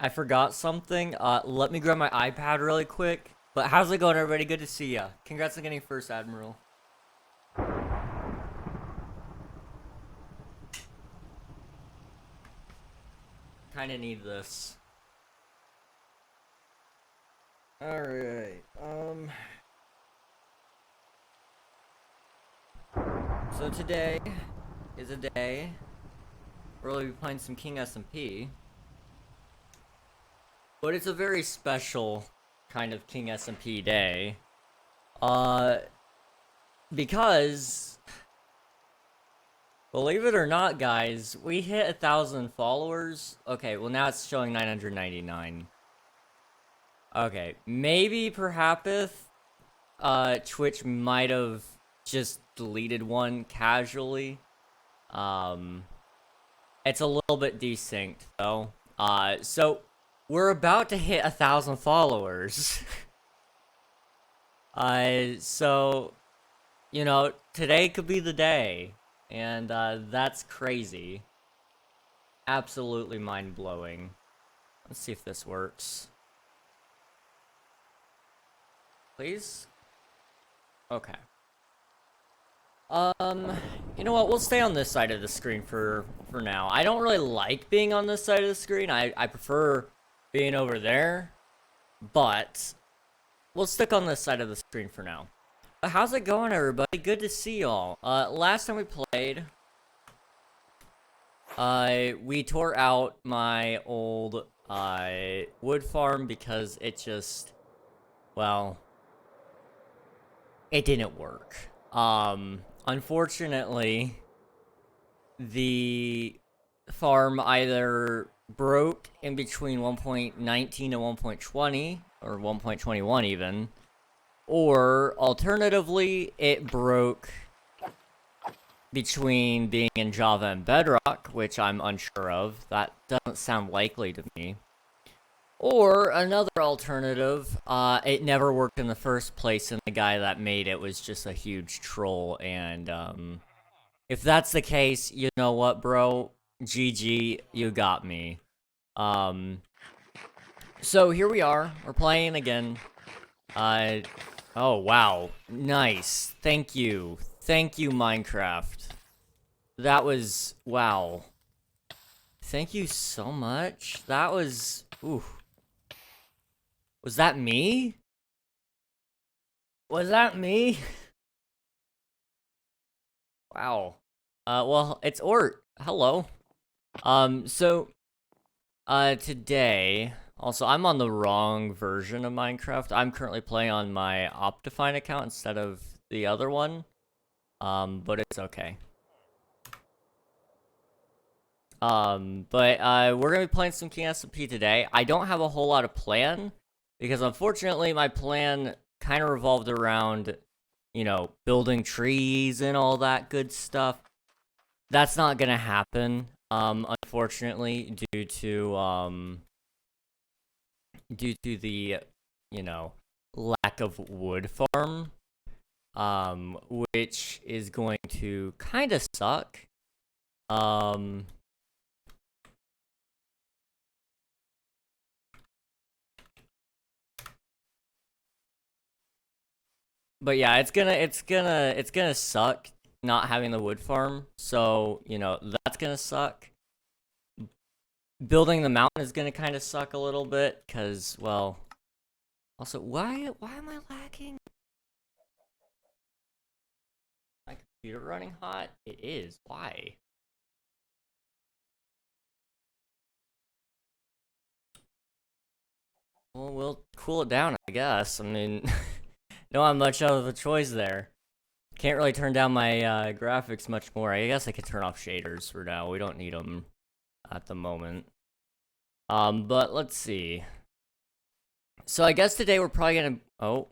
I forgot something. Let me grab my iPad really quick. But how's it going, everybody? Good to see ya. Congrats on getting first Admiral. Kinda need this. Alright, so today is a day where we'll be playing some King SMP. But it's a very special kind of King SMP day. Because, believe it or not, guys, we hit 1,000 followers. Okay, well now it's showing 999. Okay, maybe, perhaps, Twitch might have just deleted one casually. It's a little bit desynced, though. So, we're about to hit 1,000 followers. So, you know, today could be the day. And, that's crazy. Absolutely mind-blowing. Let's see if this works. Please? Okay. You know what? We'll stay on this side of the screen for now. I don't really like being on this side of the screen. I prefer being over there. But we'll stick on this side of the screen for now. How's it going, everybody? Good to see y'all. Last time we played, we tore out my old wood farm because it just, well, it didn't work. Unfortunately, the farm either broke in between 1.19 and 1.20, or 1.21 even, or alternatively, it broke between being in Java and Bedrock, which I'm unsure of. That doesn't sound likely to me. Or another alternative, it never worked in the first place, and the guy that made it was just a huge troll. And if that's the case, you know what, bro? GG, you got me. So here we are. We're playing again. Oh wow, nice. Thank you, Minecraft. That was wow. Thank you so much. That was ooh. Was that me? Was that me? Wow. Well, it's Ort. Hello. Today, also, I'm on the wrong version of Minecraft. I'm currently playing on my Optifine account instead of the other one. But it's okay. We're gonna be playing some King SMP today. I don't have a whole lot of plan, because unfortunately my plan kind of revolved around, you know, building trees and all that good stuff. That's not gonna happen, unfortunately, due to the, you know, lack of wood farm, which is going to kind of suck. But yeah, it's gonna suck not having the wood farm. So, you know, that's gonna suck. Building the mountain is gonna kind of suck a little bit, cause, well, also, why am I lagging? My computer running hot? It is. Why? Well, we'll cool it down, I guess. I mean, don't have much of a choice there. Can't really turn down my graphics much more. I guess I could turn off shaders for now. We don't need them at the moment. But let's see. So I guess today we're probably gonna... Oh.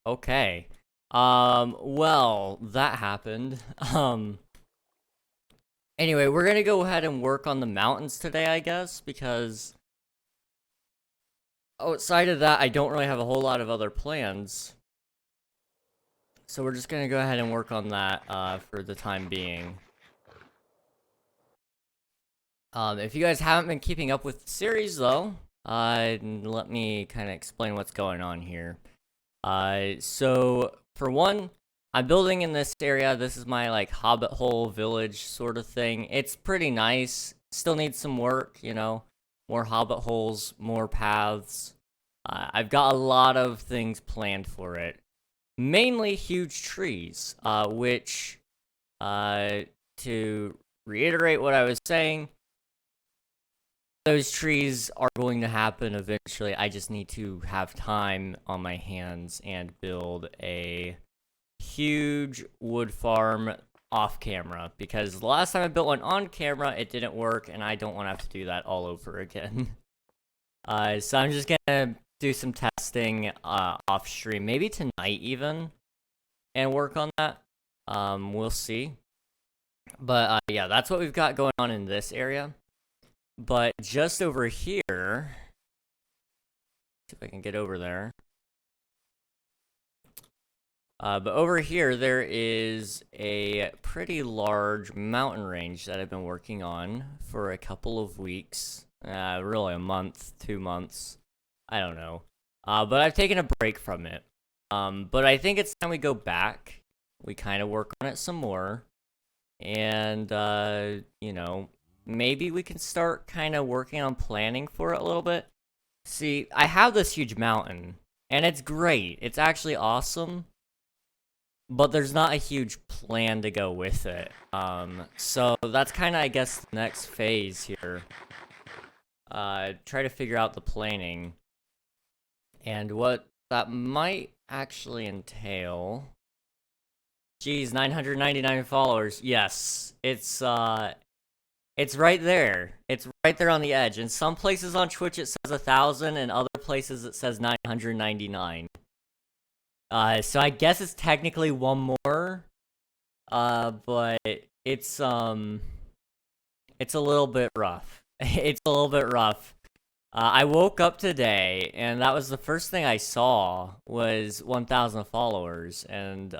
Okay. Well, that happened. Anyway, we're gonna go ahead and work on the mountains today, I guess, because outside of that, I don't really have a whole lot of other plans. So we're just gonna go ahead and work on that, for the time being. If you guys haven't been keeping up with the series, though, let me kind of explain what's going on here. So, for one, I'm building in this area. This is my, like, hobbit hole village sort of thing. It's pretty nice. Still needs some work, you know. More hobbit holes, more paths. I've got a lot of things planned for it. Mainly huge trees, which, to reiterate what I was saying, those trees are going to happen eventually. I just need to have time on my hands and build a huge wood farm off camera, because the last time I built one on camera, it didn't work, and I don't want to have to do that all over again. So I'm just gonna do some testing off stream, maybe tonight even, and work on that. We'll see. But yeah, that's what we've got going on in this area. But just over here, see if I can get over there. But over here, there is a pretty large mountain range that I've been working on for a couple of weeks. Really a month, 2 months. I don't know. But I've taken a break from it. But I think it's time we go back. We kind of work on it some more. And, you know, maybe we can start kind of working on planning for it a little bit. See, I have this huge mountain, and it's great. It's actually awesome. But there's not a huge plan to go with it. So that's kind of, I guess, the next phase here. Try to figure out the planning. And what that might actually entail. Geez, 999 followers. Yes, it's right there. It's right there on the edge. In some places on Twitch it says 1,000, and other places it says 999. So I guess it's technically one more. But it's a little bit rough. It's a little bit rough. I woke up today, and that was the first thing I saw was 1,000 followers, and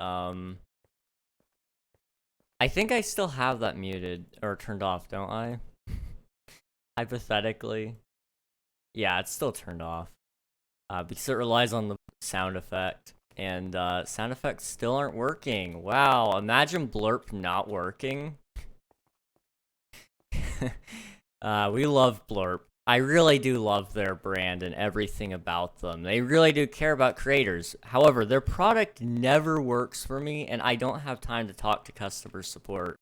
I think I still have that muted or turned off, don't I? Hypothetically. Yeah, it's still turned off. Because it relies on the sound effect. And sound effects still aren't working. Wow, imagine Blurp not working. We love Blurp. I really do love their brand and everything about them. They really do care about creators. However, their product never works for me, and I don't have time to talk to customer support.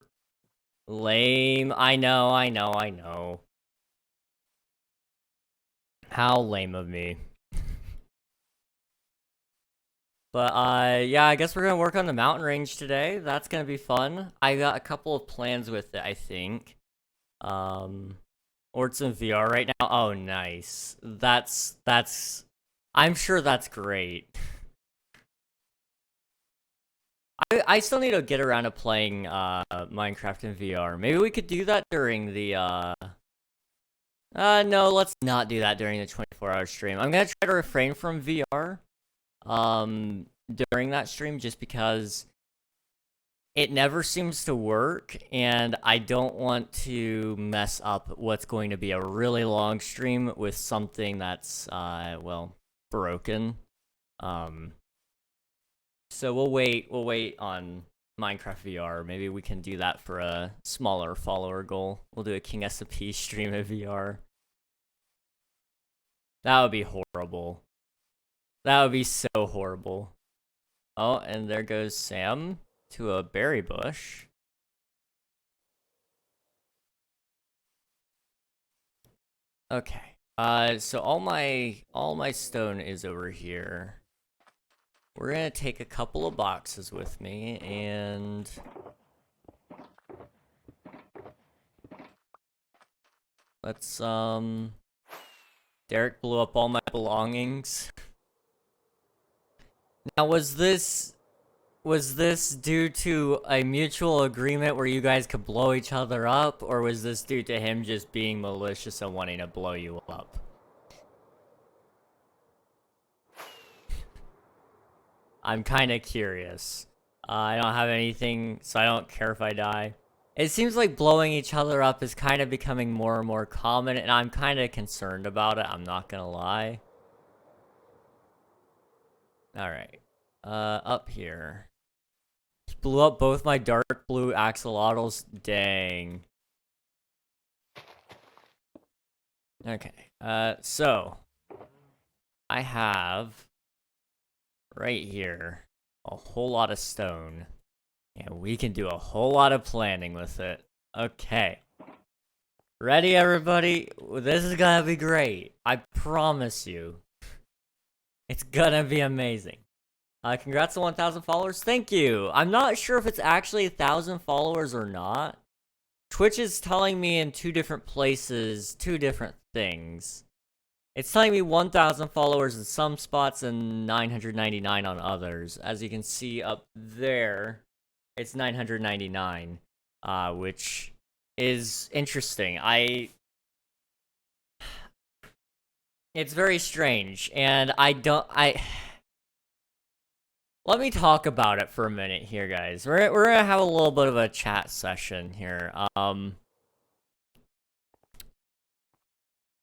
Lame. I know. How lame of me. But, yeah, I guess we're gonna work on the mountain range today. That's gonna be fun. I got a couple of plans with it, I think. Or it's in VR right now. Oh, nice. I'm sure that's great. I still need to get around to playing, Minecraft in VR. Maybe we could do that during the, no, let's not do that during the 24-hour stream. I'm gonna try to refrain from VR. During that stream, just because it never seems to work, and I don't want to mess up what's going to be a really long stream with something that's, well, broken. So we'll wait on Minecraft VR. Maybe we can do that for a smaller follower goal. We'll do a King SMP stream in VR. That would be horrible. That would be so horrible. Oh, and there goes Sam to a berry bush. Okay. So all my stone is over here. We're gonna take a couple of boxes with me, and let's Derek blew up all my belongings. Now, was this due to a mutual agreement where you guys could blow each other up, or was this due to him just being malicious and wanting to blow you up? I'm kind of curious. I don't have anything, so I don't care if I die. It seems like blowing each other up is kind of becoming more and more common, and I'm kind of concerned about it, I'm not gonna lie. Alright. Up here. Just blew up both my dark blue axolotls. Dang. Okay. So. I have right here a whole lot of stone. And we can do a whole lot of planning with it. Okay. Ready, everybody? This is gonna be great. I promise you. It's gonna be amazing. Congrats on 1,000 followers. Thank you. I'm not sure if it's actually 1,000 followers or not. Twitch is telling me in two different places, two different things. It's telling me 1,000 followers in some spots and 999 on others. As you can see up there, it's 999, which is interesting. It's very strange, and let me talk about it for a minute here, guys. We're gonna have a little bit of a chat session here.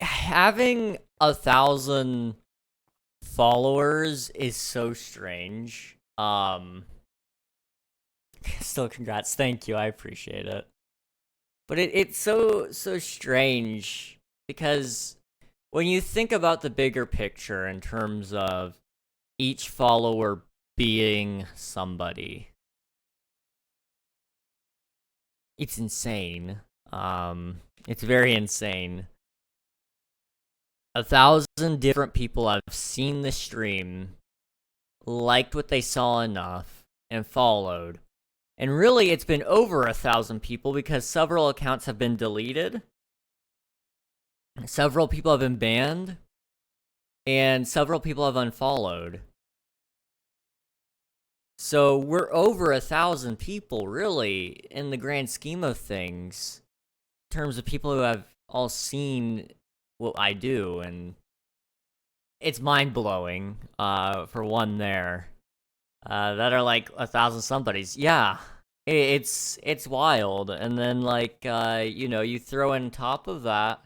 Having 1,000 followers is so strange. Still congrats. Thank you. I appreciate it. But it's so strange because when you think about the bigger picture in terms of each follower being somebody, it's insane. It's very insane. 1,000 different people have seen the stream, liked what they saw enough, and followed. And really, it's been over 1,000 people because several accounts have been deleted. Several people have been banned. And several people have unfollowed. So we're over 1,000 people, really, in the grand scheme of things. In terms of people who have all seen what I do, and it's mind-blowing, for one there. That are like 1,000 somebodies. Yeah, it's wild. And then, like, you know, you throw in top of that,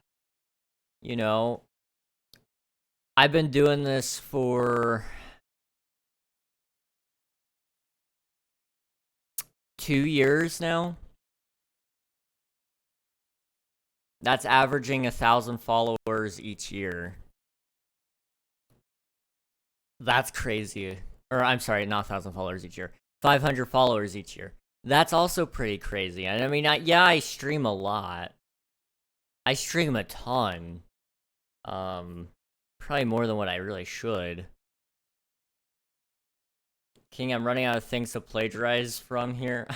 you know, I've been doing this for 2 years now. That's averaging 1,000 followers each year. That's crazy. Or, I'm sorry, not 1,000 followers each year. 500 followers each year. That's also pretty crazy. And I mean, yeah, I stream a lot. I stream a ton. Probably more than what I really should. King, I'm running out of things to plagiarize from here.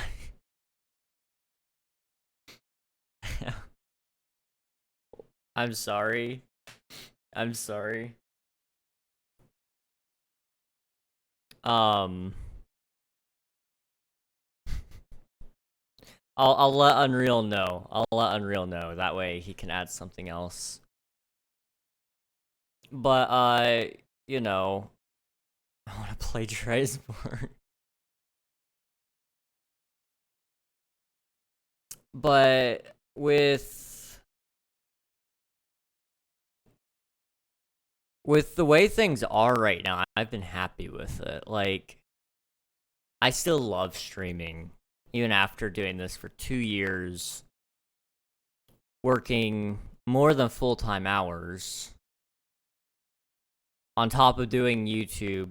I'm sorry. I'm sorry. I'll let Unreal know. I'll let Unreal know. That way he can add something else. But, you know, I want to plagiarize more. But with the way things are right now, I've been happy with it. Like, I still love streaming, even after doing this for 2 years, working more than full-time hours, on top of doing YouTube,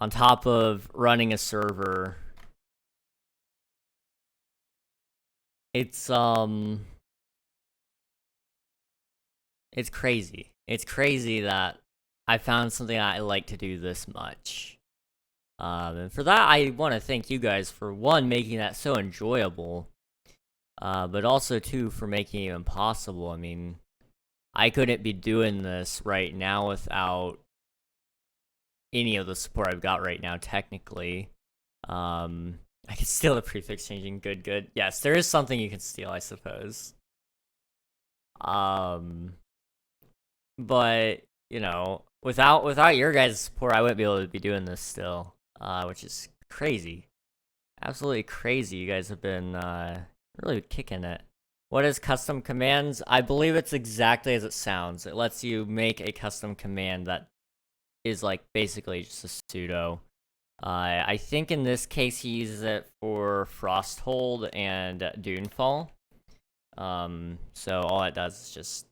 on top of running a server. It's crazy. It's crazy that I found something I like to do this much. And for that, I want to thank you guys for, one, making that so enjoyable, but also, two, for making it even possible. I mean, I couldn't be doing this right now without any of the support I've got right now, technically. I can steal the prefix changing. Good. Yes, there is something you can steal, I suppose. But, you know, without your guys' support, I wouldn't be able to be doing this still, which is crazy. Absolutely crazy. You guys have been Really kicking it. What is custom commands? I believe it's exactly as it sounds. It lets you make a custom command that is like basically just a sudo. I think in this case he uses it for Frosthold and Dunefall. So all it does is just,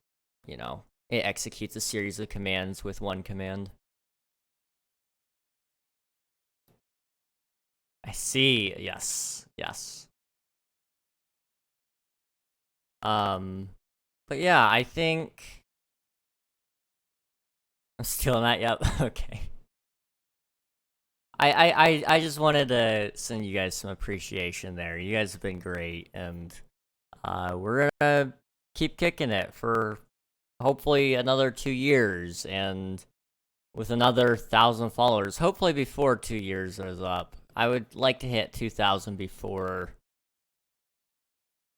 you know, it executes a series of commands with one command. I see. Yes. Yes. But yeah, I think I'm still not. Yep. Okay. I just wanted to send you guys some appreciation there. You guys have been great, and we're gonna keep kicking it for hopefully another 2 years, and with another 1,000 followers. Hopefully before 2 years is up. I would like to hit 2,000 before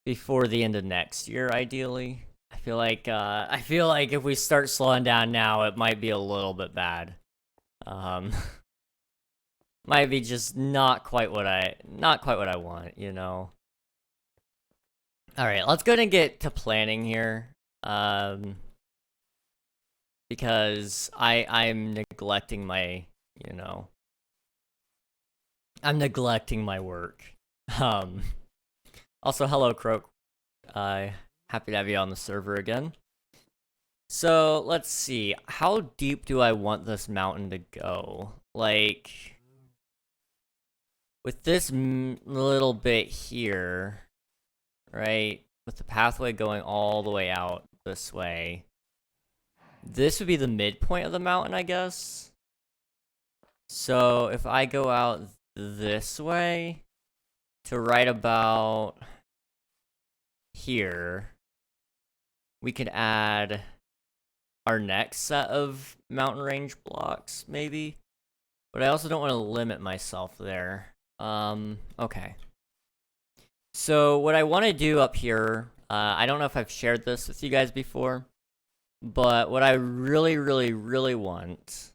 the end of next year, ideally. I feel like if we start slowing down now, it might be a little bit bad. Might be just not quite what I want, you know. All right, let's go ahead and get to planning here. Because I'm neglecting my, you know, I'm neglecting my work. Also, hello, Croak. Happy to have you on the server again. So, let's see. How deep do I want this mountain to go? Like, with this little bit here, right? With the pathway going all the way out this way. This would be the midpoint of the mountain, I guess. So, if I go out this way to right about here, we could add our next set of mountain range blocks, maybe. But I also don't want to limit myself there. Okay. So what I want to do up here, I don't know if I've shared this with you guys before, but what I really, really, really want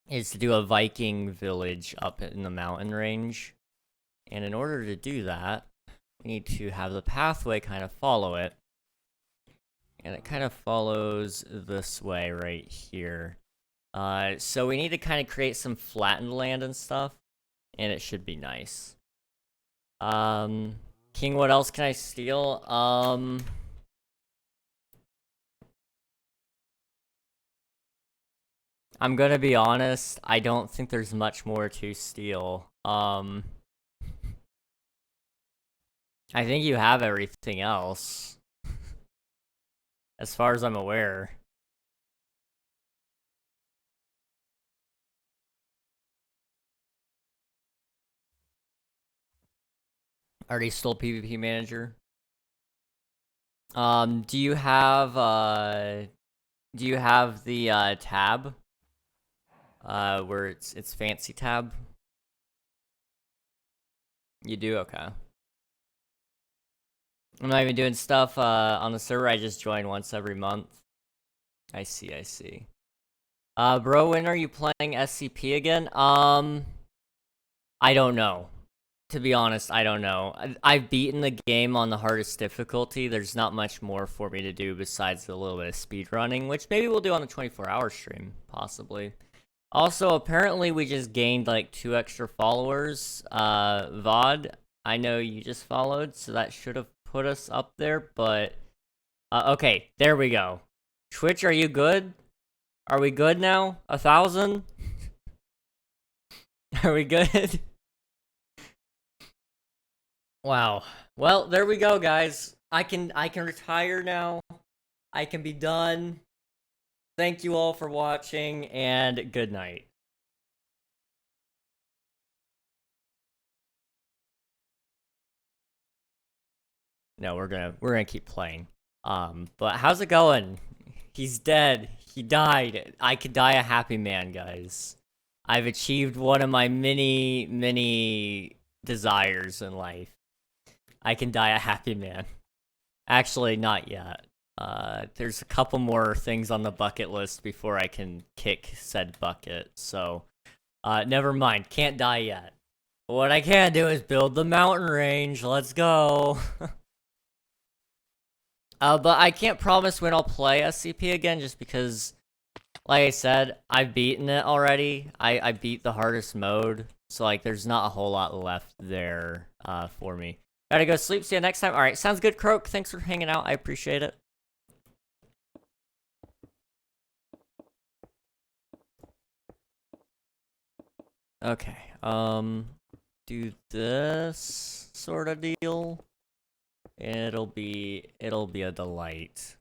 is to do a Viking village up in the mountain range. And in order to do that, we need to have the pathway kind of follow it. And it kind of follows this way right here. So we need to kind of create some flattened land and stuff. And it should be nice. King, what else can I steal? I'm gonna be honest, I don't think there's much more to steal. I think you have everything else. As far as I'm aware. Already stole PvP manager. Do you have the tab? Where it's fancy tab? You do? Okay. I'm not even doing stuff on the server, I just join once every month. I see, I see. Bro, when are you playing SCP again? I don't know. To be honest, I don't know. I've beaten the game on the hardest difficulty. There's not much more for me to do besides a little bit of speedrunning, which maybe we'll do on a 24-hour stream, possibly. Also, apparently we just gained like 2 extra followers. VOD, I know you just followed, so that should have put us up there, but... okay, there we go. Twitch, are you good? Are we good now? 1,000? Are we good? Wow. Well, there we go, guys. I can retire now. I can be done. Thank you all for watching, and good night. No, we're gonna keep playing. But how's it going? He's dead. He died. I could die a happy man, guys. I've achieved one of my many desires in life. I can die a happy man. Actually, not yet. There's a couple more things on the bucket list before I can kick said bucket, so never mind. Can't die yet. What I can do is build the mountain range. Let's go. But I can't promise when I'll play SCP again, just because, like I said, I've beaten it already. I beat the hardest mode, so like there's not a whole lot left there for me. Gotta go sleep. See you next time. All right, sounds good, Croak. Thanks for hanging out. I appreciate it. Okay. Do this sort of deal. It'll be a delight.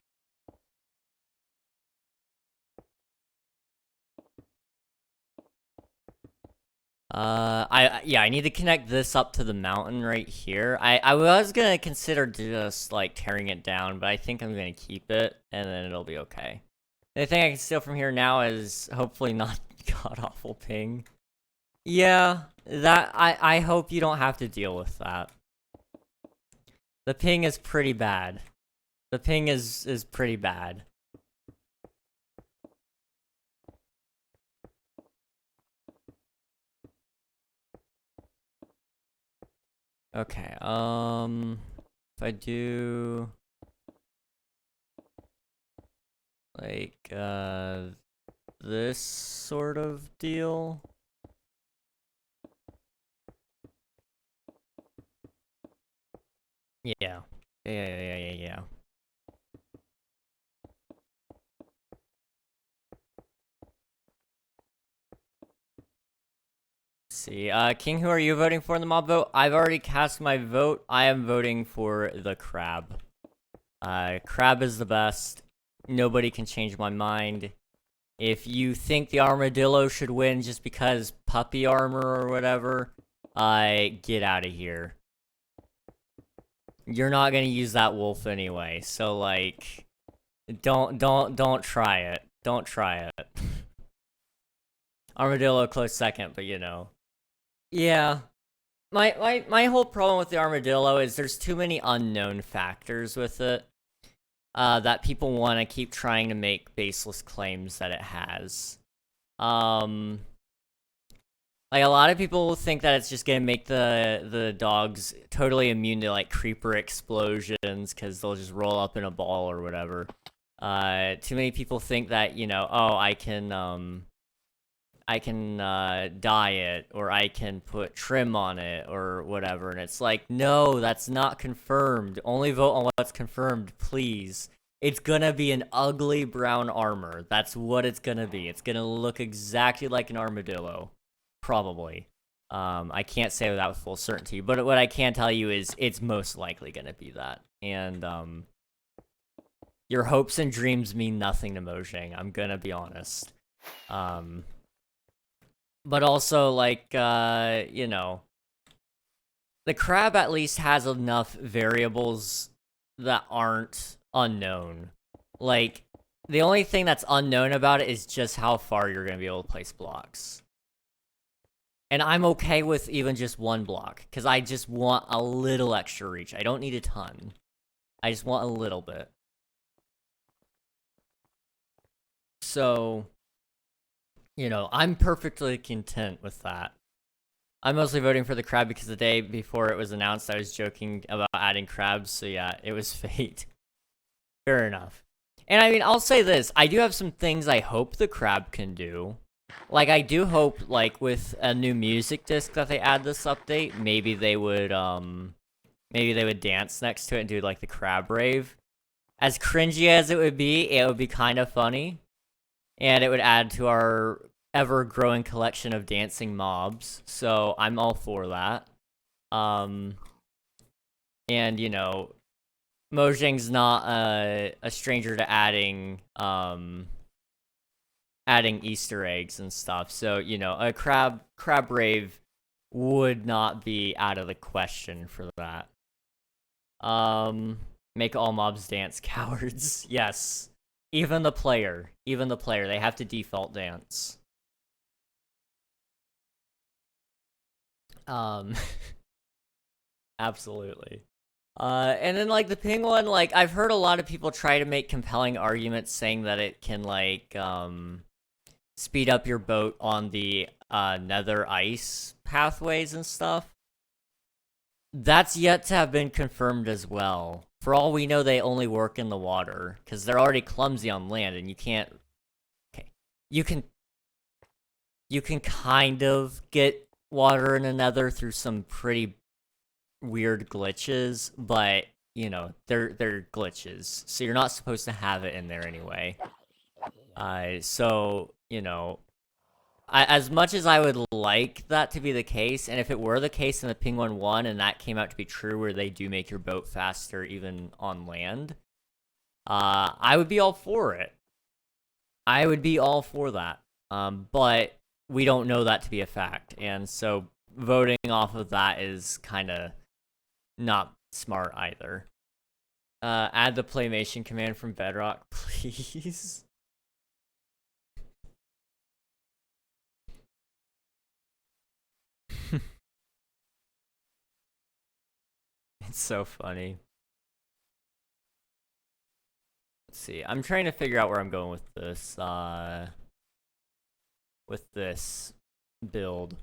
I need to connect this up to the mountain right here. I was gonna consider just like tearing it down, but I think I'm gonna keep it, and then it'll be okay. The thing I can steal from here now is hopefully not god-awful ping. Yeah, that I hope you don't have to deal with that. The ping is pretty bad. The ping is pretty bad. Okay, if I do like this sort of deal. Yeah. Yeah. See, King, who are you voting for in the mob vote? I've already cast my vote. I am voting for the crab. Crab is the best. Nobody can change my mind. If you think the armadillo should win just because puppy armor or whatever, get out of here. You're not gonna use that wolf anyway, so like, don't try it. Don't try it. Armadillo close second, but you know. Yeah. My whole problem with the armadillo is there's too many unknown factors with it. That people want to keep trying to make baseless claims that it has. Like, a lot of people think that it's just gonna make the dogs totally immune to, like, creeper explosions, because they'll just roll up in a ball or whatever. Too many people think that, you know, oh, I can dye it, or I can put trim on it, or whatever, and it's like, no, that's not confirmed. Only vote on what's confirmed, please. It's gonna be an ugly brown armor. That's what it's gonna be. It's gonna look exactly like an armadillo. Probably. I can't say that with full certainty, but what I can tell you is it's most likely gonna be that. And, your hopes and dreams mean nothing to Mojang, I'm gonna be honest. But also, like, you know, the crab at least has enough variables that aren't unknown. Like, the only thing that's unknown about it is just how far you're gonna be able to place blocks. And I'm okay with even just one block, because I just want a little extra reach. I don't need a ton. I just want a little bit. So, you know, I'm perfectly content with that. I'm mostly voting for the crab because the day before it was announced, I was joking about adding crabs, so yeah, it was fate. Fair enough. And I mean, I'll say this, I do have some things I hope the crab can do. Like, I do hope, like, with a new music disc that they add this update, maybe they would dance next to it and do, like, the crab rave. As cringy as it would be kind of funny. And it would add to our ever-growing collection of dancing mobs, so I'm all for that. And, you know, Mojang's not a stranger to adding Easter eggs and stuff, so, you know, a crab rave would not be out of the question for that. Make all mobs dance, cowards. Yes. Even the player, they have to default dance. Absolutely. And then, like, the ping one, like, I've heard a lot of people try to make compelling arguments saying that it can, like, speed up your boat on the nether ice pathways and stuff, that's yet to have been confirmed as well. For all we know, they only work in the water, because they're already clumsy on land, and you can't... Okay. You can kind of get water in a nether through some pretty weird glitches, but, you know, they're glitches, so you're not supposed to have it in there anyway. So, you know... as much as I would like that to be the case, and if it were the case in the Penguin 1 and that came out to be true where they do make your boat faster even on land, I would be all for it. I would be all for that. But we don't know that to be a fact, and so voting off of that is kind of not smart either. Add the Playmation command from Bedrock, please. It's so funny. Let's see. I'm trying to figure out where I'm going with this. With this build.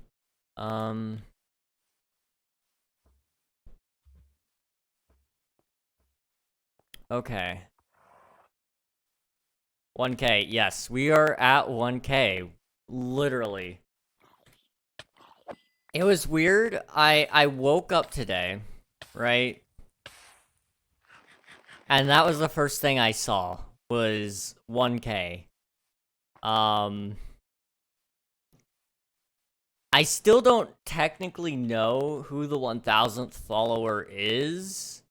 Okay. 1K. Yes, we are at 1K. Literally. It was weird. I woke up today, right? And that was the first thing I saw, was 1K. I still don't technically know who the 1000th follower is,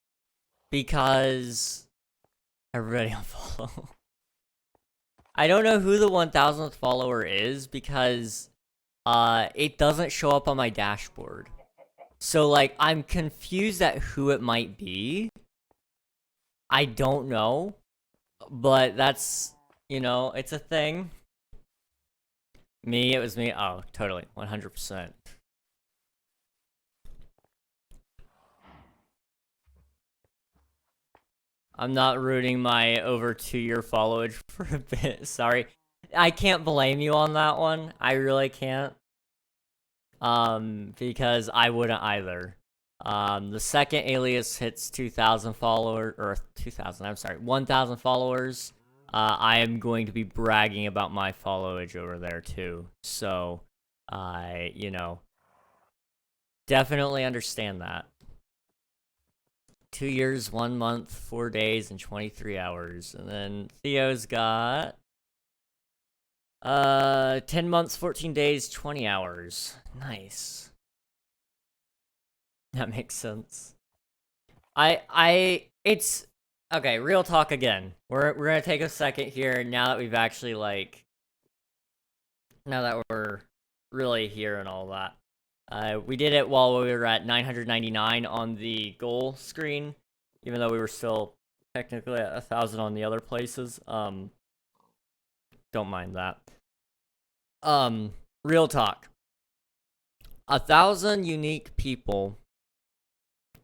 because everybody unfollow. I don't know who the 1000th follower is because it doesn't show up on my dashboard. So, like, I'm confused at who it might be. I don't know, but that's, you know, it's a thing. Me, it was me. Oh, totally. 100%. I'm not rooting my over 2-year followage for a bit. Sorry. I can't blame you on that one. I really can't. Because I wouldn't either. The second alias hits 2,000 followers, or 2,000, I'm sorry, 1,000 followers, I am going to be bragging about my followage over there too. So, you know, definitely understand that. 2 years, 1 month, 4 days, and 23 hours. And then Theo's got 10 months, 14 days, 20 hours. Nice. That makes sense. It's okay. Real talk again. We're gonna take a second here now that we've actually, like, now that we're really here and all that. We did it while we were at 999 on the goal screen, even though we were still technically at 1,000 on the other places. Don't mind that. Real talk. 1,000 unique people,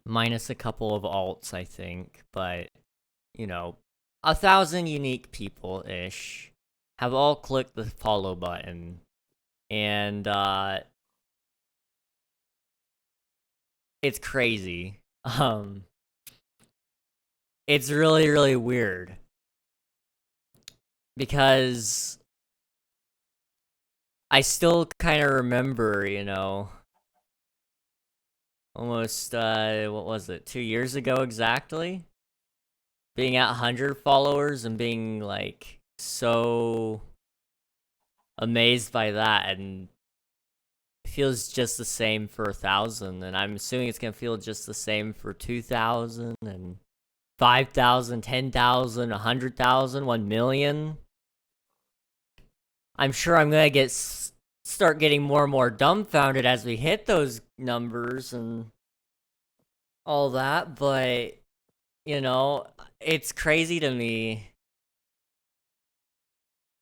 minus a couple of alts, I think, but, you know, 1,000 unique people-ish have all clicked the follow button, and, it's crazy. It's really, really weird. Because I still kind of remember, you know, almost, what was it, 2 years ago exactly? Being at 100 followers and being, like, so amazed by that, and it feels just the same for 1,000, and I'm assuming it's gonna feel just the same for 2,000, and 5,000, 10,000, 100,000, 1 million. I'm sure I'm gonna start getting more and more dumbfounded as we hit those numbers and all that, but, you know, it's crazy to me.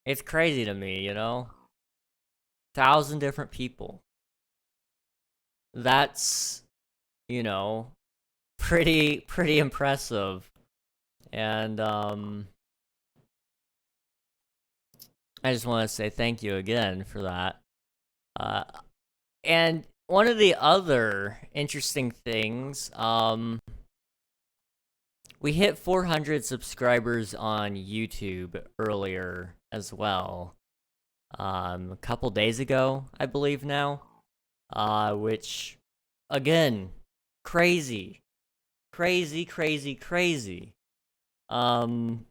It's crazy to me, you know? 1,000 different people. That's, you know, pretty impressive. And, I just want to say thank you again for that. And one of the other interesting things, we hit 400 subscribers on YouTube earlier as well. A couple days ago, I believe now. Which, again, crazy. Crazy, crazy, crazy. I'm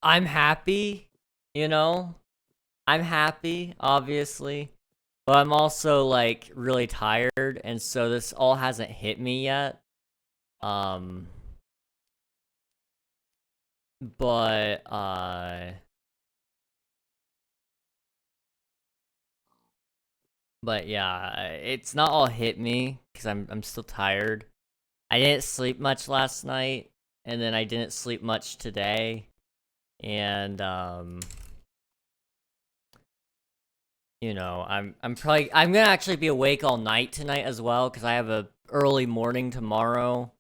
happy, you know? I'm happy, obviously. But I'm also, like, really tired, and so this all hasn't hit me yet. But, But yeah, it's not all hit me, because I'm still tired. I didn't sleep much last night, and then I didn't sleep much today. And, you know, I'm gonna actually be awake all night tonight as well, because I have a early morning tomorrow.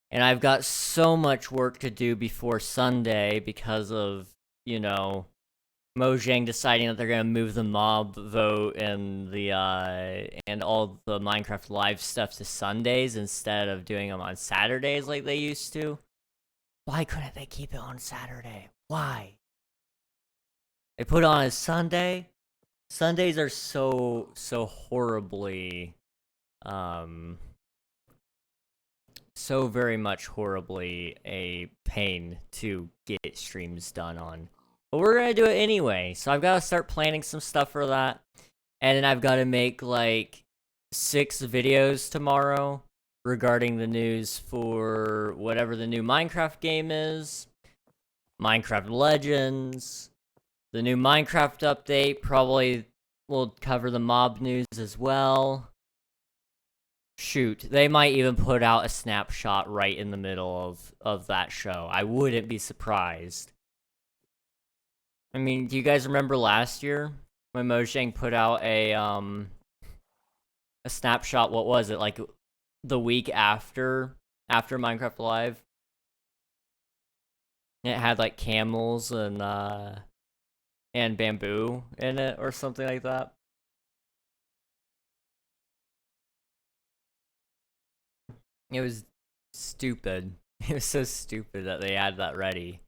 And I've got so much work to do before Sunday because of, you know, Mojang deciding that they're gonna move the mob vote and the and all the Minecraft Live stuff to Sundays instead of doing them on Saturdays like they used to. Why couldn't they keep it on Saturday? Why? They put it on a Sunday? Sundays are so horribly, so very much horribly a pain to get streams done on. But we're gonna do it anyway, so I've gotta start planning some stuff for that. And then I've gotta make, like, 6 videos tomorrow regarding the news for whatever the new Minecraft game is. Minecraft Legends. The new Minecraft update probably will cover the mob news as well. Shoot, they might even put out a snapshot right in the middle of that show. I wouldn't be surprised. I mean, do you guys remember last year when Mojang put out a snapshot? What was it, like the week after Minecraft Live? It had like camels and bamboo in it or something like that. It was stupid. It was so stupid that they had that ready.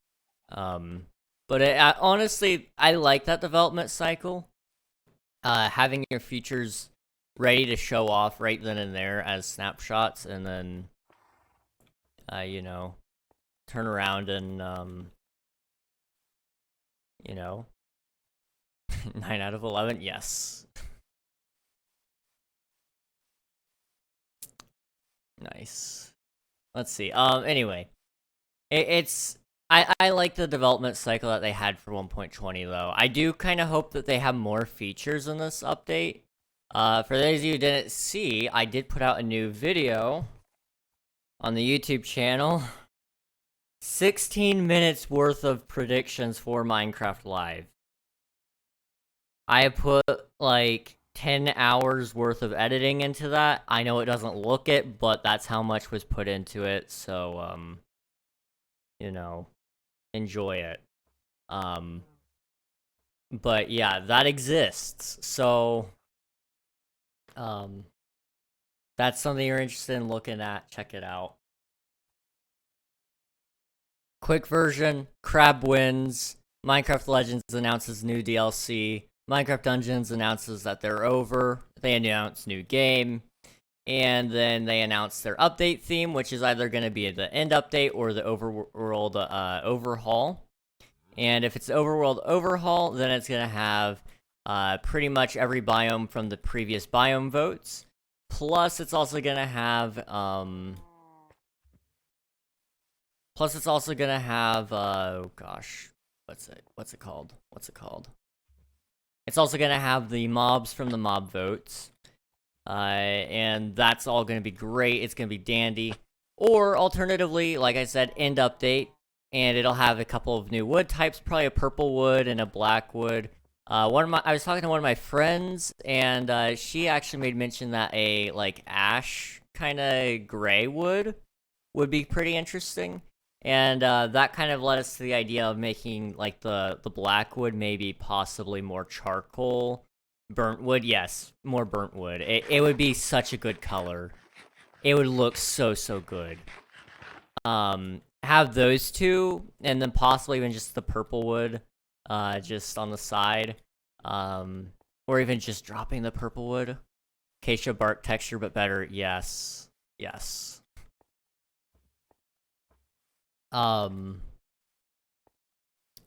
But honestly, I like that development cycle. Having your features ready to show off right then and there as snapshots, and then, you know, turn around and, you know, 9 out of 11, yes. Nice. Let's see. Anyway, I like the development cycle that they had for 1.20 though. I do kind of hope that they have more features in this update. For those of you who didn't see, I did put out a new video on the YouTube channel. 16 minutes worth of predictions for Minecraft Live. I have put like 10 hours worth of editing into that. I know it doesn't look it, but that's how much was put into it, so, you know, enjoy it. But yeah, that exists, so, that's something you're interested in looking at, check it out. Quick version, Crab wins, Minecraft Legends announces new DLC, Minecraft Dungeons announces that they're over, they announce new game, and then they announce their update theme, which is either going to be the end update or the overworld overhaul. And if it's overworld overhaul, then it's going to have pretty much every biome from the previous biome votes. Plus, it's also going to have, oh gosh, what's it called? It's also going to have the mobs from the mob votes. And that's all going to be great. It's going to be dandy. Or, alternatively, like I said, end update. And it'll have a couple of new wood types, probably a purple wood and a black wood. I was talking to one of my friends, and she actually made mention that a, like, ash kind of gray wood would be pretty interesting. And that kind of led us to the idea of making, like, the black wood maybe possibly more charcoal Burnt wood, yes. More burnt wood. It would be such a good color. It would look so, so good. Have those two, and then possibly even just the purple wood, just on the side. Or even just dropping the purple wood. Acacia bark texture, but better. Yes. Yes. And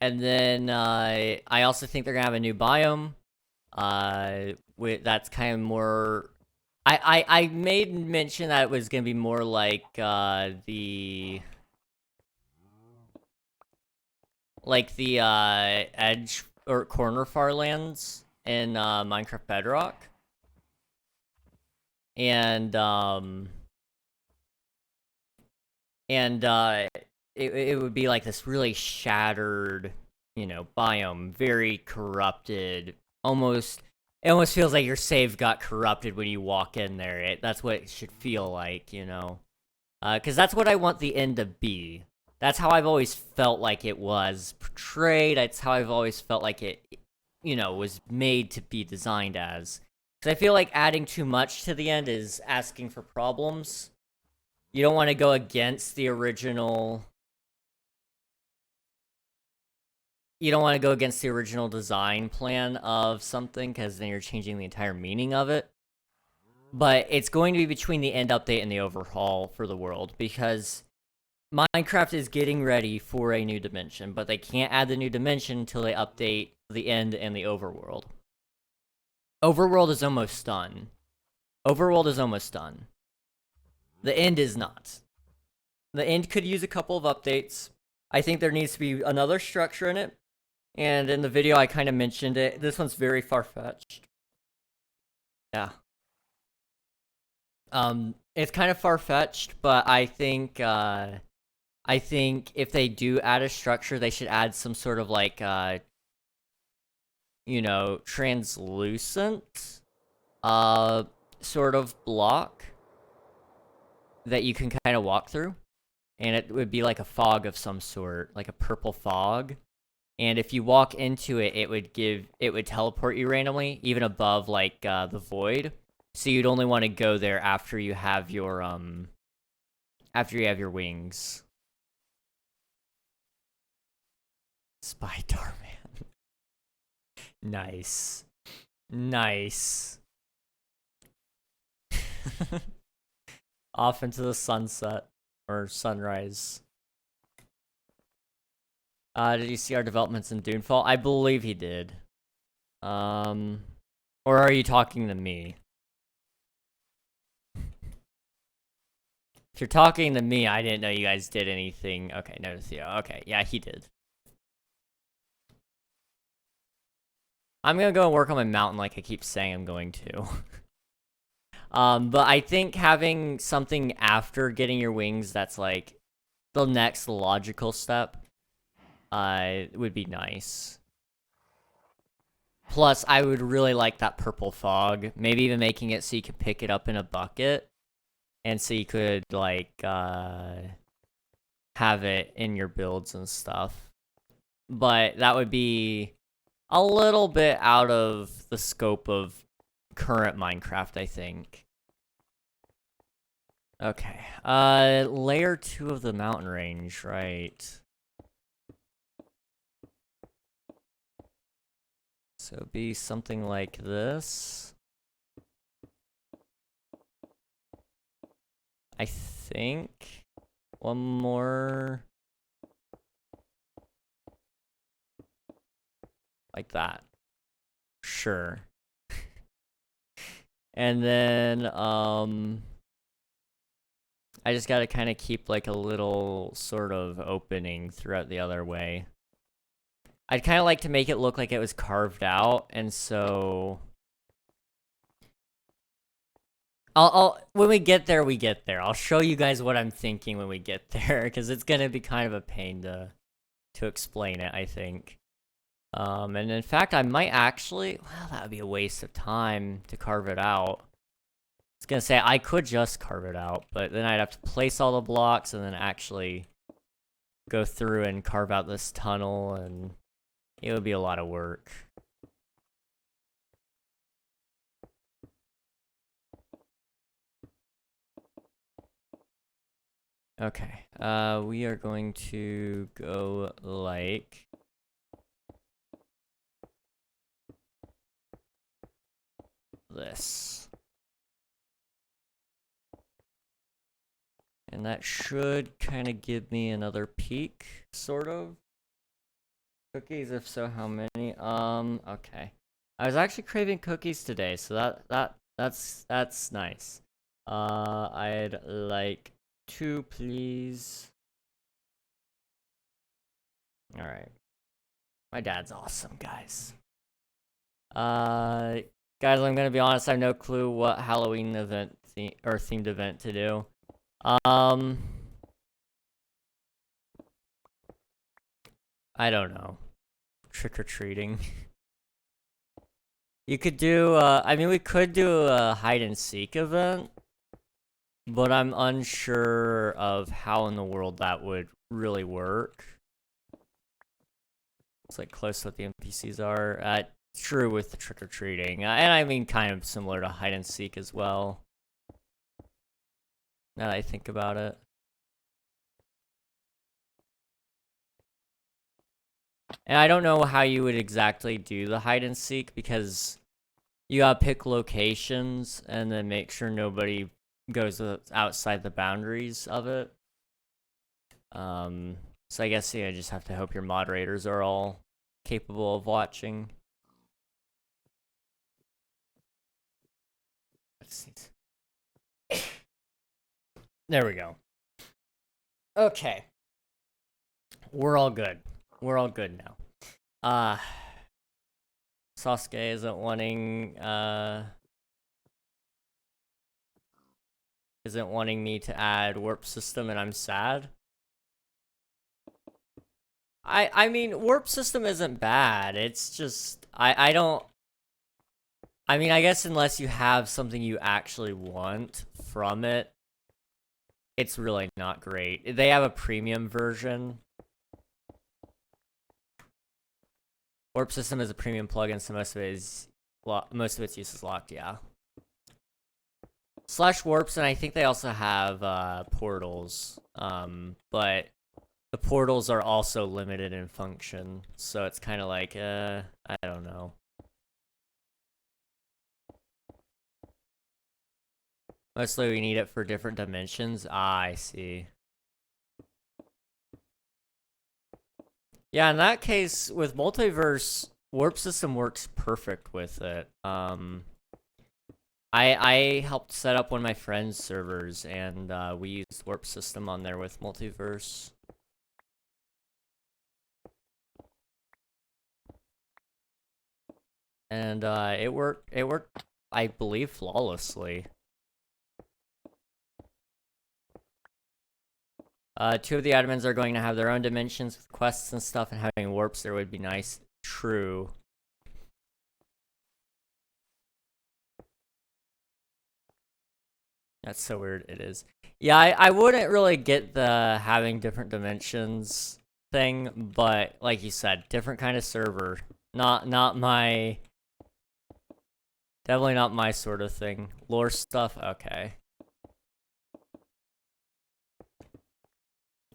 then, I also think they're gonna have a new biome. That's kind of more... I made mention that it was gonna be more like, the edge or corner farlands in, Minecraft Bedrock. And, it would be like this really shattered, you know, biome, very corrupted. It almost feels like your save got corrupted when you walk in there. That's what it should feel like, you know? Because that's what I want the end to be. That's how I've always felt like it was portrayed. That's how I've always felt like it, you know, was made to be designed as. Because I feel like adding too much to the end is asking for problems. You don't want to go against the original... You don't want to go against the original design plan of something, because then you're changing the entire meaning of it. But it's going to be between the end update and the overhaul for the world, because Minecraft is getting ready for a new dimension, but they can't add the new dimension until they update the end and the overworld. Overworld is almost done. Overworld is almost done. The end is not. The end could use a couple of updates. I think there needs to be another structure in it. And in the video, I kind of mentioned it. This one's very far-fetched. Yeah. It's kind of far-fetched, but I think if they do add a structure, they should add some sort of, like, you know, translucent, sort of block that you can kind of walk through. And it would be like a fog of some sort, like a purple fog. And if you walk into it, it would teleport you randomly, even above, like, the void. So you'd only want to go there after you have your, wings. Spider-Man. Nice. Nice. Off into the sunset. Or sunrise. Did you see our developments in Dunefall? I believe he did. Or are you talking to me? If you're talking to me, I didn't know you guys did anything. Okay, no, Theo. Okay, yeah, he did. I'm gonna go and work on my mountain like I keep saying I'm going to. But I think having something after getting your wings that's, like, the next logical step, would be nice. Plus, I would really like that purple fog. Maybe even making it so you could pick it up in a bucket. And so you could, like, have it in your builds and stuff. But that would be a little bit out of the scope of current Minecraft, I think. Okay, layer 2 of the mountain range, right. So be something like this. I think one more like that. Sure. And then, I just gotta kind of keep, like, a little sort of opening throughout the other way. I'd kind of like to make it look like it was carved out, and so... when we get there, we get there. I'll show you guys what I'm thinking when we get there, because it's gonna be kind of a pain to explain it, I think. And in fact, I might actually... Well, that would be a waste of time to carve it out. I was gonna say, I could just carve it out, but then I'd have to place all the blocks and then actually go through and carve out this tunnel, and it would be a lot of work. Okay, we are going to go like this. And that should kind of give me another peak, sort of. Cookies, if so, how many? Okay. I was actually craving cookies today, so that's nice. I'd like 2, please. Alright. My dad's awesome, guys. Guys, I'm gonna be honest, I have no clue what Halloween event or themed event to do. I don't know. Trick-or-treating. You could do, I mean, we could do a hide-and-seek event, but I'm unsure of how in the world that would really work. It's like close to what the NPCs are. True with the trick-or-treating, and I mean kind of similar to hide-and-seek as well. Now that I think about it. And I don't know how you would exactly do the hide-and-seek, because you gotta pick locations and then make sure nobody goes outside the boundaries of it. So I guess you just have to hope your moderators are all capable of watching. Let's see. There we go. Okay. We're all good. We're all good now. Sasuke isn't wanting me to add warp system, and I'm sad. I mean, warp system isn't bad. It's just I don't. I mean, I guess unless you have something you actually want from it, it's really not great. They have a premium version. Warp system is a premium plugin, so most of its use is locked. Yeah. Slash warps, and I think they also have portals. But the portals are also limited in function, so it's kind of like I don't know. Mostly we need it for different dimensions. Ah, I see. Yeah, in that case, with multiverse, warp system works perfect with it. I helped set up one of my friend's servers, and we used warp system on there with multiverse. And it worked, I believe, flawlessly. 2 of the admins are going to have their own dimensions with quests and stuff, and having warps there would be nice. True. That's so weird, it is. Yeah, I wouldn't really get the having different dimensions thing, but like you said, different kind of server. Not my... Definitely not my sort of thing. Lore stuff? Okay.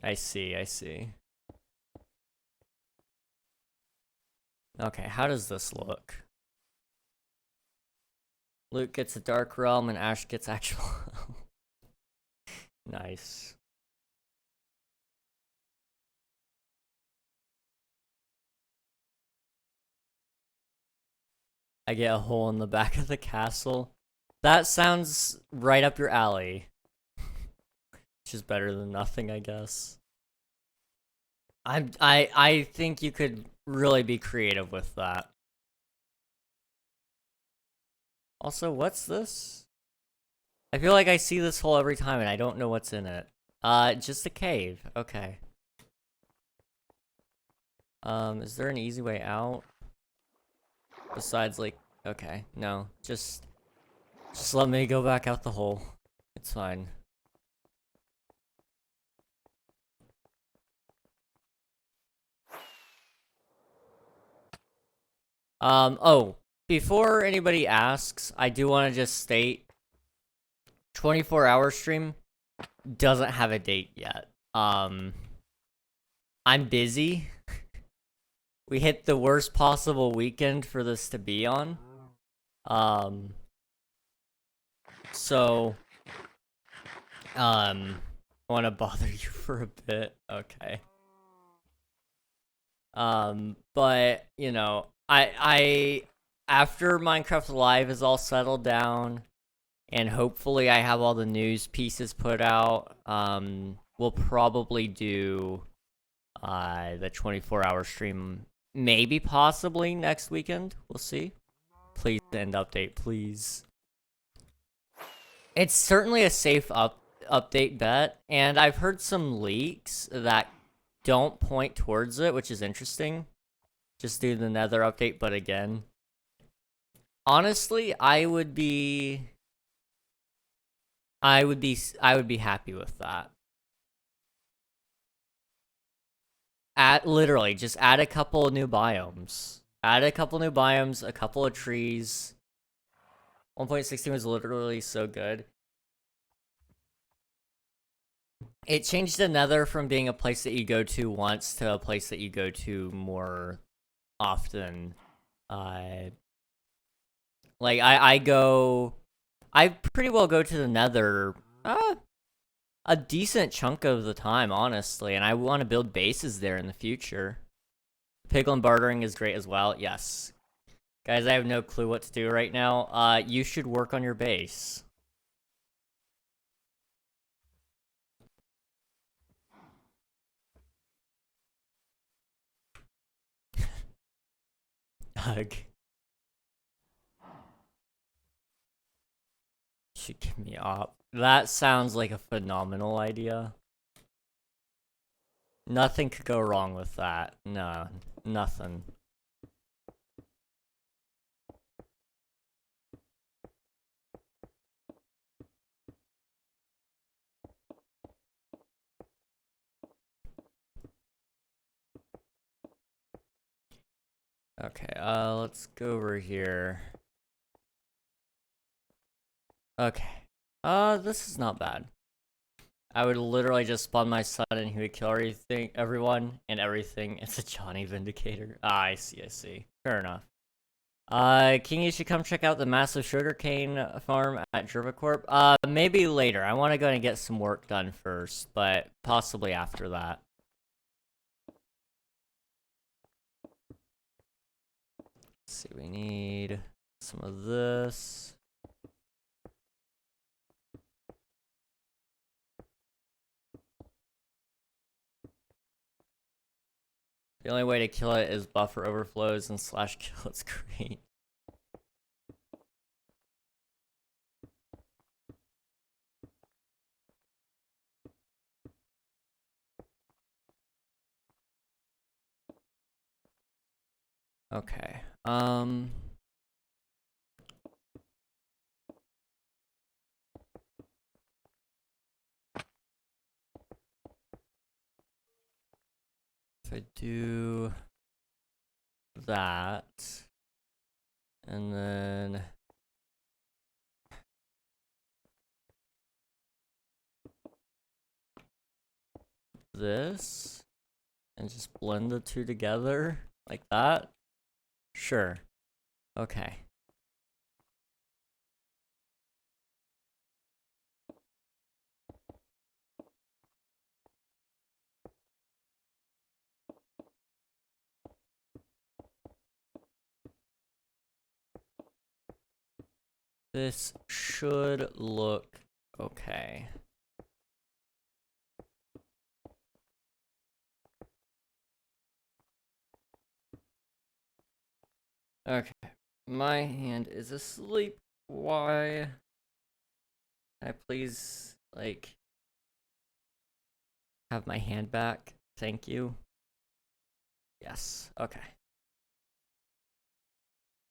I see, I see. Okay, how does this look? Luke gets a Dark Realm and Ash gets actual... Nice. I get a hole in the back of the castle. That sounds right up your alley. Which is better than nothing, I guess. I think you could really be creative with that. Also, what's this? I feel like I see this hole every time and I don't know what's in it. Just a cave. Okay. Is there an easy way out? Besides, like, okay, no. Just let me go back out the hole. It's fine. Oh, before anybody asks, I do want to just state 24-hour stream. doesn't have a date yet. I'm busy. We hit the worst possible weekend for this to be on. So, I want to bother you for a bit. Okay. But, you know, after Minecraft Live is all settled down, and hopefully I have all the news pieces put out, we'll probably do, the 24-hour stream, maybe possibly next weekend. We'll see. Please end update, please. It's certainly a safe update bet, and I've heard some leaks that don't point towards it, which is interesting. Just do the Nether update, but again, honestly, I would be happy with that. Literally, just add a couple of new biomes. Add a couple new biomes, a couple of trees. 1.16 was literally so good. It changed the Nether from being a place that you go to once to a place that you go to more often. Like, I pretty well go to the Nether a decent chunk of the time, honestly, and I want to build bases there in the future. Piglin bartering is great as well. Yes. Guys, I have no clue what to do right now. You should work on your base. Ugh. Should give me up. That sounds like a phenomenal idea. Nothing could go wrong with that. No, nothing. Okay, let's go over here. Okay. This is not bad. I would literally just spawn my son and he would kill everyone, and everything. It's a Johnny Vindicator. Ah, I see. Fair enough. King, you should come check out the massive sugarcane farm at Jervacorp. Maybe later. I want to go and get some work done first, but possibly after that. Let's see, we need some of this. The only way to kill it is buffer overflows and /kill. It's great. Okay. If I do that, and then this, and just blend the two together like that, sure. Okay. This should look okay. Okay, my hand is asleep. Why? Can I please, like, have my hand back? Thank you. Yes, okay.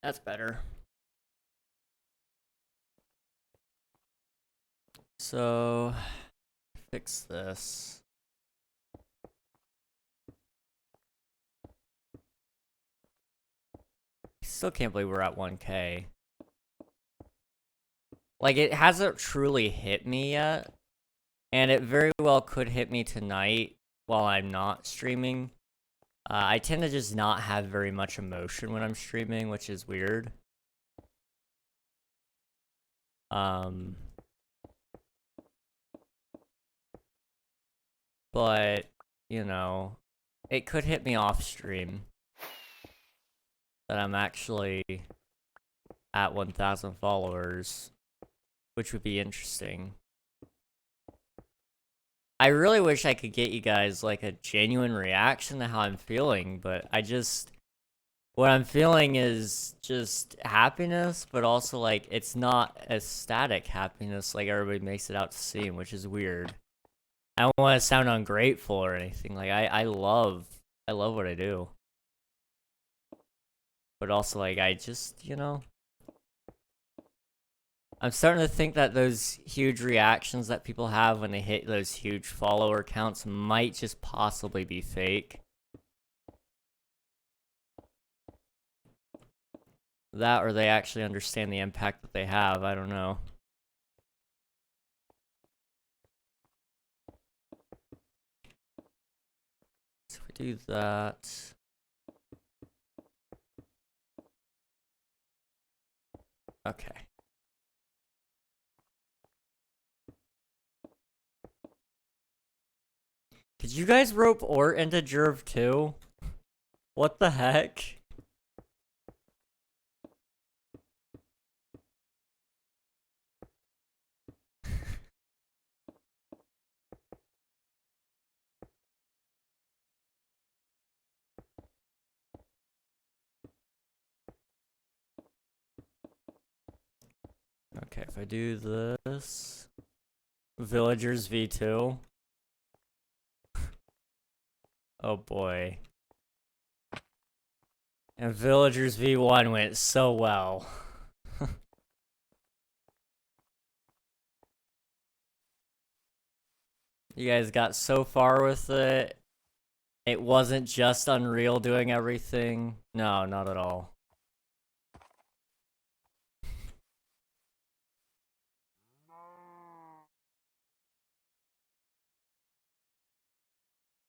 That's better. So, fix this. I still can't believe we're at 1K. Like, it hasn't truly hit me yet. And it very well could hit me tonight while I'm not streaming. I tend to just not have very much emotion when I'm streaming, which is weird. But, you know, it could hit me off stream that I'm actually at 1,000 followers, which would be interesting. I really wish I could get you guys, like, a genuine reaction to how I'm feeling, but what I'm feeling is just happiness, but also, like, it's not ecstatic happiness like everybody makes it out to seem, which is weird. I don't want to sound ungrateful or anything. Like, I love what I do. But also, like, I just, you know, I'm starting to think that those huge reactions that people have when they hit those huge follower counts might just possibly be fake. That, or they actually understand the impact that they have, I don't know. So if we do that... Okay. Did you guys rope Ort into Jerv too? What the heck? Okay, if I do this... Villagers V2. Oh boy. And Villagers V1 went so well. You guys got so far with it. It wasn't just Unreal doing everything. No, not at all.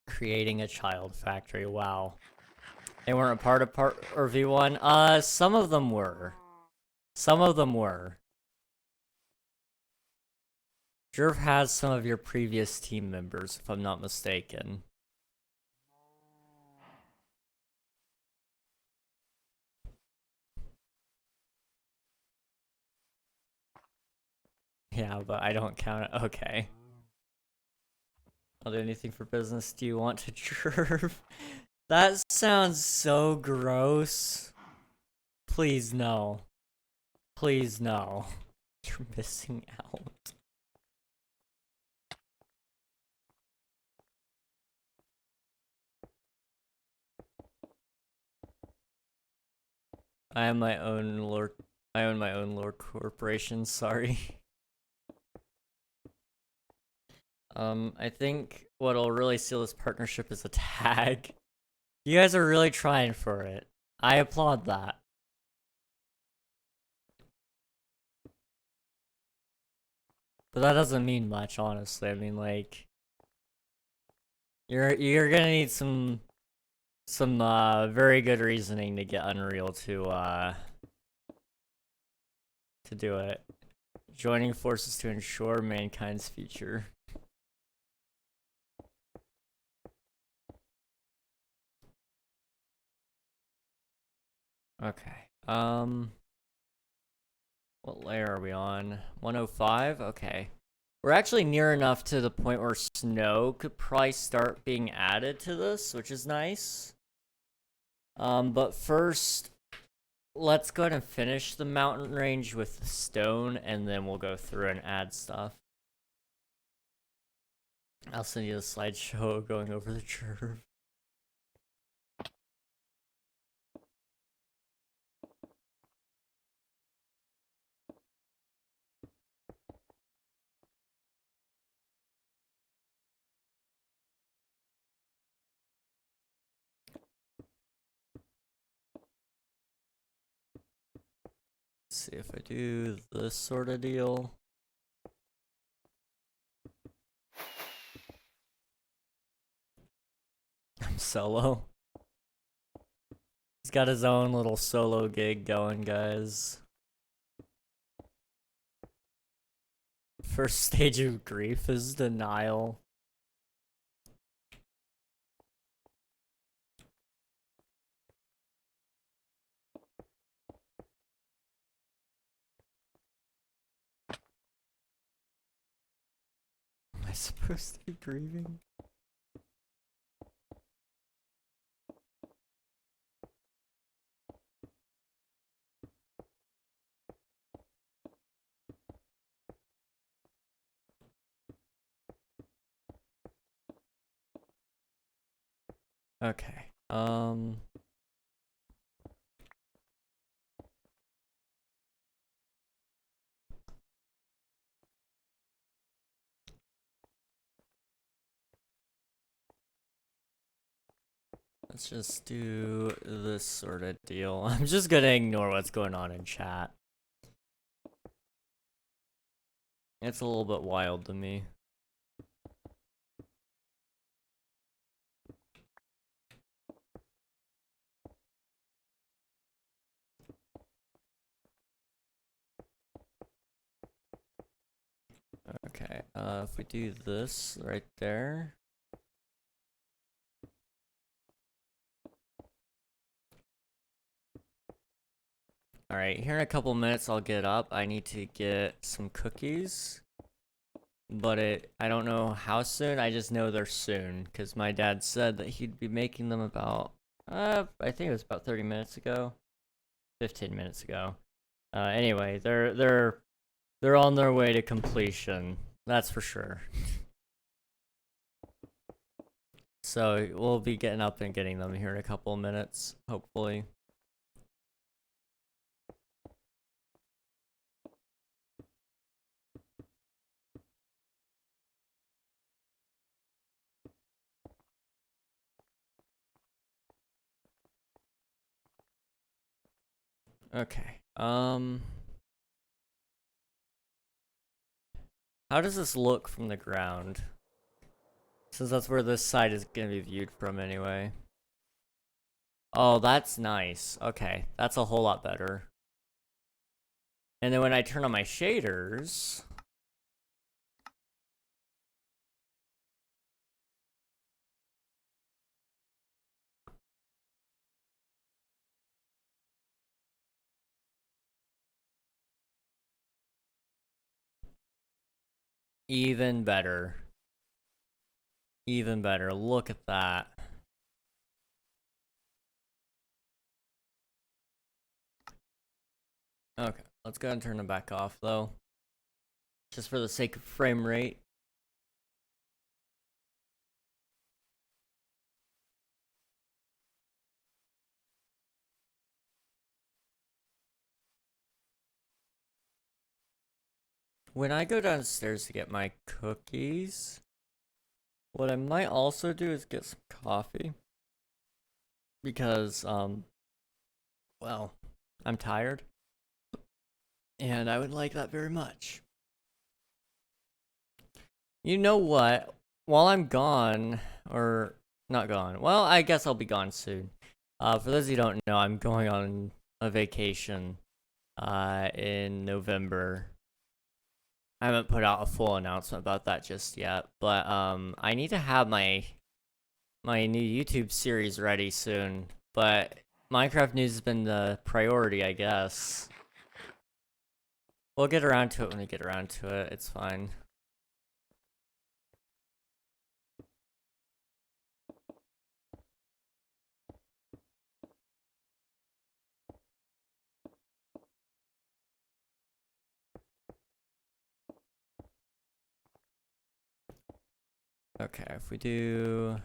Creating a child factory, wow. They weren't a part of V1? Some of them were. Some of them were. Jerv has some of your previous team members, if I'm not mistaken. Yeah, but I don't count it. Okay. I'll do anything for business. Do you want to Jerv? That sounds so gross. Please no. Please no. You're missing out. I am my own lore. I own my own lore corporation. Sorry. I think what'll really seal this partnership is a tag. You guys are really trying for it. I applaud that. But that doesn't mean much, honestly. I mean, like, you're gonna need some very good reasoning to get Unreal to do it. Joining forces to ensure mankind's future. Okay. What layer are we on? 105? Okay. We're actually near enough to the point where snow could probably start being added to this, which is nice. But first, let's go ahead and finish the mountain range with stone, and then we'll go through and add stuff. I'll send you the slideshow going over the curve. See if I do this sort of deal. solo. He's got his own little solo gig going, guys. First stage of grief is denial. Am I supposed to be grieving? Okay. Let's just do this sort of deal. I'm just gonna ignore what's going on in chat. It's a little bit wild to me. Okay, if we do this right there. Alright, here in a couple minutes I'll get up. I need to get some cookies. But I don't know how soon, I just know they're soon. Because my dad said that he'd be making them about, I think it was about 30 minutes ago. 15 minutes ago. Anyway, they're on their way to completion. That's for sure. So we'll be getting up and getting them here in a couple of minutes, hopefully. Okay. How does this look from the ground? Since that's where this side is gonna be viewed from anyway. Oh, that's nice. Okay, that's a whole lot better. And then when I turn on my shaders... Even better. Even better. Look at that. Okay, let's go ahead and turn them back off though. Just for the sake of frame rate. When I go downstairs to get my cookies, what I might also do is get some coffee. Because, well, I'm tired. And I would like that very much. You know what? While I'm gone, or not gone, well, I guess I'll be gone soon. For those of you who don't know, I'm going on a vacation in November. I haven't put out a full announcement about that just yet, but I need to have my new YouTube series ready soon. But Minecraft news has been the priority, I guess. We'll get around to it when we get around to it. It's fine. Okay, if we do...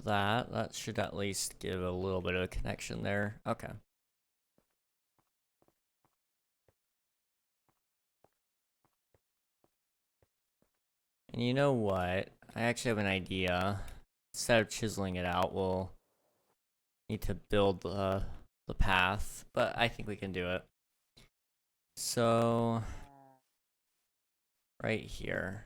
that should at least give a little bit of a connection there. Okay. And you know what? I actually have an idea. Instead of chiseling it out, we'll need to build the path, but I think we can do it. So right here.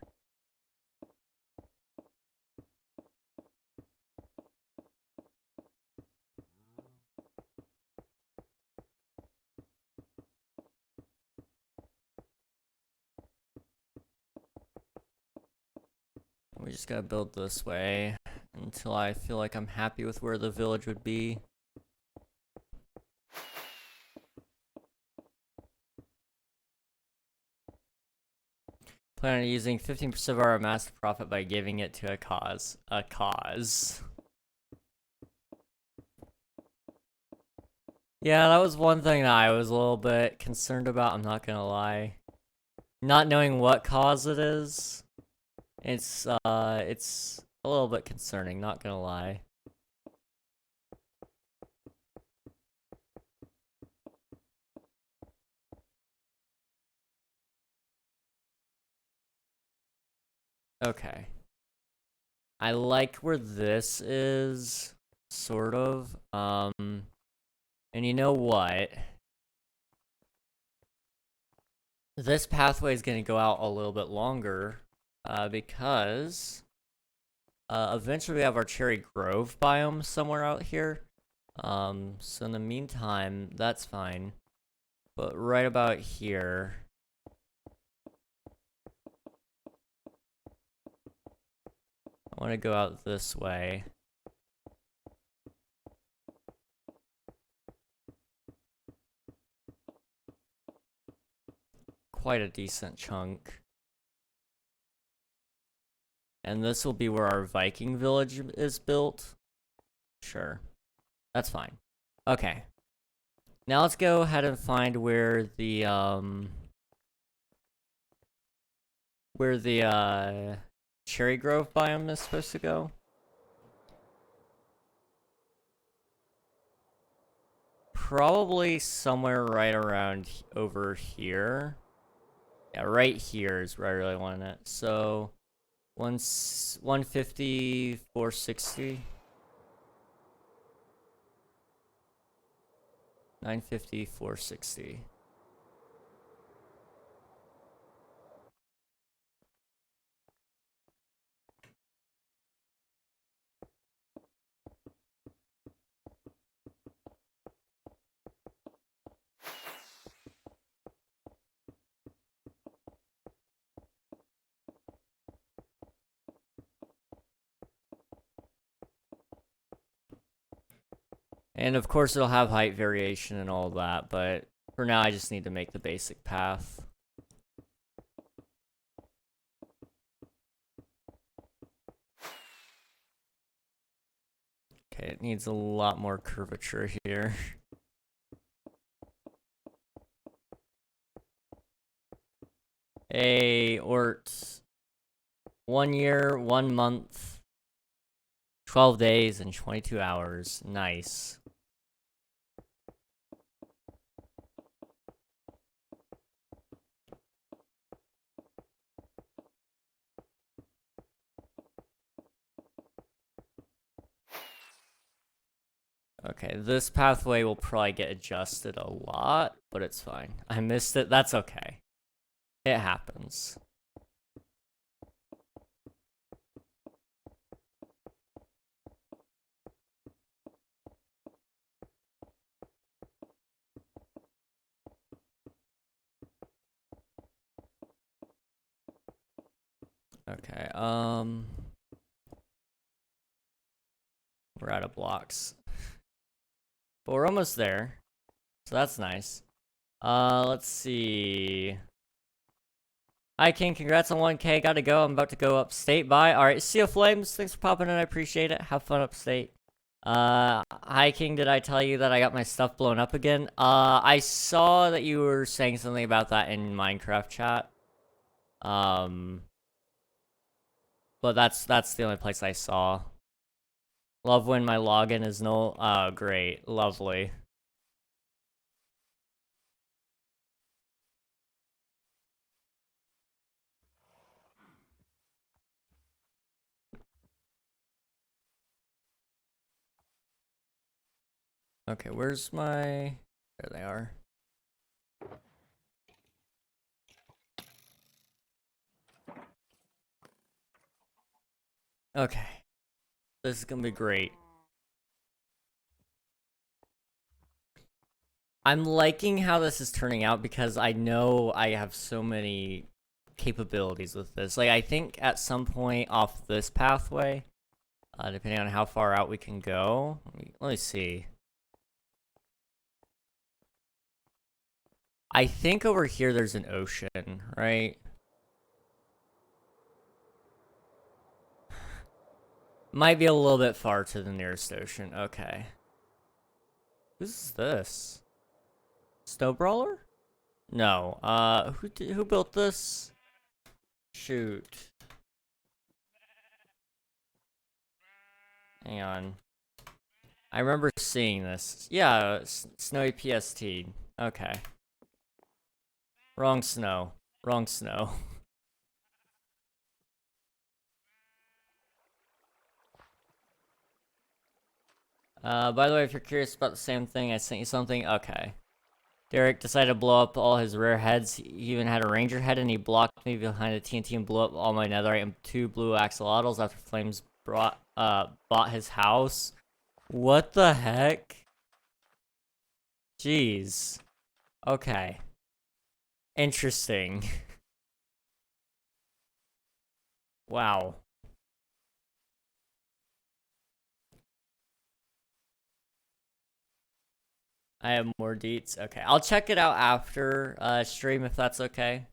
We just gotta build this way until I feel like I'm happy with where the village would be. Plan on using 15% of our amassed profit by giving it to a cause. A cause. Yeah, that was one thing that I was a little bit concerned about, I'm not gonna lie. Not knowing what cause it is. It's a little bit concerning, not gonna lie. Okay. I like where this is, sort of. And you know what? This pathway is gonna go out a little bit longer, because eventually we have our Cherry Grove biome somewhere out here. So in the meantime, that's fine. But right about here, I want to go out this way. Quite a decent chunk. And this will be where our Viking village is built. Sure. That's fine. Okay. Now let's go ahead and find where the Cherry Grove biome is supposed to go. Probably somewhere right around over here. Yeah, right here is where I really want it. So, 150, 460. 950, 460. And of course it'll have height variation and all that, but for now I just need to make the basic path. Okay, it needs a lot more curvature here. Hey, Ort. 1 year, 1 month, 12 days, and 22 hours. Nice. Okay, this pathway will probably get adjusted a lot, but it's fine. I missed it. That's okay. It happens. Okay, we're out of blocks. But we're almost there. So that's nice. Let's see. Hi, King. Congrats on 1K. Gotta go. I'm about to go upstate. Bye. Alright, see you, Flames. Thanks for popping in. I appreciate it. Have fun upstate. Hi, King. Did I tell you that I got my stuff blown up again? I saw that you were saying something about that in Minecraft chat. But that's the only place I saw. Love when my login is no. Great. Lovely. Okay, where's my... There they are. Okay. This is gonna be great. I'm liking how this is turning out because I know I have so many capabilities with this. Like, I think at some point off this pathway, depending on how far out we can go. Let me see. I think over here there's an ocean, right? Might be a little bit far to the nearest ocean. Okay. Who's this? Snowbrawler? No. Who built this? Shoot. Hang on. I remember seeing this. Yeah, Snowy PST. Okay. Wrong snow. Wrong snow. By the way, if you're curious about the same thing, I sent you something. Okay. Derek decided to blow up all his rare heads. He even had a ranger head, and he blocked me behind a TNT and blew up all my netherite and 2 blue axolotls after flames bought his house. What the heck? Jeez. Okay. Interesting. Wow. I have more deets. Okay, I'll check it out after stream if that's okay.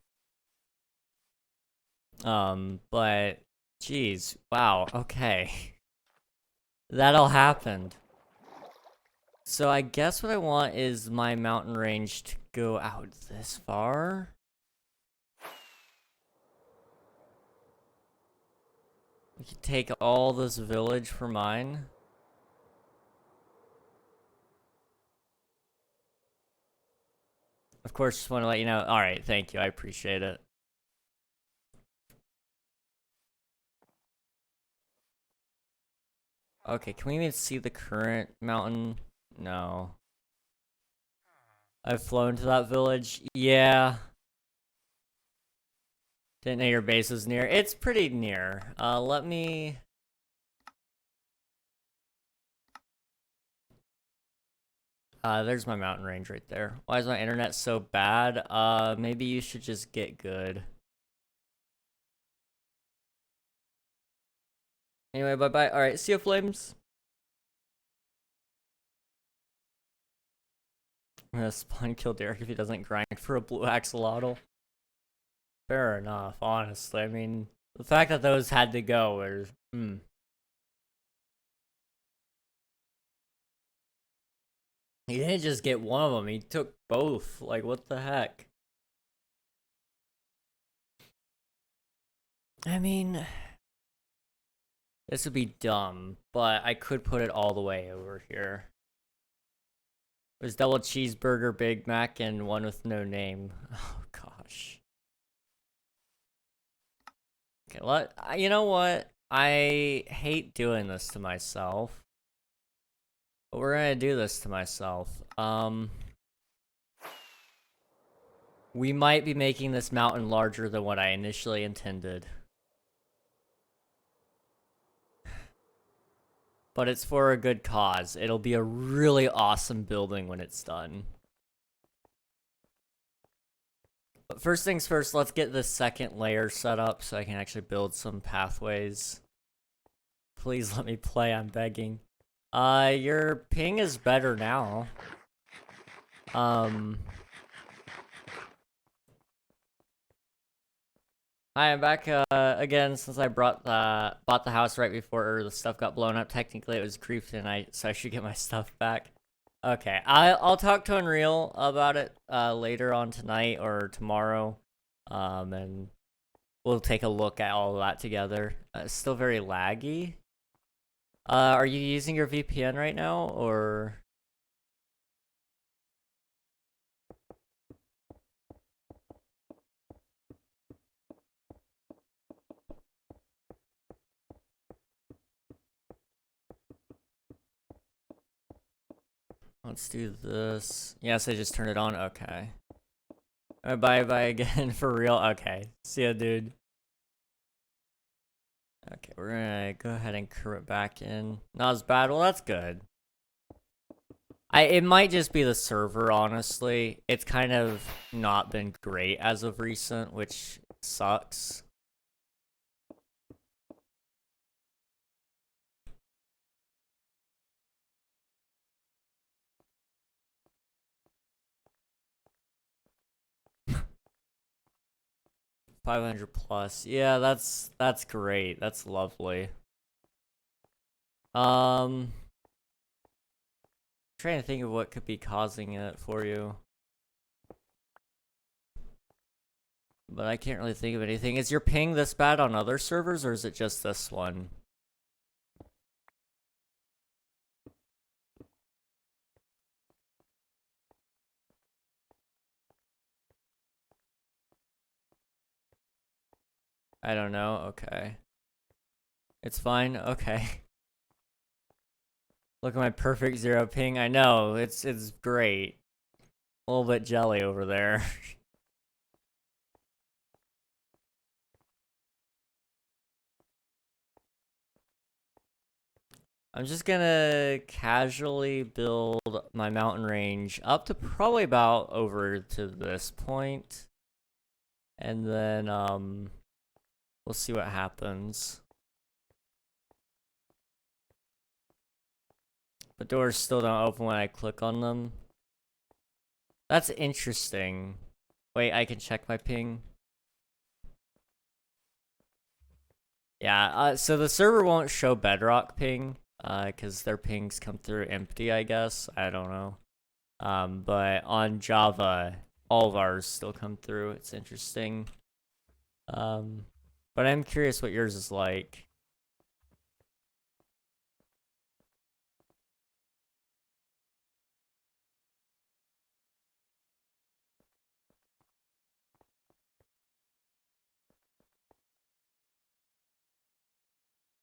But geez, wow. Okay, that all happened. So I guess what I want is my mountain range to go out this far. We could take all this village for mine. Of course, just want to let you know. All right, thank you. I appreciate it. Okay, can we even see the current mountain? No. I've flown to that village. Yeah. Didn't know your base was near. It's pretty near. Let me... there's my mountain range right there. Why is my internet so bad? Maybe you should just get good. Anyway, bye-bye. Alright, see you, Flames. I'm gonna spawn kill Derek if he doesn't grind for a blue axolotl. Fair enough, honestly. I mean, the fact that those had to go is... He didn't just get one of them, he took both. Like, what the heck? I mean... This would be dumb, but I could put it all the way over here. It was double cheeseburger, Big Mac, and one with no name. Oh, gosh. Okay, you know what? I hate doing this to myself. But we're gonna do this to myself. We might be making this mountain larger than what I initially intended. But it's for a good cause. It'll be a really awesome building when it's done. But first things first, let's get the second layer set up so I can actually build some pathways. Please let me play, I'm begging. Your ping is better now. Hi, I'm back again since I bought the house right before the stuff got blown up. Technically, it was grief tonight, so I should get my stuff back. Okay, I'll talk to Unreal about it later on tonight or tomorrow, and we'll take a look at all of that together. It's still very laggy. Are you using your VPN right now, or? Let's do this. Yes, I just turned it on. Okay. Bye again for real. Okay. See ya, dude. Okay, we're gonna go ahead and curve it back in. Not as bad. Well, that's good. It might just be the server, honestly. It's kind of not been great as of recent, which sucks. $500 plus. Yeah, that's great. That's lovely. Trying to think of what could be causing it for you. But I can't really think of anything. Is your ping this bad on other servers, or is it just this one? I don't know. Okay. It's fine. Okay. Look at my perfect 0 ping. I know. It's great. A little bit jelly over there. I'm just gonna casually build my mountain range up to probably about over to this point. And then, we'll see what happens. The doors still don't open when I click on them. That's interesting. Wait, I can check my ping. Yeah, so the server won't show Bedrock ping, because their pings come through empty, I guess. I don't know. But on Java, all of ours still come through. It's interesting. But I'm curious what yours is like.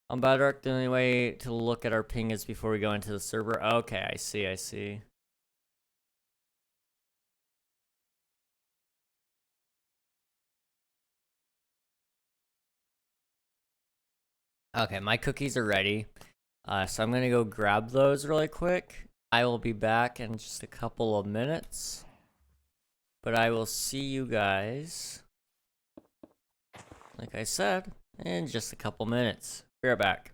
On Bedrock, the only way to look at our ping is before we go into the server. Okay, I see. Okay, my cookies are ready. So I'm gonna go grab those really quick. I will be back in just a couple of minutes. But I will see you guys, like I said, in just a couple minutes. Be right back.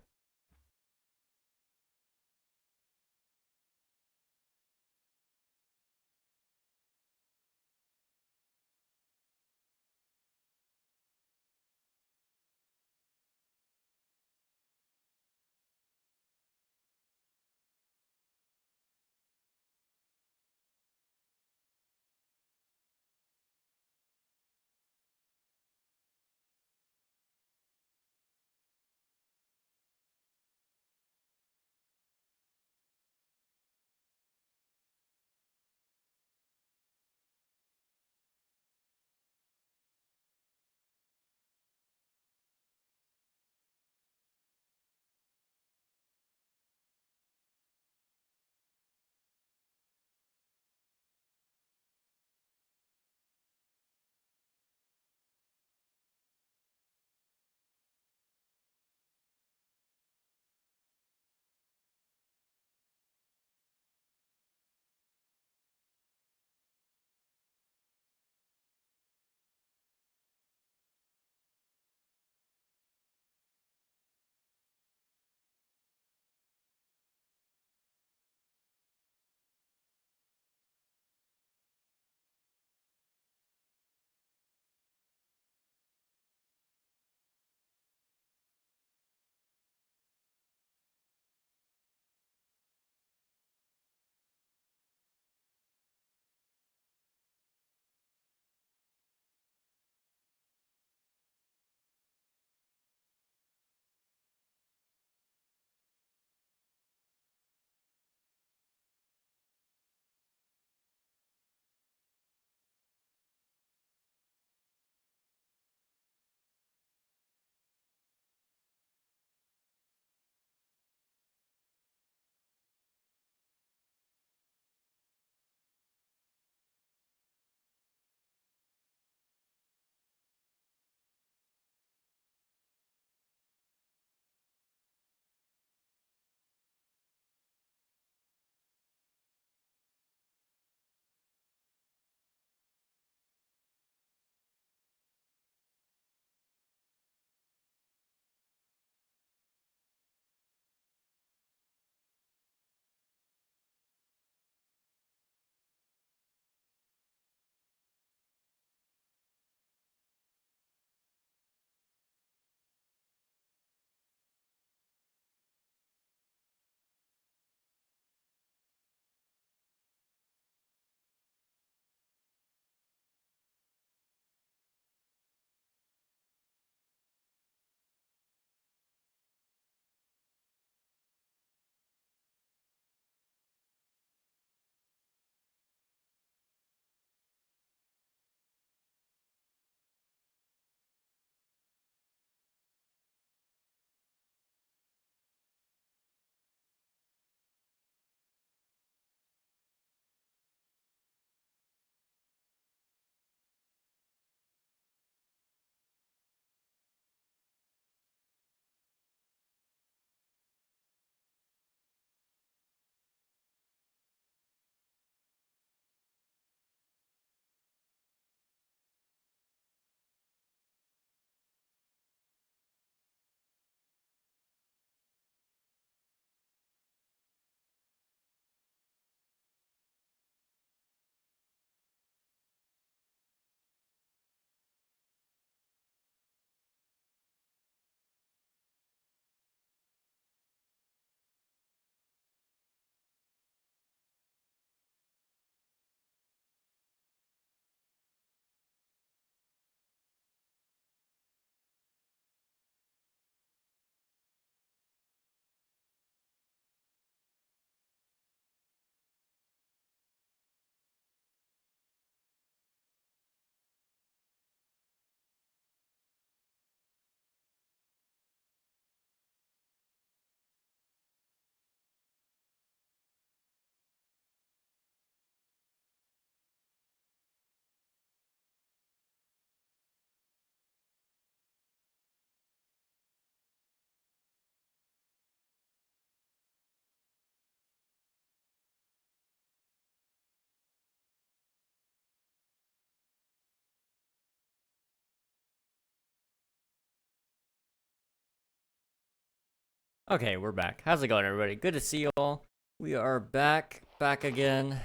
Okay, we're back. How's it going, everybody? Good to see you all. We are back again,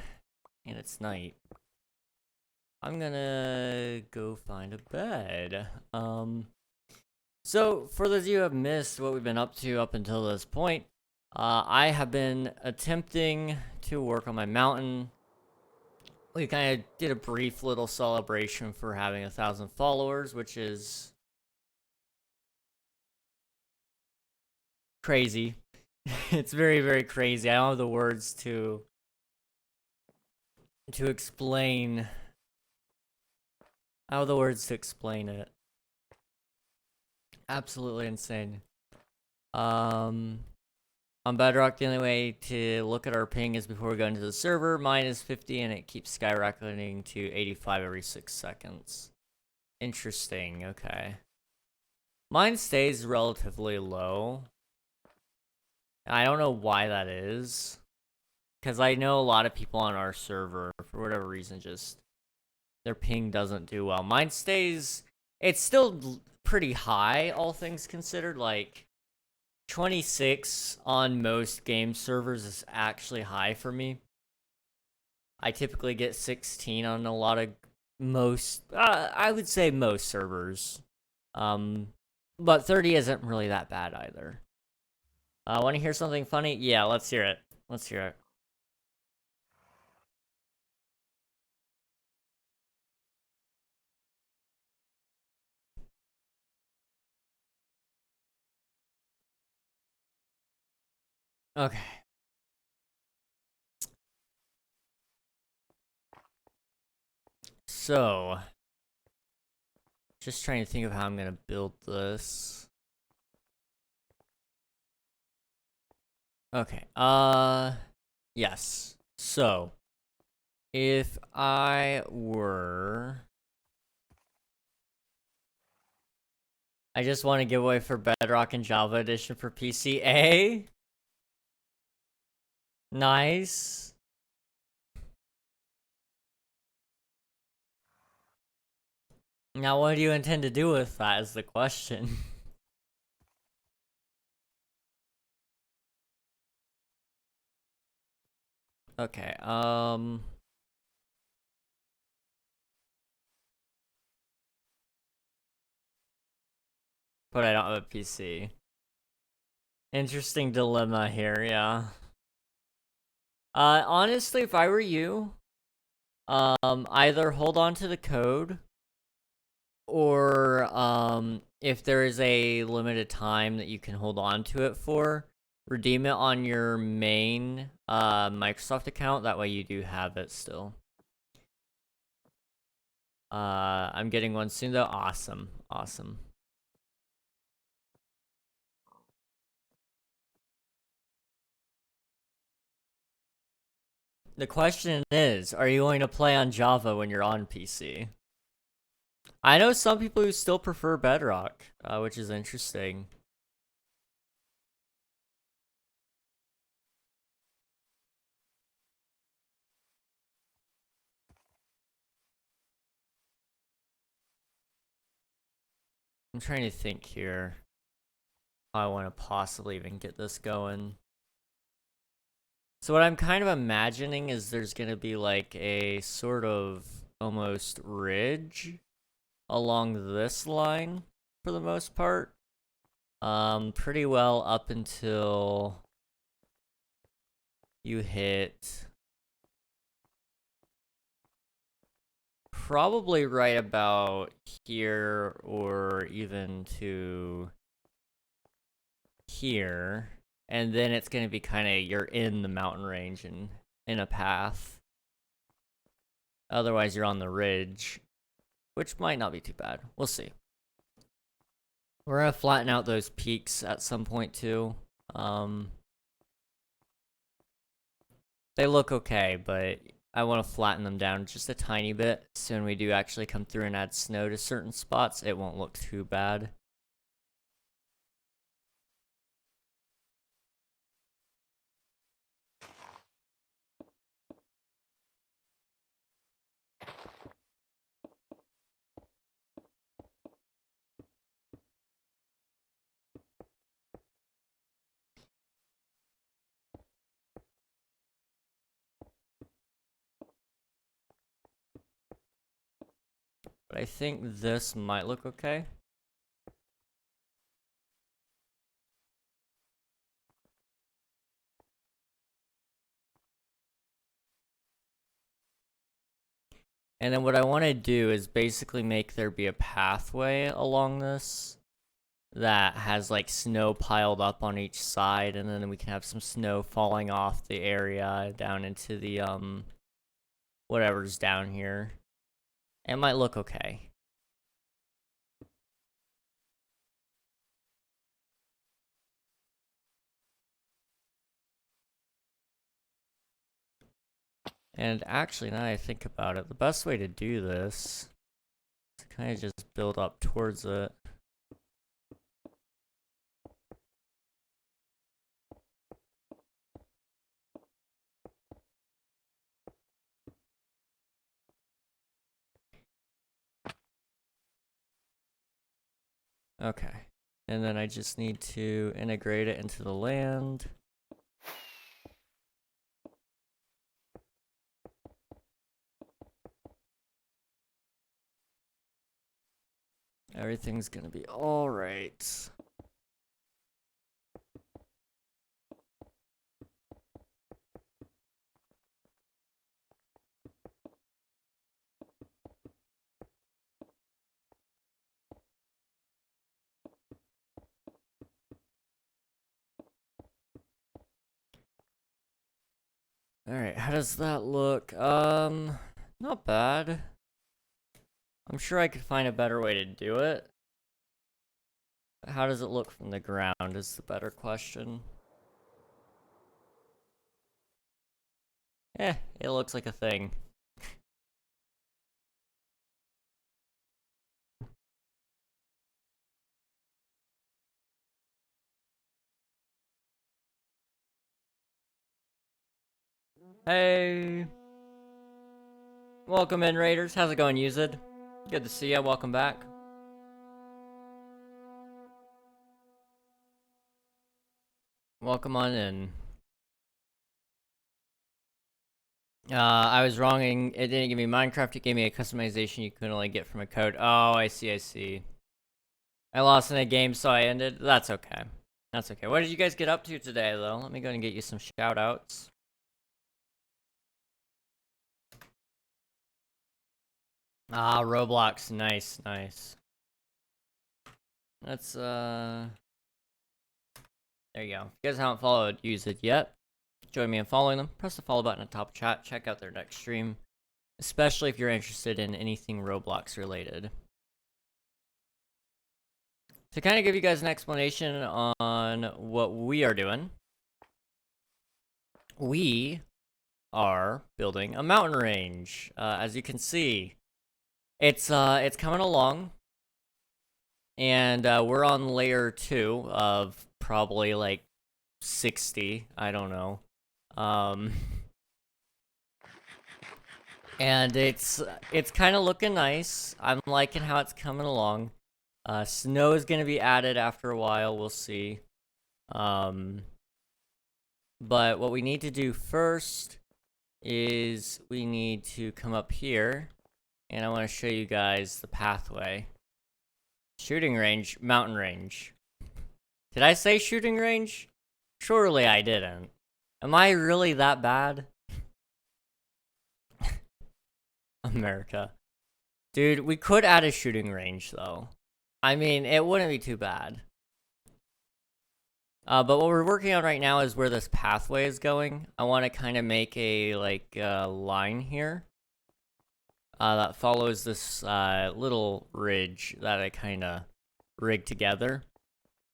and it's night. I'm gonna go find a bed. So for those of you who have missed what we've been up to up until this point, I have been attempting to work on my mountain. We kind of did a brief little celebration for having 1,000 followers, which is crazy. It's very, very crazy. I don't have the words to explain. I don't have the words to explain it. Absolutely insane. On Bedrock, the only way to look at our ping is before we go into the server. Mine is 50 and it keeps skyrocketing to 85 every 6 seconds. Interesting, okay. Mine stays relatively low. I don't know why that is. Because I know a lot of people on our server, for whatever reason, just their ping doesn't do well. Mine stays, it's still pretty high, all things considered. Like 26 on most game servers is actually high for me. I typically get 16 on a lot of I would say most servers. But 30 isn't really that bad either. Want to hear something funny? Yeah, let's hear it. Let's hear it. Okay. So, just trying to think of how I'm gonna build this. Okay, yes. So, if I were... I just want to give away for Bedrock and Java Edition for PC. A? Nice. Now, what do you intend to do with that is the question. Okay, but I don't have a PC. Interesting dilemma here, yeah. Honestly, if I were you, either hold on to the code, or, if there is a limited time that you can hold on to it for, redeem it on your main, Microsoft account, that way you do have it still. I'm getting one soon though, awesome, awesome. The question is, are you going to play on Java when you're on PC? I know some people who still prefer Bedrock, which is interesting. I'm trying to think here how I want to possibly even get this going. So what I'm kind of imagining is there's going to be like a sort of almost ridge along this line for the most part. Pretty well up until you hit probably right about here or even to here. And then it's going to be kind of, you're in the mountain range and in a path. Otherwise, you're on the ridge, which might not be too bad. We'll see. We're going to flatten out those peaks at some point, too. They look okay, but I want to flatten them down just a tiny bit. So when we do actually come through and add snow to certain spots, it won't look too bad. But I think this might look okay. And then what I want to do is basically make there be a pathway along this that has like snow piled up on each side, and then we can have some snow falling off the area down into the whatever's down here. It might look okay. And actually, now that I think about it, the best way to do this is to kind of just build up towards it. Okay. And then I just need to integrate it into the land. Everything's gonna be all right. Alright, how does that look? Not bad. I'm sure I could find a better way to do it. How does it look from the ground is the better question. It looks like a thing. Hey! Welcome in, Raiders. How's it going, Uzid? Good to see ya. Welcome back. Welcome on in. I was wrong. It didn't give me Minecraft. It gave me a customization you could only get from a code. Oh, I see, I see. I lost in a game, so I ended. That's okay. That's okay. What did you guys get up to today, though? Let me go and get you some shout-outs. Ah, Roblox. Nice, nice. That's, there you go. If you guys haven't followed Use It yet, join me in following them. Press the follow button at the top chat. Check out their next stream, especially if you're interested in anything Roblox related. To kind of give you guys an explanation on what we are doing, we are building a mountain range. As you can see, it's coming along, and we're on layer 2 of probably like 60. I don't know. And it's kind of looking nice. I'm liking how it's coming along. Snow is gonna be added after a while. We'll see. But what we need to do first is we need to come up here, and I want to show you guys the pathway. Shooting range, mountain range. Did I say shooting range? Surely I didn't. Am I really that bad? America. Dude, we could add a shooting range, though. I mean, it wouldn't be too bad. But what we're working on right now is where this pathway is going. I want to kind of make a, line here. That follows this, little ridge that I kind of rigged together.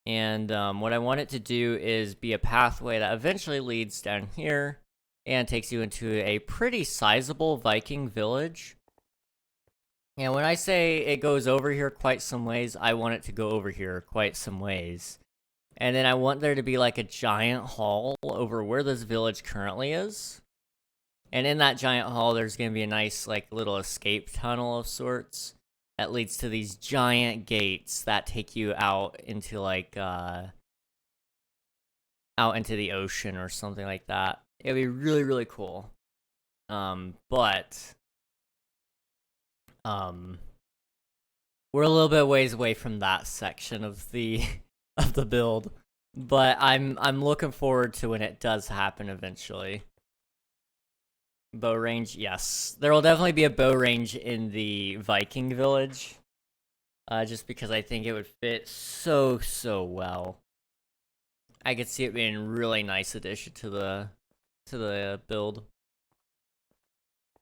And, what I want it to do is be a pathway that eventually leads down here and takes you into a pretty sizable Viking village. And when I say it goes over here quite some ways, I want it to go over here quite some ways. And then I want there to be like a giant hall over where this village currently is. And in that giant hall, there's going to be a nice like little escape tunnel of sorts that leads to these giant gates that take you out into like, out into the ocean or something like that. It'd be really, really cool. But we're a little bit ways away from that section of the of the build, but I'm looking forward to when it does happen eventually. Bow range, yes. There will definitely be a bow range in the Viking village. Just because I think it would fit so well. I could see it being a really nice addition to the build.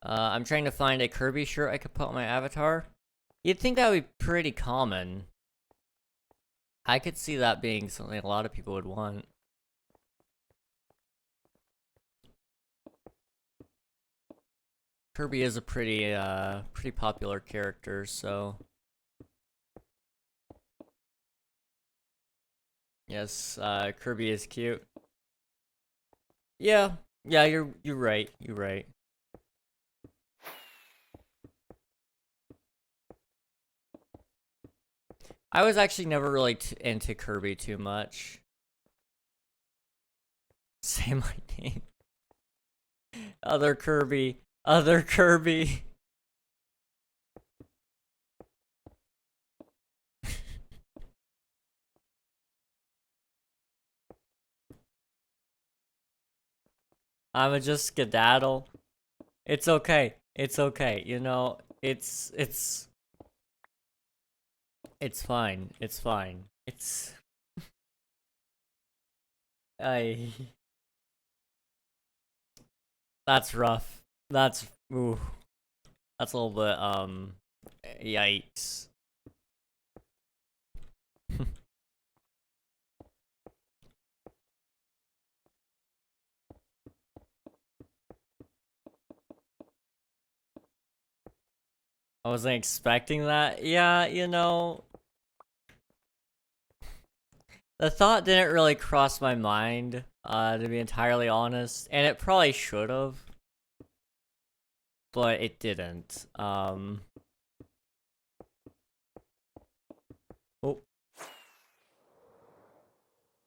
I'm trying to find a Kirby shirt I could put on my avatar. You'd think that would be pretty common. I could see that being something a lot of people would want. Kirby is a pretty popular character, so yes, Kirby is cute. Yeah, you're right. You're right. I was actually never really into Kirby too much. Say my name. Other Kirby. Other Kirby. I'ma just skedaddle. It's okay. It's okay. You know, it's fine. It's fine. It's I That's rough. That's ooh. That's a little bit yikes. I wasn't expecting that. Yeah, you know, the thought didn't really cross my mind, to be entirely honest, and it probably should have, but it didn't. Oh.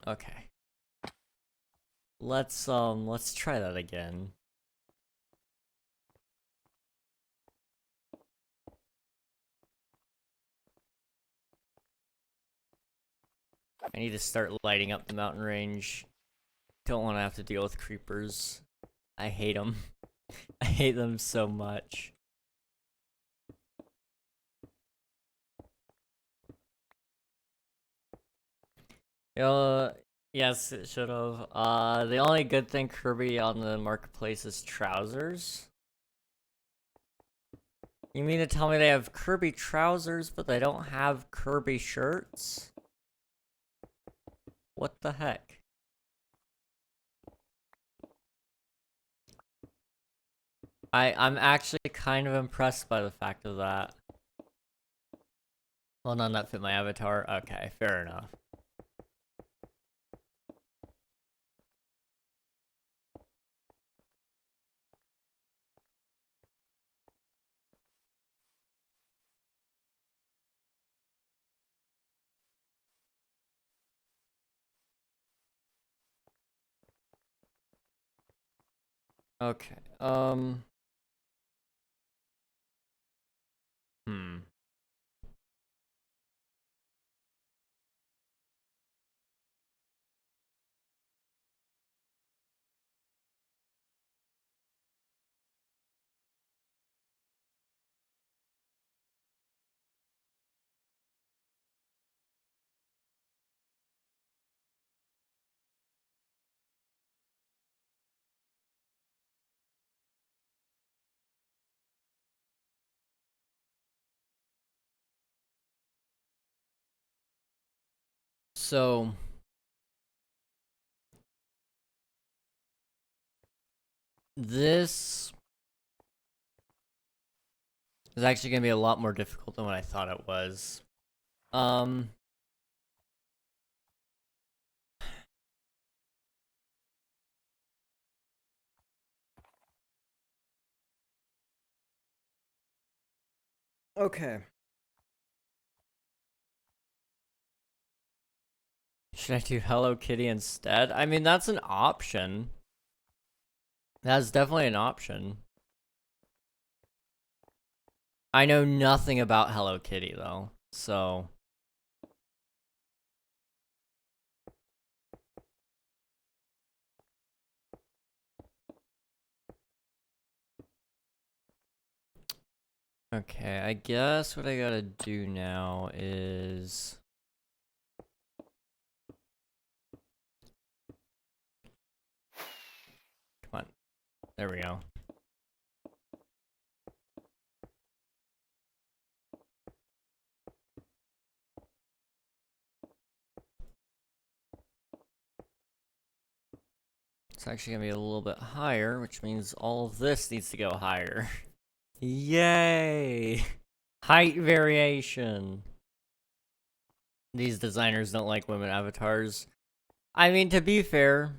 Okay. Let's try that again. I need to start lighting up the mountain range. Don't want to have to deal with creepers. I hate them. I hate them so much. Yes, it should have. The only good thing Kirby on the marketplace is trousers. You mean to tell me they have Kirby trousers, but they don't have Kirby shirts? What the heck? I'm actually kind of impressed by the fact of that. Well, none that fit my avatar. Okay, fair enough. Okay, So this is actually gonna be a lot more difficult than what I thought it was. Okay. Should I do Hello Kitty instead? I mean, that's an option. That's definitely an option. I know nothing about Hello Kitty, though, So okay, I guess what I gotta do now is come on. There we go. It's actually gonna be a little bit higher, which means all of this needs to go higher. Yay! Height variation. These designers don't like women avatars. I mean, to be fair,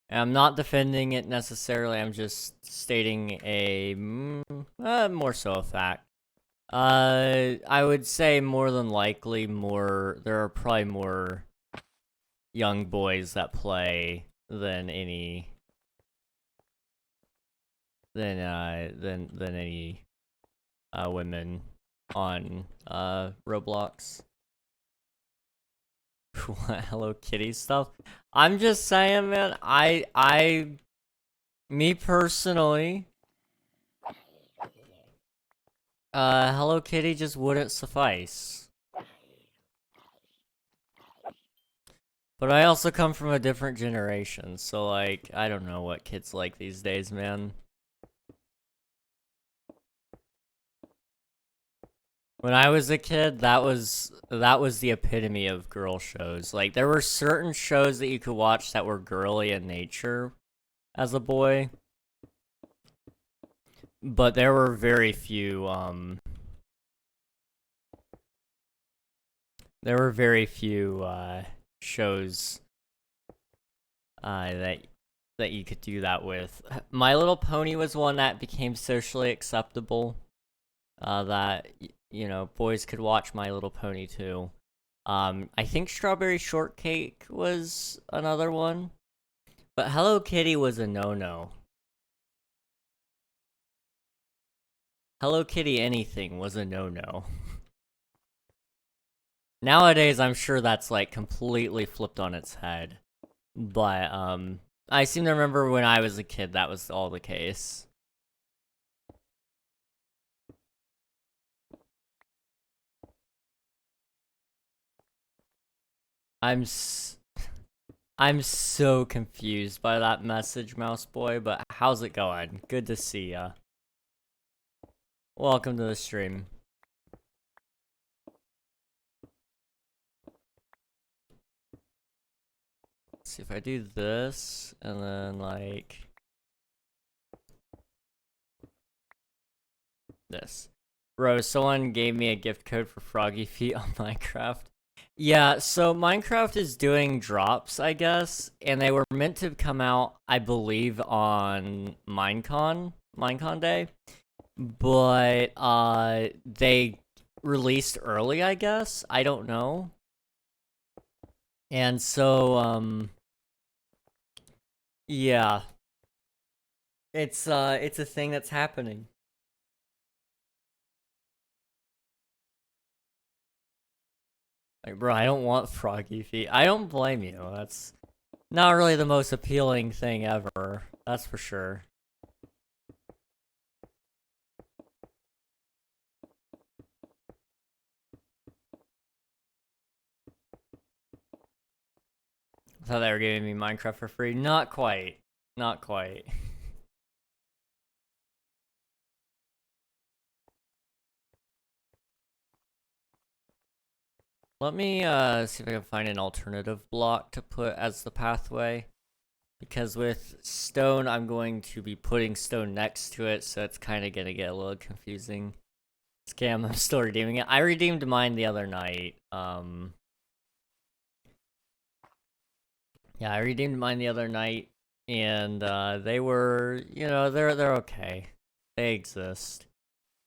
I'm not defending it necessarily, I'm just stating a more so a fact. I would say more than likely there are probably more young boys that play than any women on Roblox. What Hello Kitty stuff? I'm just saying, man, me personally, Hello Kitty just wouldn't suffice. But I also come from a different generation, so like, I don't know what kids like these days, man. When I was a kid, that was the epitome of girl shows. Like, there were certain shows that you could watch that were girly in nature as a boy. But there were very few, shows, that you could do that with. My Little Pony was one that became socially acceptable. That, you know, boys could watch My Little Pony too. I think Strawberry Shortcake was another one. But Hello Kitty was a no-no. Hello Kitty anything was a no-no. Nowadays, I'm sure that's, like, completely flipped on its head. But, I seem to remember when I was a kid, that was all the case. I'm so confused by that message, Mouse Boy, but how's it going? Good to see ya. Welcome to the stream. Let's see if I do this, and then, like, this. Bro, someone gave me a gift code for Froggy Feet on Minecraft. Yeah, so Minecraft is doing drops, I guess, and they were meant to come out, I believe, on Minecon Day, but, they released early, I guess? I don't know. And so, yeah. It's a thing that's happening. Like, bro, I don't want Froggy Feet. I don't blame you. That's not really the most appealing thing ever. That's for sure. I thought they were giving me Minecraft for free. Not quite. Not quite. Let me see if I can find an alternative block to put as the pathway. Because with stone, I'm going to be putting stone next to it, so it's kind of going to get a little confusing. Scam, I'm still redeeming it. I redeemed mine the other night. Yeah, I redeemed mine the other night, and they were, you know, they're okay. They exist.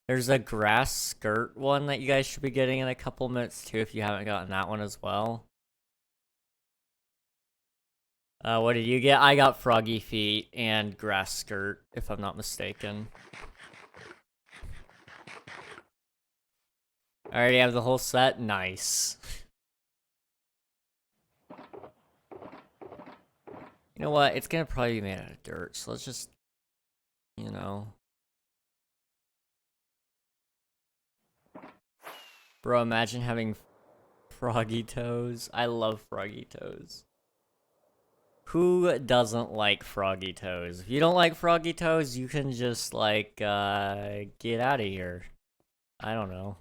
There's a grass skirt one that you guys should be getting in a couple minutes too if you haven't gotten that one as well. What did you get? I got Froggy Feet and grass skirt, if I'm not mistaken. I already have the whole set. Nice. You know what? It's gonna probably be made out of dirt, so let's just, you know. Bro, imagine having froggy toes. I love froggy toes. Who doesn't like froggy toes? If you don't like froggy toes, you can just, like, get out of here. I don't know.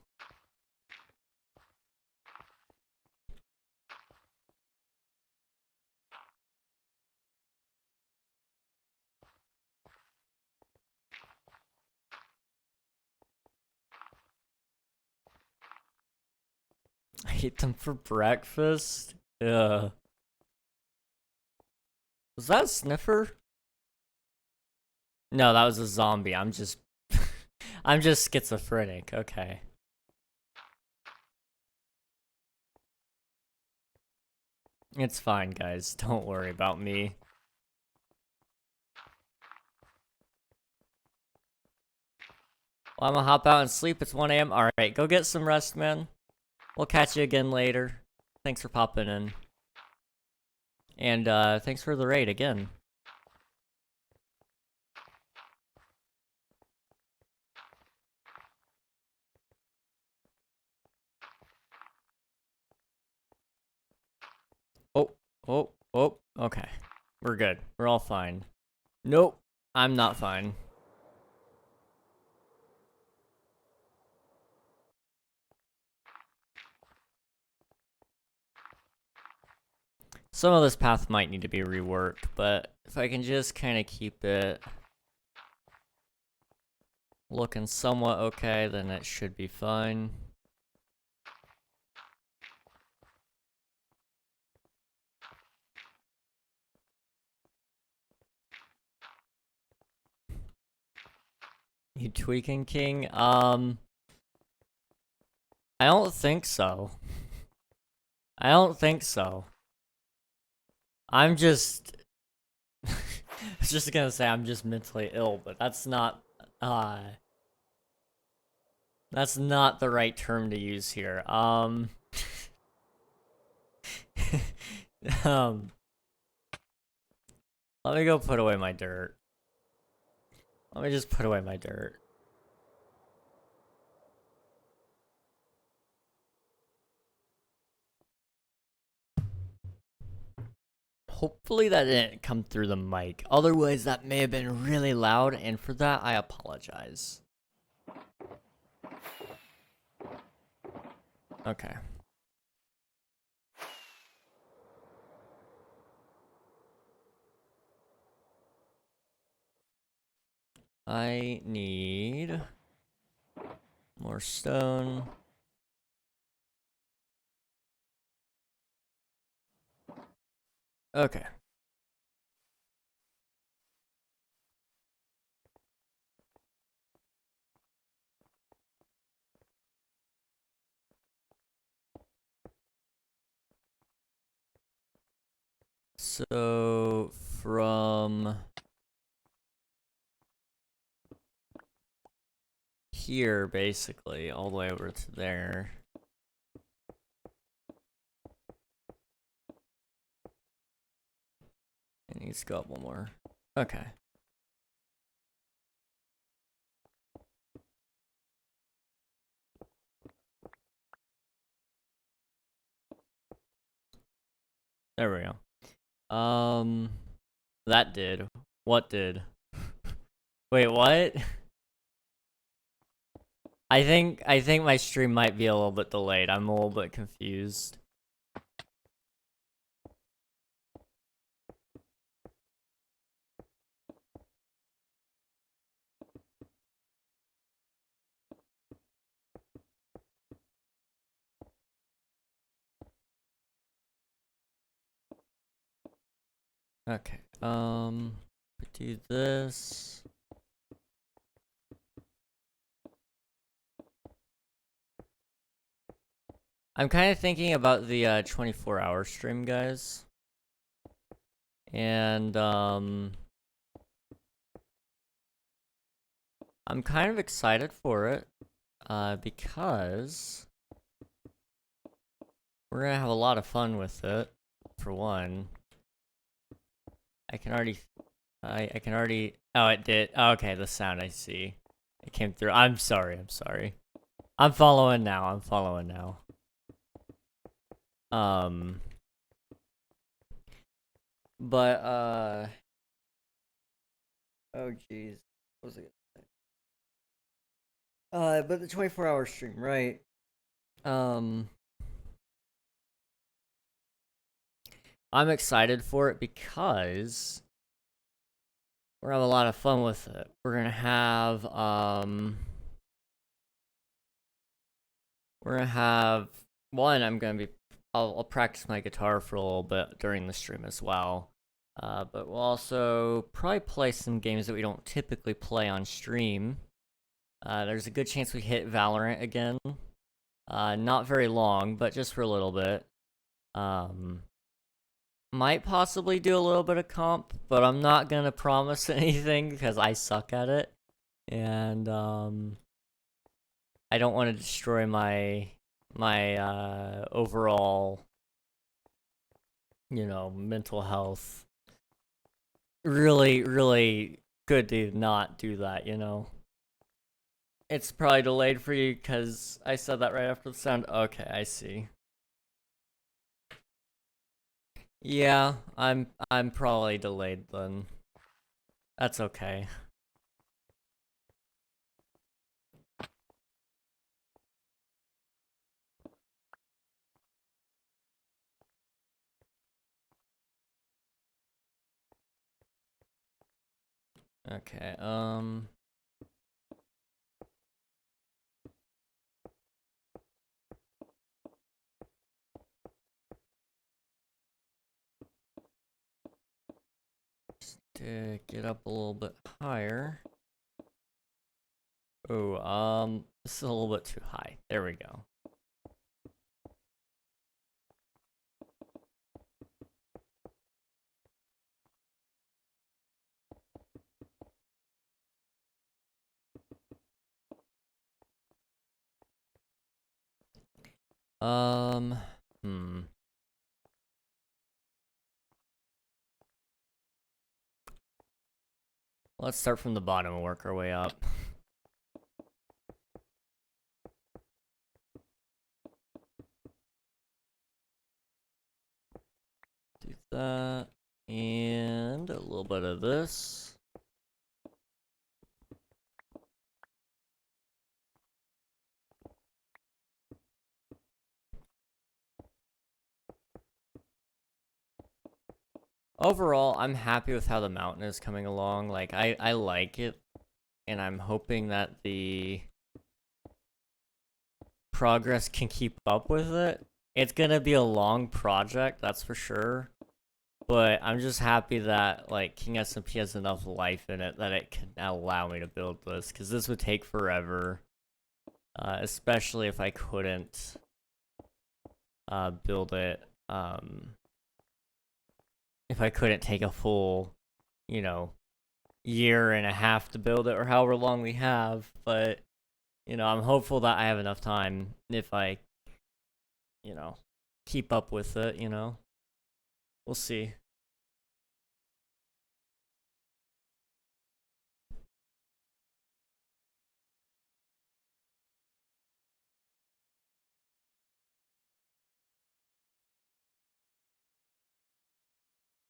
I ate them for breakfast? Ugh. Was that a sniffer? No, that was a zombie. I'm just... I'm just schizophrenic. Okay. It's fine, guys. Don't worry about me. Well, I'm gonna hop out and sleep. It's 1 a.m. Alright, go get some rest, man. We'll catch you again later. Thanks for popping in. And, thanks for the raid again. Oh, okay. We're good. We're all fine. Nope, I'm not fine. Some of this path might need to be reworked, but if I can just kind of keep it looking somewhat okay, then it should be fine. You tweaking, King? I don't think so. I don't think so. I'm just... I was just gonna say I'm just mentally ill, but that's not the right term to use here. Let me go put away my dirt. Let me just put away my dirt. Hopefully that didn't come through the mic. Otherwise, that may have been really loud, and for that, I apologize. Okay. I need more stone. Okay. So, from here, basically, all the way over to there. It needs to go up one more. Okay. There we go. That did. What did? Wait, what? I think my stream might be a little bit delayed. I'm a little bit confused. Okay. Do this. I'm kind of thinking about the 24-hour stream, guys. And I'm kind of excited for it because We're gonna have a lot of fun with it, for one. I can already... I can already... Oh, it did. Oh, okay, the sound, I see. It came through. I'm sorry, I'm sorry. I'm following now, I'm following now. But, oh, jeez. What was it gonna say? But the 24-hour stream, right? I'm excited for it because we're gonna have a lot of fun with it. We're gonna have, one, I'll practice my guitar for a little bit during the stream as well. But we'll also probably play some games that we don't typically play on stream. There's a good chance we hit Valorant again. Not very long, but just for a little bit. Might possibly do a little bit of comp, but I'm not gonna promise anything because I suck at it. And, I don't want to destroy my overall, mental health. Really, really good to not do that, It's probably delayed for you because I said that right after the sound. Okay, I see. Yeah, I'm probably delayed then. That's okay. Okay, to get up a little bit higher. Oh, this is a little bit too high. There we go. Hmm. Let's start from the bottom and work our way up. Do that, and a little bit of this. Overall, I'm happy with how the mountain is coming along. Like, I like it, and I'm hoping that the progress can keep up with it. It's gonna be a long project, that's for sure. But I'm just happy that, like, King SMP has enough life in it that it can allow me to build this, because this would take forever. Especially if I couldn't build it, if I couldn't take a full, year and a half to build it, or however long we have. But, I'm hopeful that I have enough time if I, keep up with it, We'll see.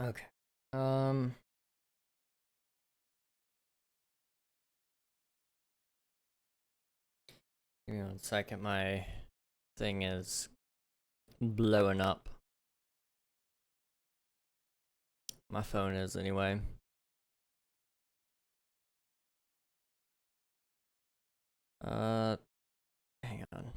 Okay. Give me 1 second. My thing is blowing up. My phone is anyway. Hang on.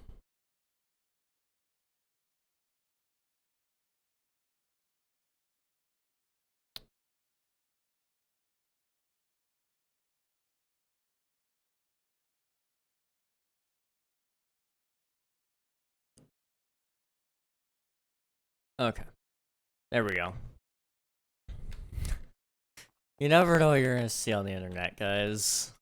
Okay. There we go. You never know what you're gonna see on the internet, guys.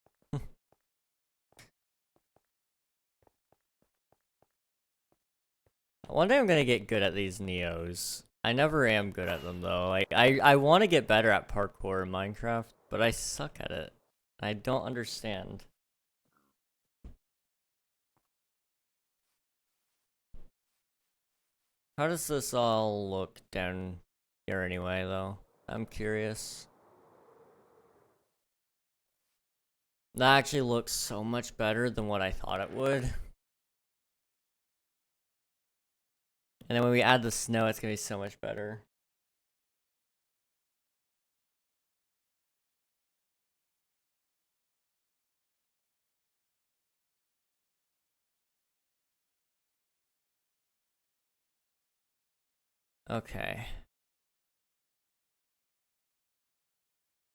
One day I'm gonna get good at these Neos. I never am good at them though. Like I want to get better at parkour in Minecraft, but I suck at it. I don't understand. How does this all look down here anyway though? I'm curious. That actually looks so much better than what I thought it would. And then when we add the snow, it's gonna be so much better. Okay.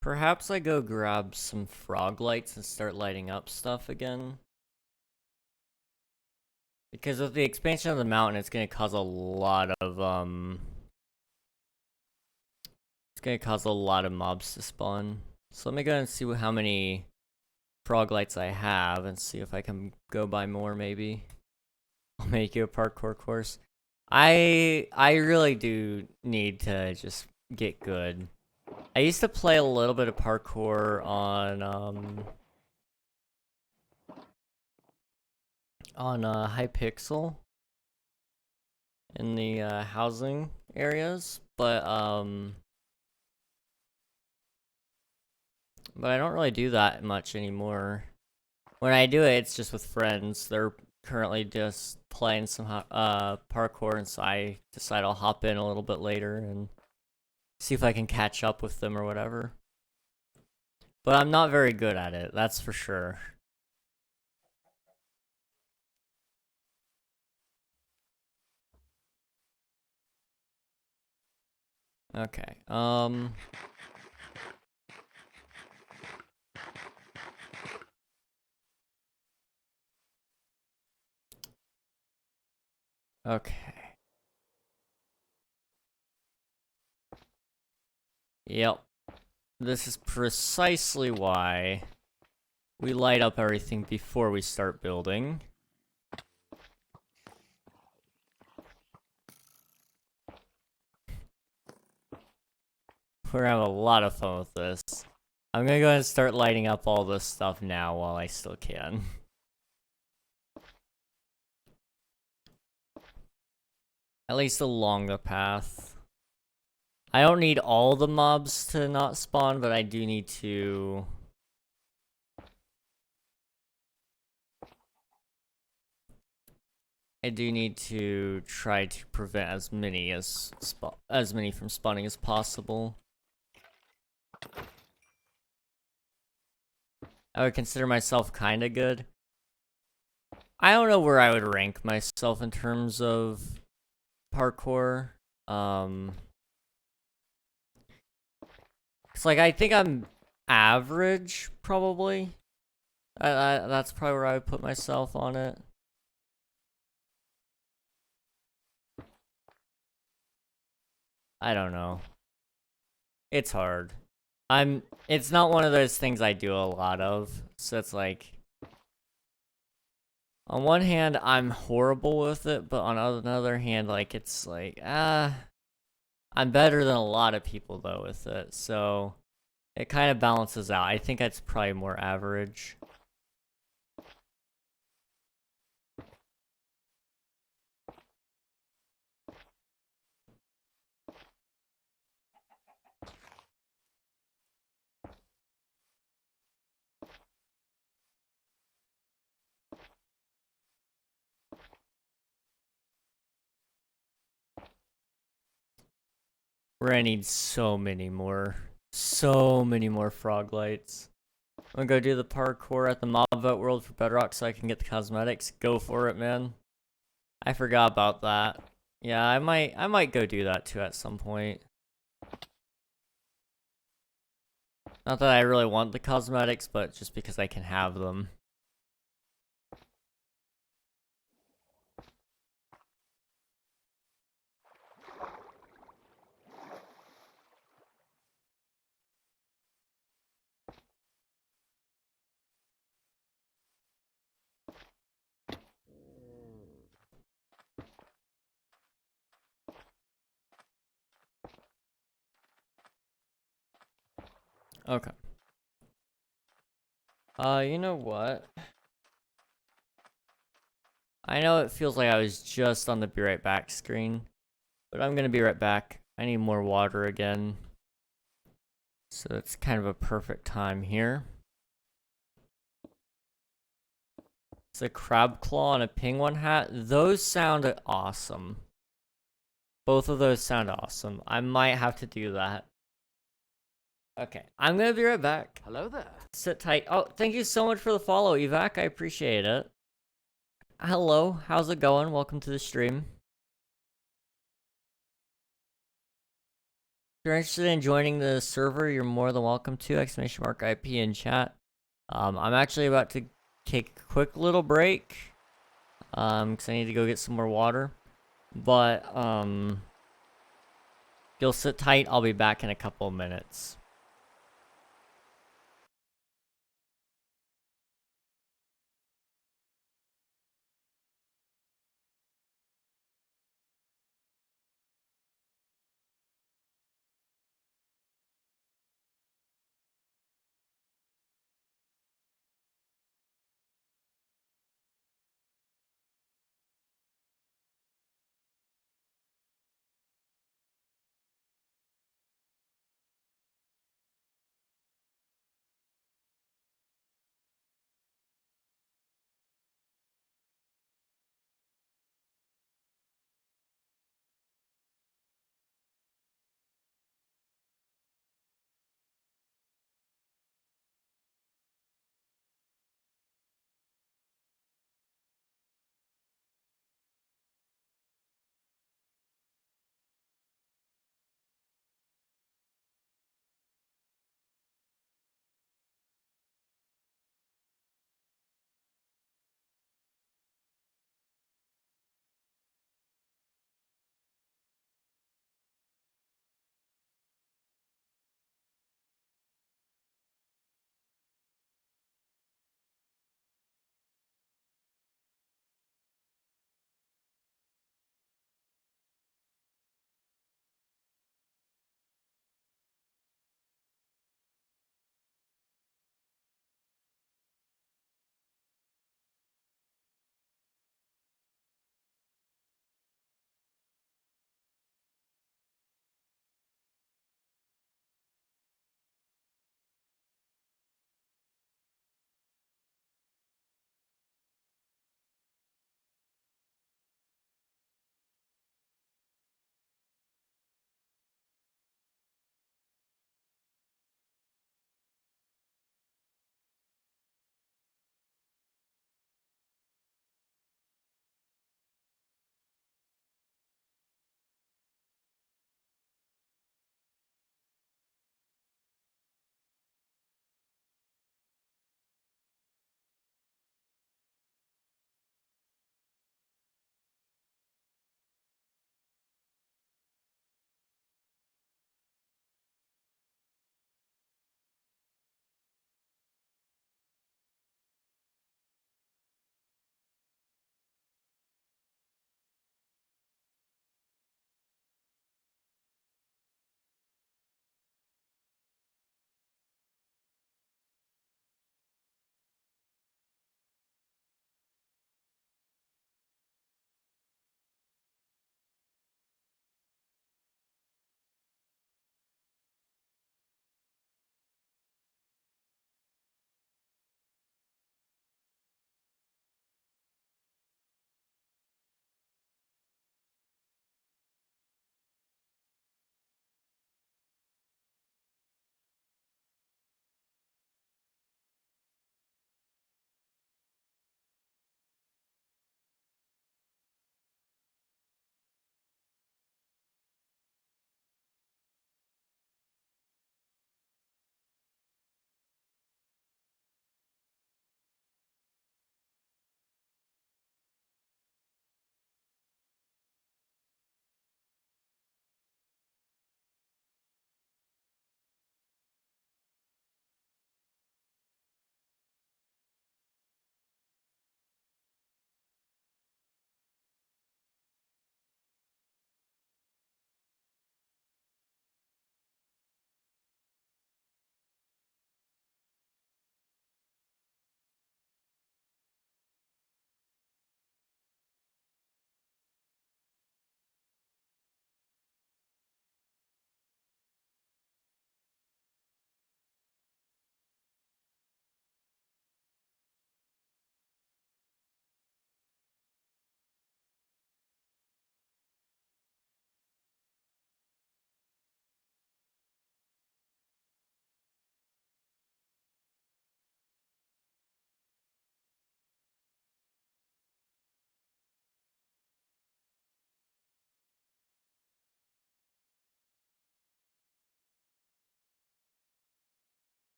Perhaps I go grab some frog lights and start lighting up stuff again. Because with the expansion of the mountain, it's gonna cause a lot of, it's gonna cause a lot of mobs to spawn. So let me go and see how many frog lights I have and see if I can go buy more, maybe. I'll make you a parkour course. I really do need to just get good. I used to play a little bit of parkour on Hypixel in the housing areas, but I don't really do that much anymore. When I do it, it's just with friends. They're currently just playing some parkour, and so I decide I'll hop in a little bit later and see if I can catch up with them or whatever. But I'm not very good at it, that's for sure. Okay, okay. Yep. This is precisely why we light up everything before we start building. We're having a lot of fun with this. I'm gonna go ahead and start lighting up all this stuff now while I still can. At least along the path. I don't need all the mobs to not spawn, but I do need to... I do need to try to prevent as many from spawning as possible. I would consider myself kinda good. I don't know where I would rank myself in terms of parkour. It's like I think I'm average, probably. That's probably where I would put myself on it. I don't know. It's hard. It's not one of those things I do a lot of, so it's like... On one hand, I'm horrible with it, but on another hand, like, it's like, I'm better than a lot of people, though, with it, so... It kind of balances out. I think it's probably more average. We're gonna need so many more frog lights. I'm gonna go do the parkour at the Mob Vote World for Bedrock so I can get the cosmetics. Go for it, man. I forgot about that. Yeah, I might go do that too at some point. Not that I really want the cosmetics, but just because I can have them. Okay. You know what? I know it feels like I was just on the be right back screen, but I'm gonna be right back. I need more water again. So it's kind of a perfect time here. It's a crab claw and a penguin hat. Those sound awesome. Both of those sound awesome. I might have to do that. Okay, I'm gonna be right back. Hello there. Sit tight. Oh, thank you so much for the follow, Evac. I appreciate it. Hello, how's it going? Welcome to the stream. If you're interested in joining the server, you're more than welcome to. !IP in chat. I'm actually about to take a quick little break. Because I need to go get some more water. But, you'll sit tight. I'll be back in a couple of minutes.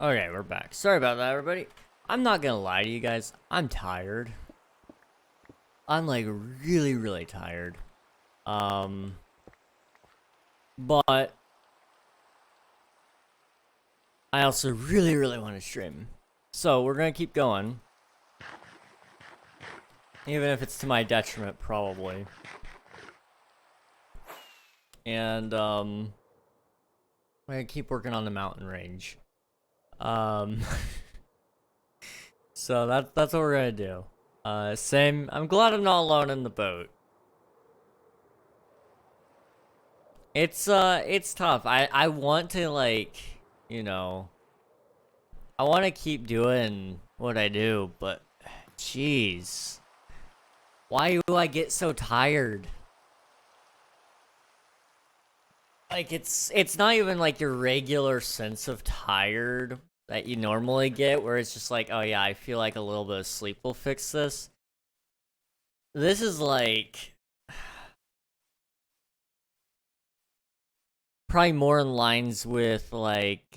Okay, we're back. Sorry about that, everybody. I'm not gonna lie to you guys. I'm tired. I'm like really, really tired. But I also really, really want to stream. So we're gonna keep going. Even if it's to my detriment, probably. And, we're gonna keep working on the mountain range. So that's what we're gonna do. Same, I'm glad I'm not alone in the boat. It's tough. I want to, like, you know, I want to keep doing what I do, but, jeez. Why do I get so tired? Like, it's not even like your regular sense of tired that you normally get, where it's just like, oh yeah, I feel like a little bit of sleep will fix this. This is like probably more in lines with like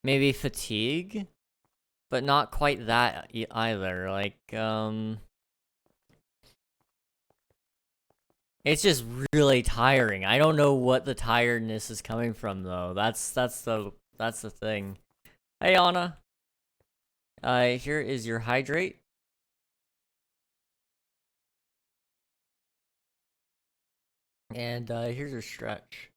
maybe fatigue, but not quite that either. Like it's just really tiring. I don't know what the tiredness is coming from though. That's the thing. Hey Anna. Here is your hydrate. And here's your stretch.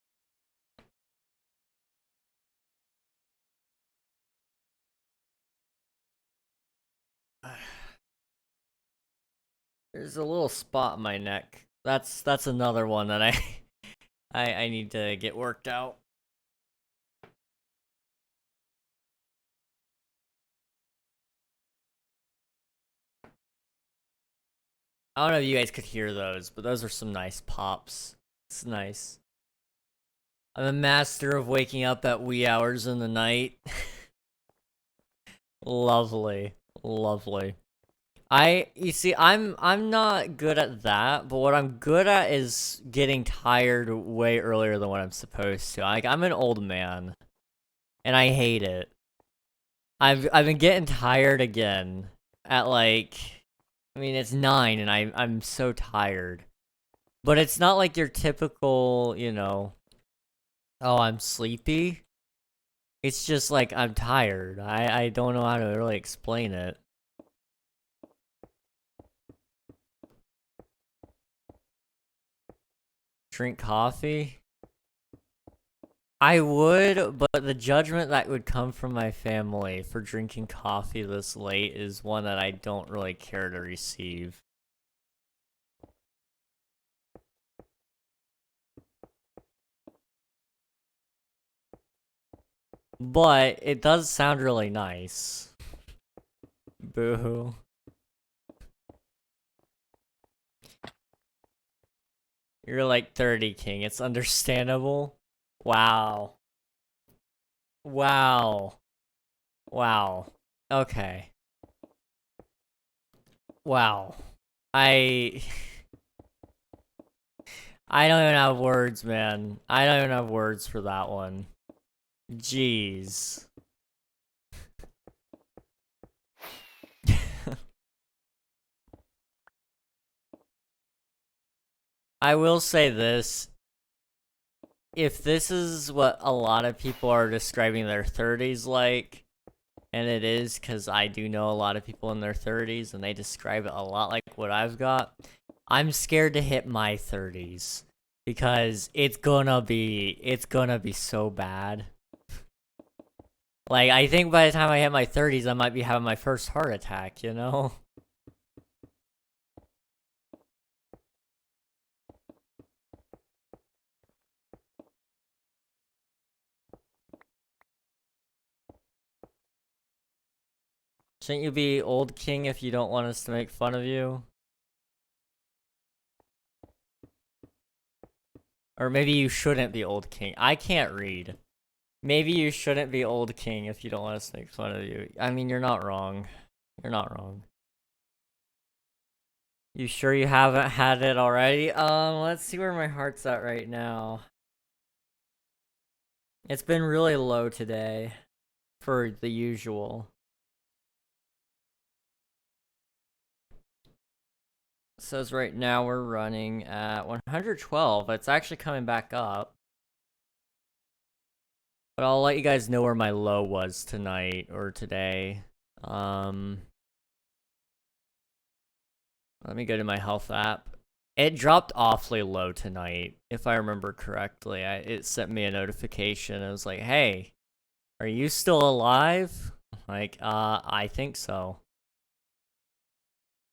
There's a little spot in my neck. That's another one that I need to get worked out. I don't know if you guys could hear those, but those are some nice pops. It's nice. I'm a master of waking up at wee hours in the night. Lovely. Lovely. You see, I'm not good at that, but what I'm good at is getting tired way earlier than what I'm supposed to. Like, I'm an old man, and I hate it. I've been getting tired again at like, I mean, it's 9 and I'm so tired. But it's not like your typical, you know, oh, I'm sleepy. It's just like I'm tired. I don't know how to really explain it. Drink coffee? I would, but the judgment that would come from my family for drinking coffee this late is one that I don't really care to receive. But it does sound really nice. Boo-hoo. You're like 30, King. It's understandable. Wow. Wow. Wow. Okay. Wow. I I don't even have words, man. I don't even have words for that one. Jeez. I will say this. If this is what a lot of people are describing their 30s like, and it is, because I do know a lot of people in their 30s, and they describe it a lot like what I've got, I'm scared to hit my 30s. Because it's gonna be so bad. Like, I think by the time I hit my 30s, I might be having my first heart attack, you know? Shouldn't you be old king if you don't want us to make fun of you? Or maybe you shouldn't be old king. I can't read. Maybe you shouldn't be old king if you don't want us to make fun of you. I mean, you're not wrong. You're not wrong. You sure you haven't had it already? Let's see where my heart's at right now. It's been really low today for the usual. It says right now we're running at 112. It's actually coming back up. But I'll let you guys know where my low was tonight or today. Let me go to my health app. It dropped awfully low tonight, if I remember correctly. It sent me a notification. It was like, hey, are you still alive? Like, I think so.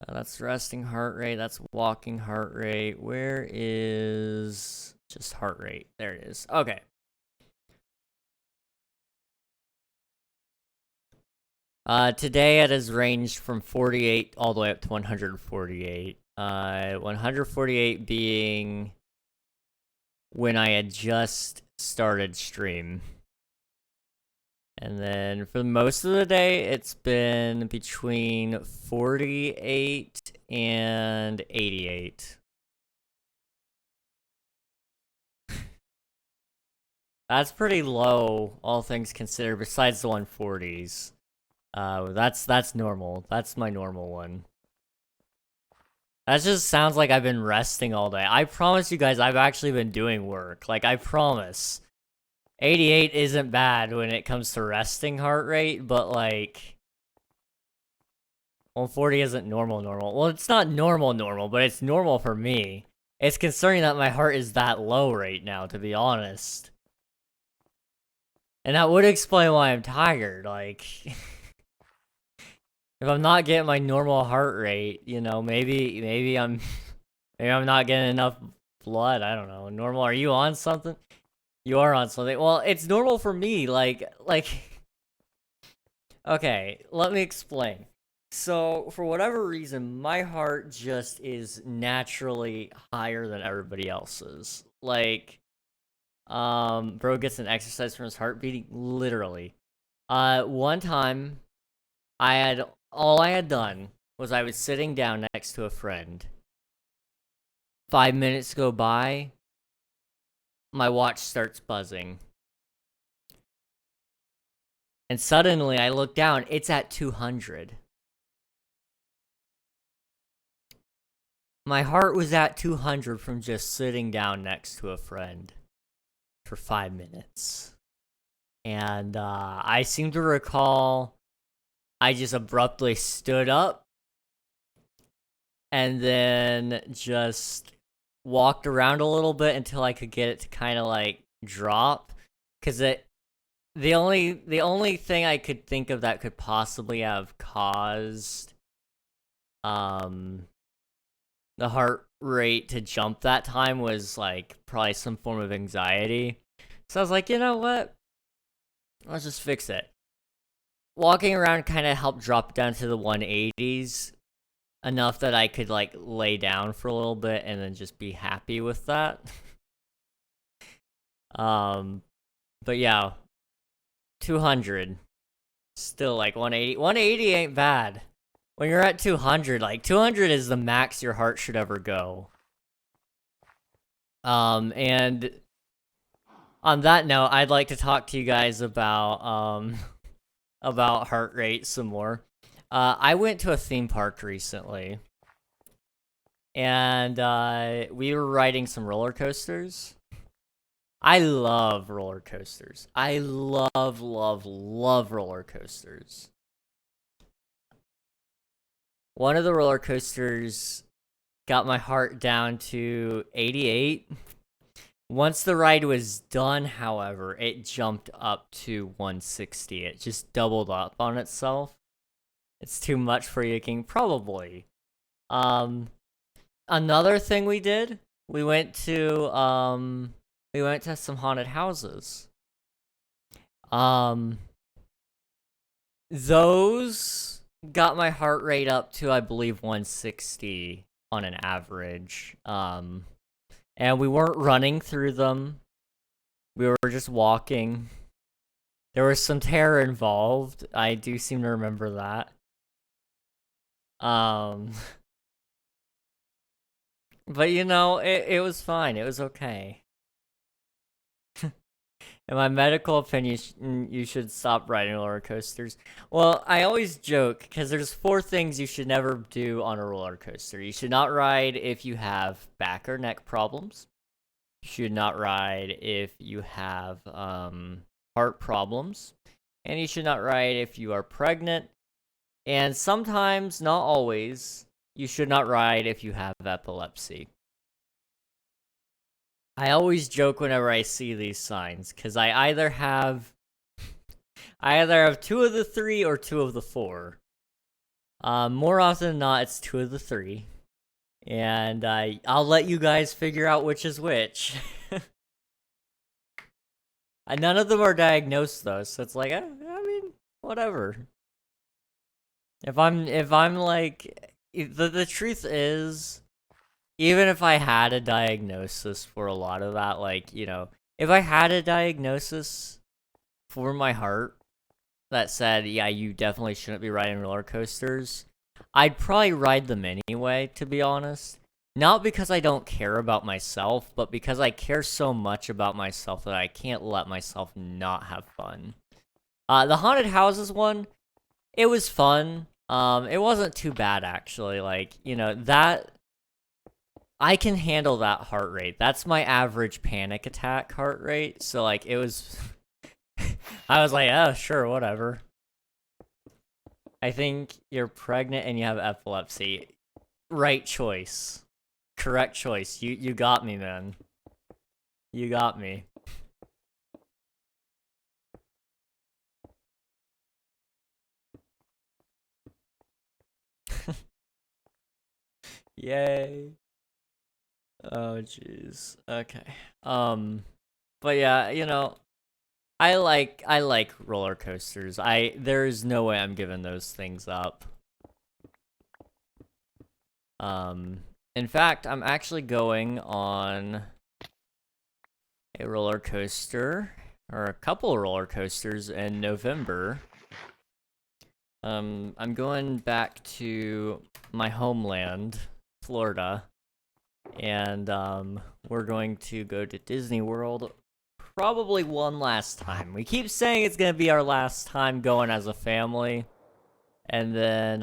That's resting heart rate. That's walking heart rate. Where is just heart rate? There it is. Okay. Today it has ranged from 48 all the way up to 148. 148 being when I had just started stream. And then for most of the day, it's been between 48 and 88. That's pretty low, all things considered, besides the 140s. That's normal. That's my normal one. That just sounds like I've been resting all day. I promise you guys, I've actually been doing work. Like, I promise. 88 isn't bad when it comes to resting heart rate, but like 140 isn't normal. Well, it's not normal, but it's normal for me. It's concerning that my heart is that low right now, to be honest. And that would explain why I'm tired, like if I'm not getting my normal heart rate, you know, maybe I'm not getting enough blood, I don't know. Normal, are you on something? You are on something. Well, it's normal for me, like okay, let me explain. So, for whatever reason, my heart just is naturally higher than everybody else's. Like, bro gets an exercise from his heart beating, literally. One time, all I had done was I was sitting down next to a friend. 5 minutes go by, my watch starts buzzing. And suddenly I look down, it's at 200. My heart was at 200 from just sitting down next to a friend for 5 minutes. And I seem to recall I just abruptly stood up and then just walked around a little bit until I could get it to kind of like drop. Because the only thing I could think of that could possibly have caused the heart rate to jump that time was like probably some form of anxiety. So I was like, you know what? Let's just fix it. Walking around kind of helped drop down to the 180s enough that I could like lay down for a little bit and then just be happy with that. But yeah, 200. Still like 180. 180 ain't bad. When you're at 200, like 200 is the max your heart should ever go. And on that note, I'd like to talk to you guys about heart rate some more. I went to a theme park recently, and we were riding some roller coasters. I love roller coasters. I love roller coasters. One of the roller coasters got my heart down to 88. Once the ride was done, however, it jumped up to 160. It just doubled up on itself. It's too much for you, King. Probably. Another thing we did, we went to some haunted houses. Those got my heart rate up to, I believe, 160 on an average. And we weren't running through them. We were just walking. There was some terror involved. I do seem to remember that. But you know, it was fine. It was okay. In my medical opinion, you should stop riding roller coasters. Well, I always joke because there's 4 things you should never do on a roller coaster. You should not ride if you have back or neck problems. You should not ride if you have heart problems. And you should not ride if you are pregnant. And sometimes, not always, you should not ride if you have epilepsy. I always joke whenever I see these signs, because I either have 2 of the 3 or 2 of the 4. More often than not, it's 2 of the 3. And I'll let you guys figure out which is which. None of them are diagnosed though, so it's like, I mean, whatever. If I'm like, the truth is, even if I had a diagnosis for a lot of that, like, you know, if I had a diagnosis for my heart that said, yeah, you definitely shouldn't be riding roller coasters, I'd probably ride them anyway, to be honest. Not because I don't care about myself, but because I care so much about myself that I can't let myself not have fun. The haunted houses one, it was fun. It wasn't too bad, actually. Like, you know, that... I can handle that heart rate. That's my average panic attack heart rate. So, like, it was... I was like, oh, sure, whatever. I think you're pregnant and you have epilepsy. Right choice. Correct choice. You got me, man. You got me. Yay. Oh, jeez. Okay. But yeah, you know, I like roller coasters. There's no way I'm giving those things up. In fact, I'm actually going on a roller coaster, or a couple of roller coasters in November. I'm going back to my homeland, Florida, and we're going to go to Disney World probably one last time. We keep saying it's gonna be our last time going as a family, and then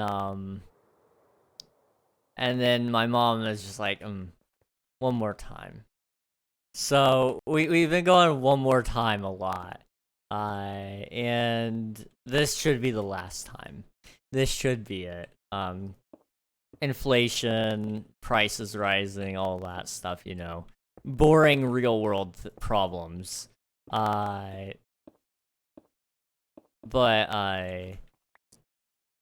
my mom is just like, one more time. So we've been going one more time a lot, and this should be the last time. This should be it. Inflation, prices rising, all that stuff, you know. Boring real world problems. But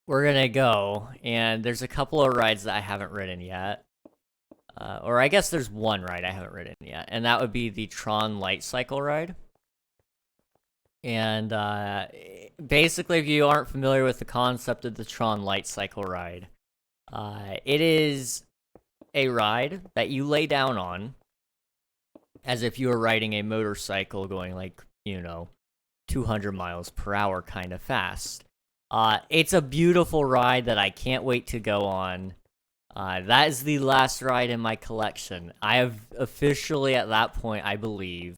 we're gonna go, and there's a couple of rides that I haven't ridden yet. Or I guess there's one ride I haven't ridden yet, and that would be the Tron Light Cycle ride. And basically, if you aren't familiar with the concept of the Tron Light Cycle ride, it is a ride that you lay down on as if you were riding a motorcycle going, like, you know, 200 miles per hour kind of fast. It's a beautiful ride that I can't wait to go on. That is the last ride in my collection. I have officially, at that point, I believe,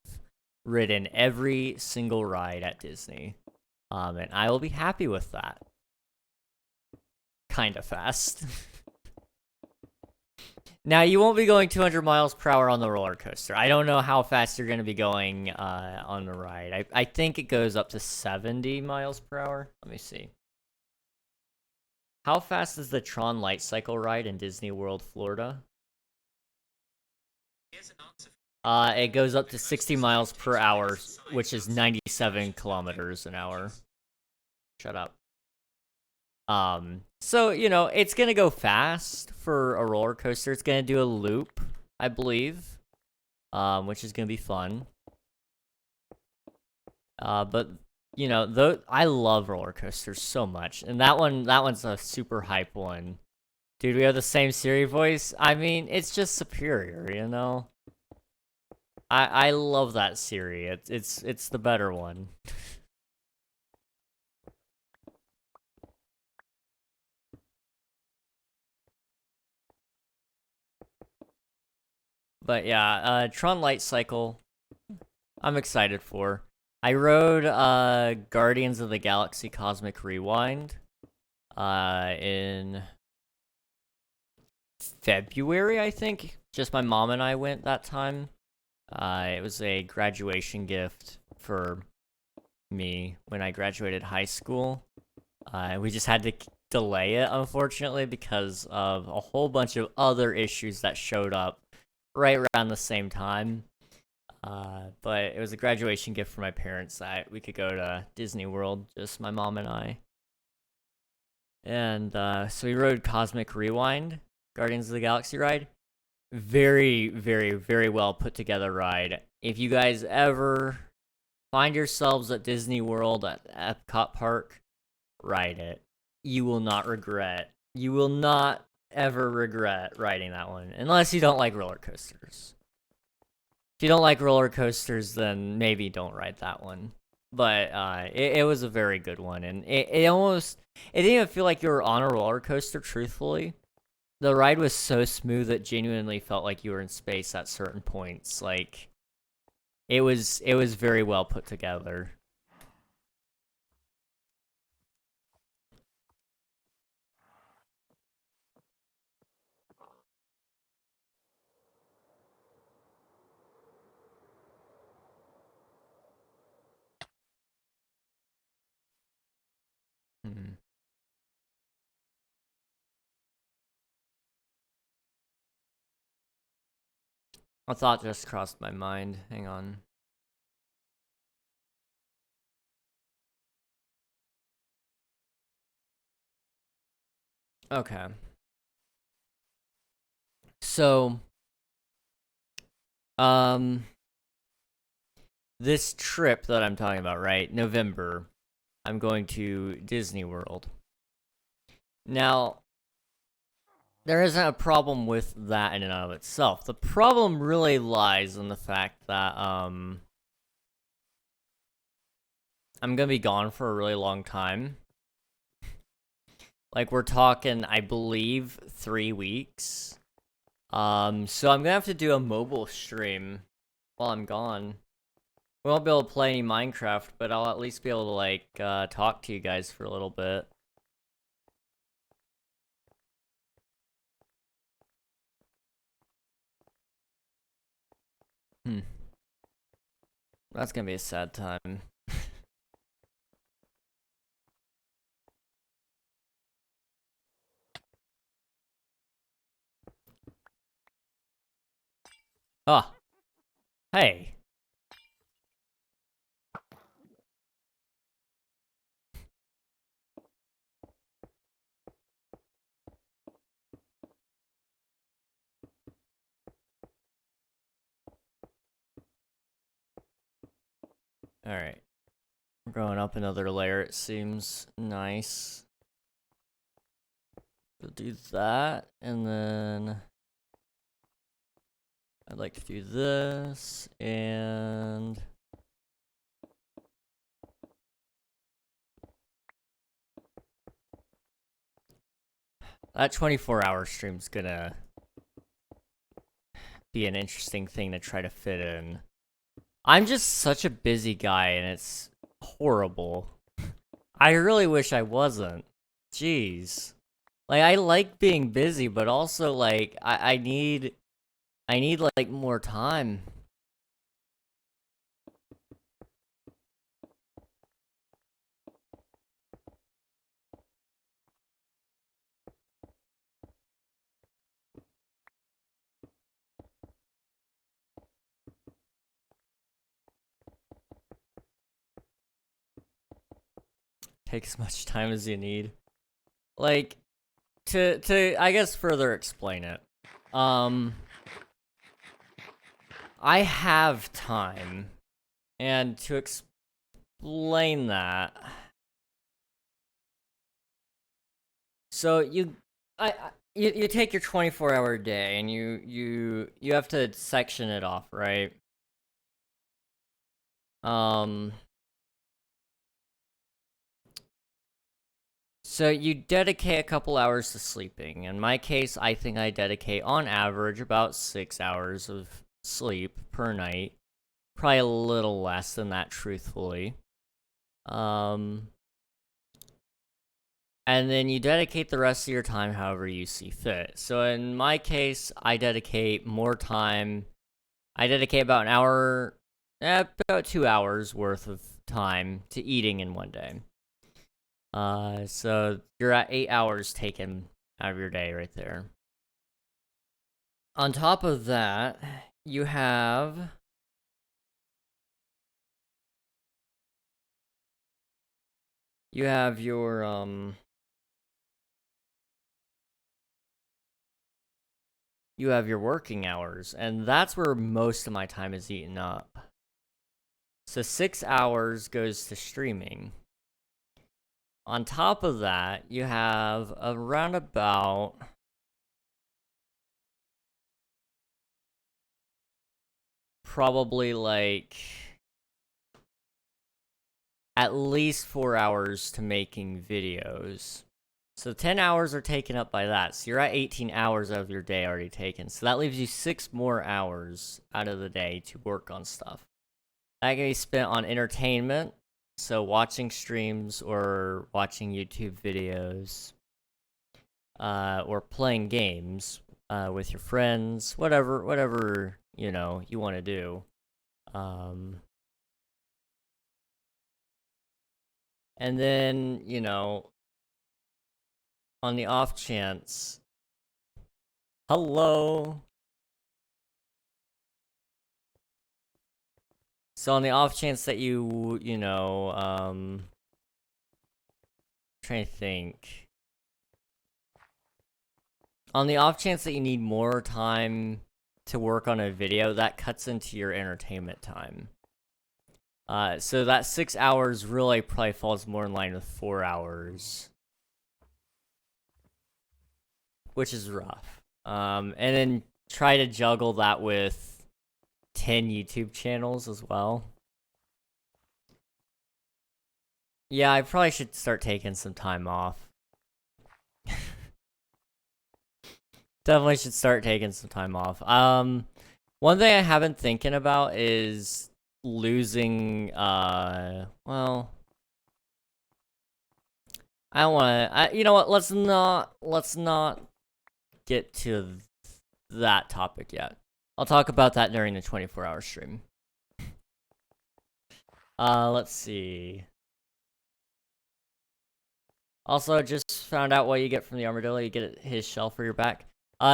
ridden every single ride at Disney. And I will be happy with that. Kinda fast. Now, you won't be going 200 miles per hour on the roller coaster. I don't know how fast you're going to be going on the ride. I think it goes up to 70 miles per hour. Let me see. How fast is the Tron Light Cycle ride in Disney World, Florida? It goes up to 60 miles per hour, which is 97 kilometers an hour. Shut up. So, you know, it's gonna go fast for a roller coaster. It's gonna do a loop, I believe, which is gonna be fun. But, you know, I love roller coasters so much, and that one's a super hype one. Dude, we have the same Siri voice. I mean, it's just superior, you know? I love that Siri. It's the better one. But yeah, Tron Light Cycle, I'm excited for. I rode Guardians of the Galaxy Cosmic Rewind in February, I think. Just my mom and I went that time. It was a graduation gift for me when I graduated high school. We just had to delay it, unfortunately, because of a whole bunch of other issues that showed up right around the same time. But it was a graduation gift for my parents that we could go to Disney World, just my mom and I. And so we rode Cosmic Rewind, Guardians of the Galaxy ride. Very, very, very well put together ride. If you guys ever find yourselves at Disney World at Epcot Park, ride it. You will not regret. You will not ever regret riding that one, unless you don't like roller coasters. If you don't like roller coasters, then maybe don't ride that one. But it was a very good one, and it didn't even feel like you were on a roller coaster, truthfully. The ride was so smooth it genuinely felt like you were in space at certain points. Like, it was very well put together. Hmm. A thought just crossed my mind. Hang on. Okay. So, this trip that I'm talking about, right? November, I'm going to Disney World. Now, there isn't a problem with that in and of itself. The problem really lies in the fact that, I'm gonna be gone for a really long time. Like, we're talking, I believe, 3 weeks. So I'm gonna have to do a mobile stream while I'm gone. We won't be able to play any Minecraft, but I'll at least be able to, like, talk to you guys for a little bit. That's gonna be a sad time. Oh. Hey. Alright. We're going up another layer, it seems nice. We'll do that, and then I'd like to do this, and that 24-hour stream's gonna be an interesting thing to try to fit in. I'm just such a busy guy, and it's horrible. I really wish I wasn't. Jeez. Like, I like being busy, but also, like, I need, like, more time. Take as much time as you need. Like, to I guess further explain it. I have time, and to explain that, so you take your 24-hour day, and you have to section it off, right? So you dedicate a couple hours to sleeping. In my case, I think I dedicate on average about 6 hours of sleep per night. Probably a little less than that, truthfully. And then you dedicate the rest of your time however you see fit. So in my case, I dedicate more time. I dedicate about an hour, about 2 hours worth of time to eating in one day. So you're at 8 hours taken out of your day right there. On top of that, you have your you have your working hours, and that's where most of my time is eaten up. So 6 hours goes to streaming. On top of that, you have around about probably like at least 4 hours to making videos. So 10 hours are taken up by that. So you're at 18 hours of your day already taken. So that leaves you 6 more hours out of the day to work on stuff. That can be spent on entertainment, so watching streams or watching YouTube videos, or playing games with your friends, whatever you know you want to do. And then, you know, on the off chance, hello. So on the off chance that you know, trying to think. On the off chance that you need more time to work on a video, that cuts into your entertainment time. So that 6 hours really probably falls more in line with 4 hours. Which is rough. And then try to juggle that with 10 YouTube channels as well. Yeah, I probably should start taking some time off. Definitely should start taking some time off. One thing I have been thinking about is losing, well, I don't want to, you know what, let's not get to that topic yet. I'll talk about that during the 24-hour stream. Let's see. Also, just found out what you get from the armadillo. You get his shell for your back.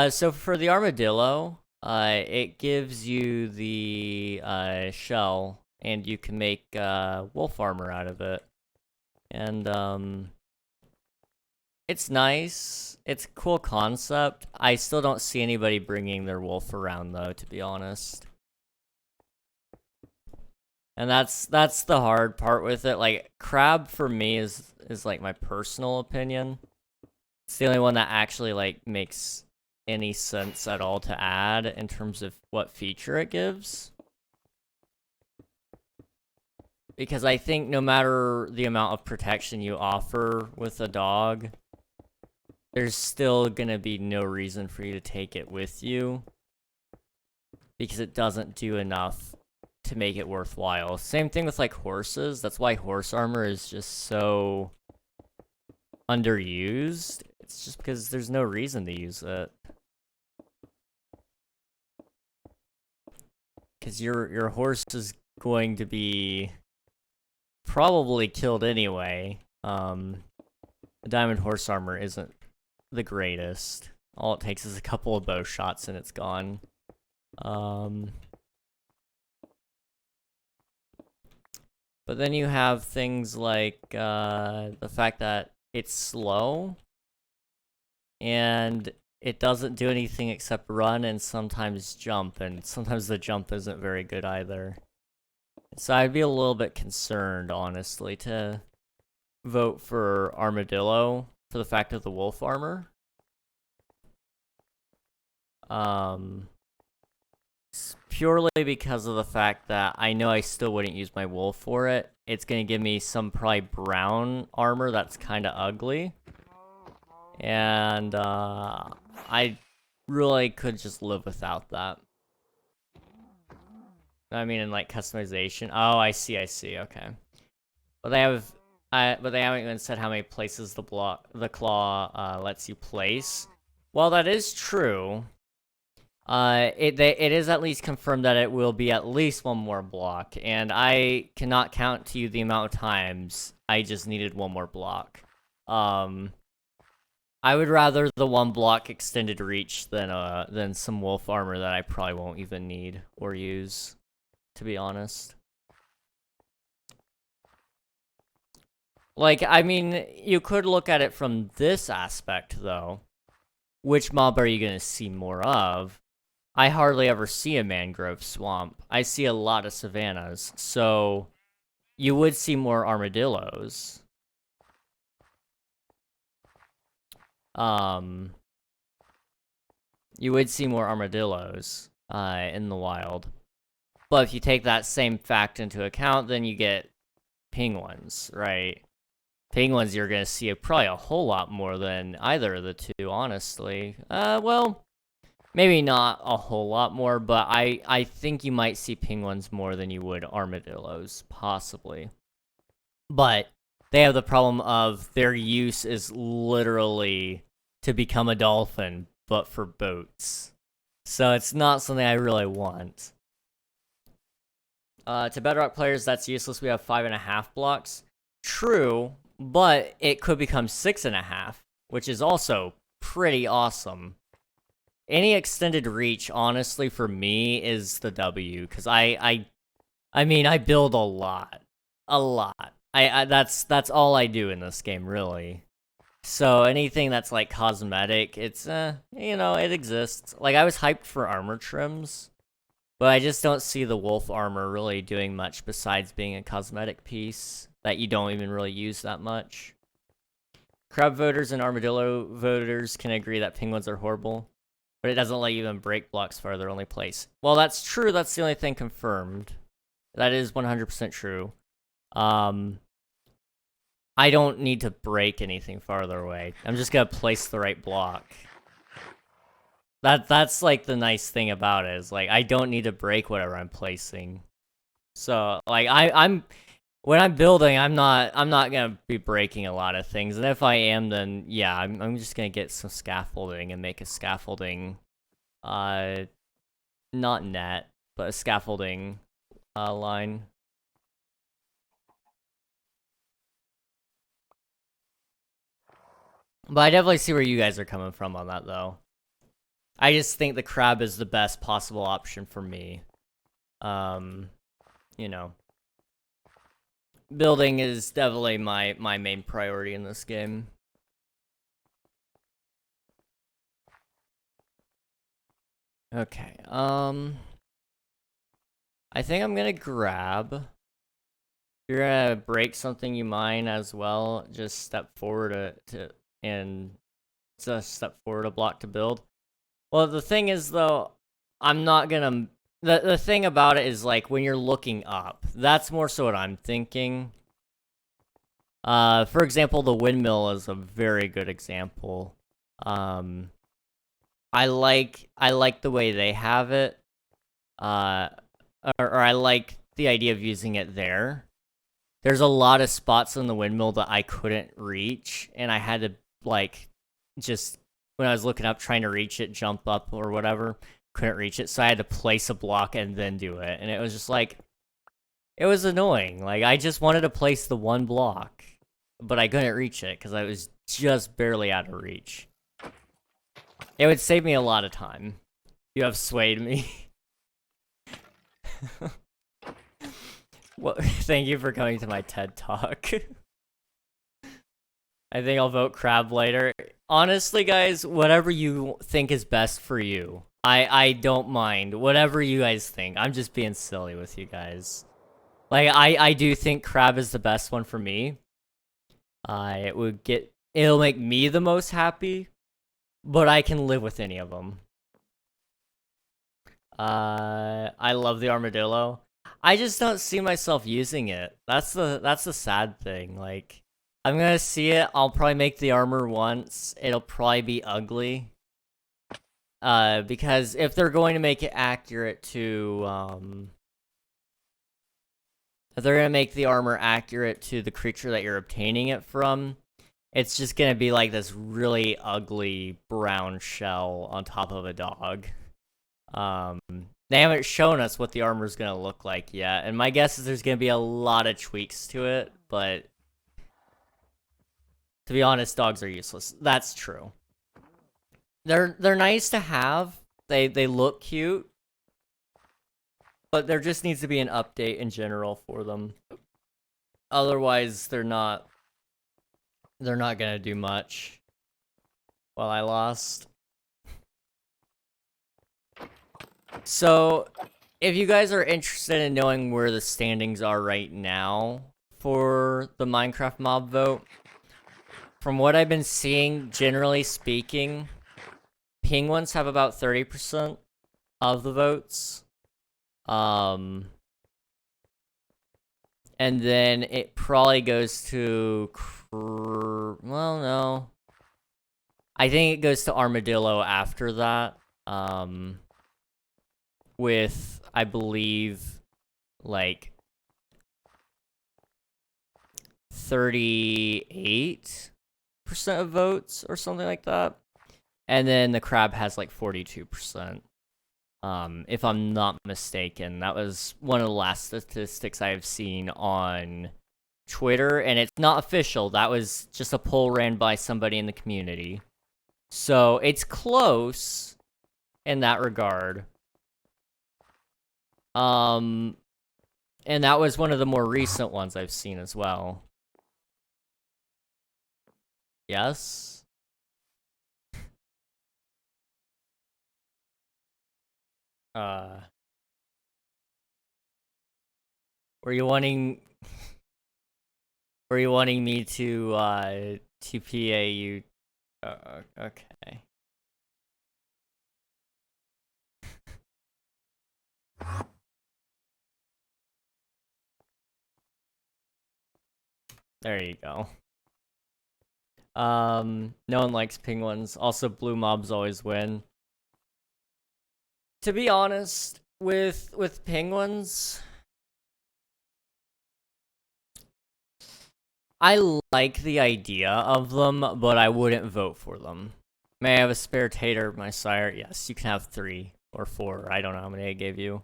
So for the armadillo, it gives you the shell, and you can make wolf armor out of it. And it's nice. It's a cool concept. I still don't see anybody bringing their wolf around, though, to be honest. And that's the hard part with it. Like, crab for me is like my personal opinion. It's the only one that actually like makes any sense at all to add in terms of what feature it gives. Because I think no matter the amount of protection you offer with a dog, there's still gonna be no reason for you to take it with you. Because it doesn't do enough to make it worthwhile. Same thing with like horses. That's why horse armor is just so underused. It's just because there's no reason to use it. Because your horse is going to be probably killed anyway. The diamond horse armor isn't the greatest. All it takes is a couple of bow shots and it's gone. But then you have things like the fact that it's slow and it doesn't do anything except run and sometimes jump, and sometimes the jump isn't very good either. So I'd be a little bit concerned, honestly, to vote for Armadillo for the fact of the wolf armor. Purely because of the fact that I know I still wouldn't use my wolf for it. It's gonna give me some probably brown armor that's kind of ugly. And I really could just live without that. I mean, in like customization. Oh, I see. Okay. But they have, but they haven't even said how many places the claw lets you place. Well, that is true. It is at least confirmed that it will be at least one more block, and I cannot count to you the amount of times I just needed one more block. I would rather the one block extended reach than some wolf armor that I probably won't even need or use, to be honest. Like, I mean, you could look at it from this aspect, though. Which mob are you gonna see more of? I hardly ever see a mangrove swamp. I see a lot of savannas, so you would see more armadillos. You would see more armadillos in the wild. But if you take that same fact into account, then you get penguins, right? Penguins you're gonna see probably a whole lot more than either of the two, honestly. Well, maybe not a whole lot more, but I think you might see penguins more than you would armadillos, possibly. But they have the problem of their use is literally to become a dolphin, but for boats. So it's not something I really want. To Bedrock players, that's useless. We have 5.5 blocks. True, but it could become 6.5, which is also pretty awesome. Any extended reach, honestly, for me, is the W, because I mean, I build a lot. That's all I do in this game, really. So anything that's like cosmetic, it's you know, it exists. Like, I was hyped for armor trims, but I just don't see the wolf armor really doing much besides being a cosmetic piece that you don't even really use that much. Crab voters and armadillo voters can agree that penguins are horrible, but it doesn't let you even break blocks farther, only place. Well, that's true. That's the only thing confirmed. That is 100% true. I don't need to break anything farther away. I'm just gonna place the right block. That's like the nice thing about it, is like I don't need to break whatever I'm placing. So like I'm when I'm building, I'm not gonna be breaking a lot of things, and if I am, then yeah, I'm just gonna get some scaffolding and make a scaffolding, not net, but a scaffolding line. But I definitely see where you guys are coming from on that, though. I just think the crab is the best possible option for me. You know. Building is definitely my main priority in this game. Okay, I think I'm gonna grab. If you're gonna break something you mine as well, just step forward and just step forward a block to build. Well, the thing is, though, I'm not gonna... The thing about it is, like, when you're looking up, that's more so what I'm thinking. For example, the windmill is a very good example. I like the way they have it. Or I like the idea of using it there. There's a lot of spots in the windmill that I couldn't reach, and I had to, like, just, when I was looking up trying to reach it, jump up or whatever, couldn't reach it, so I had to place a block and then do it, and it was just like, it was annoying. Like, I just wanted to place the one block, but I couldn't reach it because I was just barely out of reach. It would save me a lot of time. You have swayed me. Well, thank you for coming to my TED Talk. I think I'll vote crab later. Honestly, guys, whatever you think is best for you. I don't mind. Whatever you guys think. I'm just being silly with you guys. Like, I do think crab is the best one for me. It'll make me the most happy, but I can live with any of them. I love the armadillo. I just don't see myself using it. That's the sad thing. Like, I'm gonna see it. I'll probably make the armor once. It'll probably be ugly. Because if they're going to make it accurate to if they're gonna make the armor accurate to the creature that you're obtaining it from, it's just gonna be like this really ugly brown shell on top of a dog. They haven't shown us what the armor's gonna look like yet, and my guess is there's gonna be a lot of tweaks to it, but to be honest, dogs are useless. That's true. They're nice to have. They look cute, but there just needs to be an update in general for them. Otherwise, they're not gonna do much. Well, I lost. So, if you guys are interested in knowing where the standings are right now for the Minecraft mob vote, from what I've been seeing, generally speaking, penguins have about 30% of the votes. And then it probably goes to... well, no. I think it goes to armadillo after that. With, I believe, like 38% of votes or something like that. And then the crab has like 42%. If I'm not mistaken. That was one of the last statistics I've seen on Twitter, and it's not official. That was just a poll ran by somebody in the community. So it's close in that regard. And that was one of the more recent ones I've seen as well. Yes? Were you wanting me to TPA you? Okay. There you go. No one likes penguins. Also, blue mobs always win. To be honest, with penguins, I like the idea of them, but I wouldn't vote for them. May I have a spare tater, my sire? Yes, you can have 3 or 4. I don't know how many I gave you.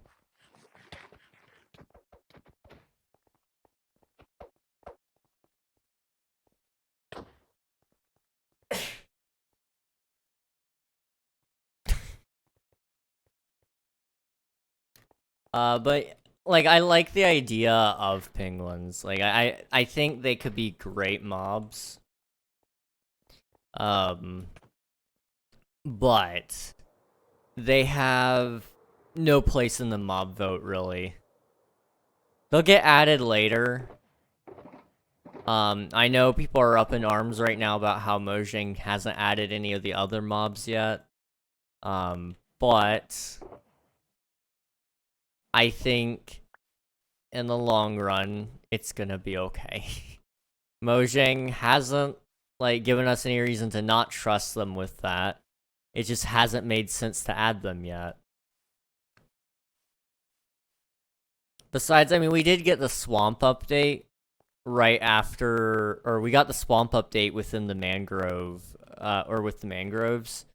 But like I like the idea of penguins. Like I think they could be great mobs. But they have no place in the mob vote really. They'll get added later. I know people are up in arms right now about how Mojang hasn't added any of the other mobs yet. But I think in the long run, it's gonna be okay. Mojang hasn't, like, given us any reason to not trust them with that. It just hasn't made sense to add them yet. Besides, I mean, we did get the swamp update right after, or we got the swamp update within the mangrove, or with the mangroves,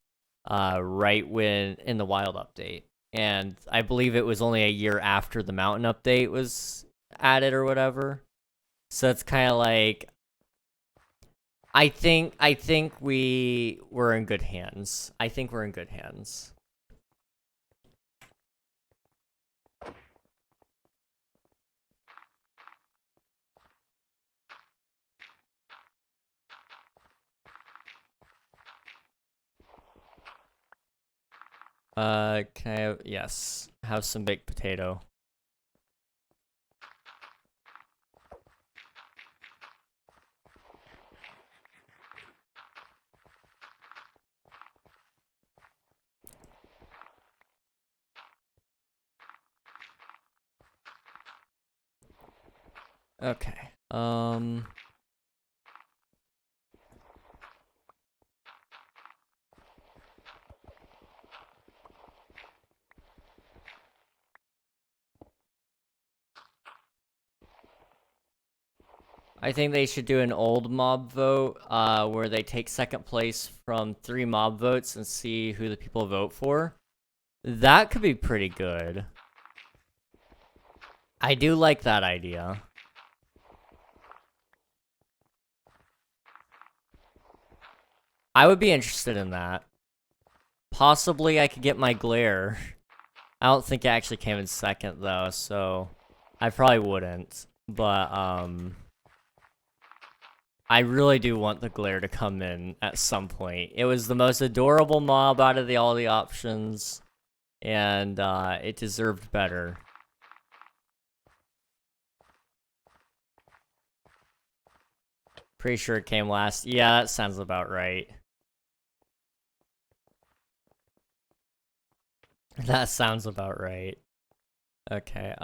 right when, in the wild update. And I believe it was only a year after the mountain update was added or whatever. So it's kind of like, I think we were in good hands. I think we're in good hands. Can I have, yes, have some baked potato. Okay, I think they should do an old mob vote, where they take second place from 3 mob votes and see who the people vote for. That could be pretty good. I do like that idea. I would be interested in that. Possibly I could get my glare. I don't think it actually came in second though, so I probably wouldn't. But I really do want the glare to come in at some point. It was the most adorable mob out of all the options, and it deserved better. Pretty sure it came last. Yeah, that sounds about right. That sounds about right. Okay,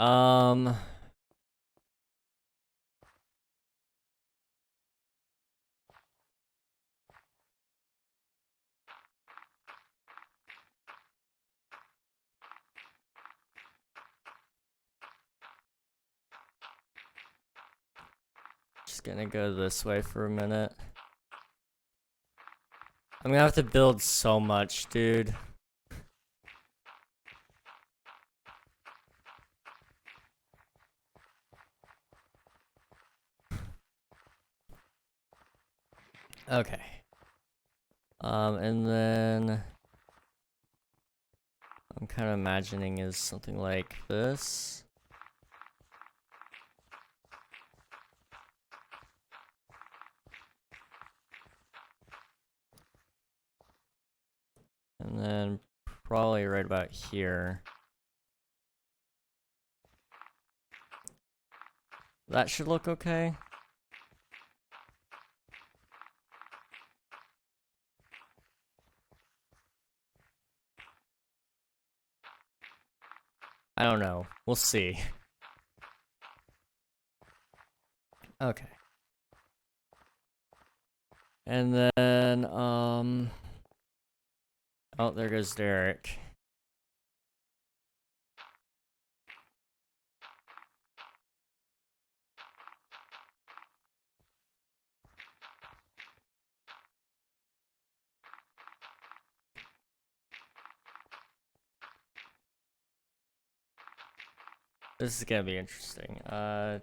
just gonna go this way for a minute. I'm gonna have to build so much, dude. Okay. And then I'm kind of imagining is something like this. And then probably right about here. That should look okay. I don't know. We'll see. Okay. And then, oh, there goes Derek. This is gonna be interesting. Do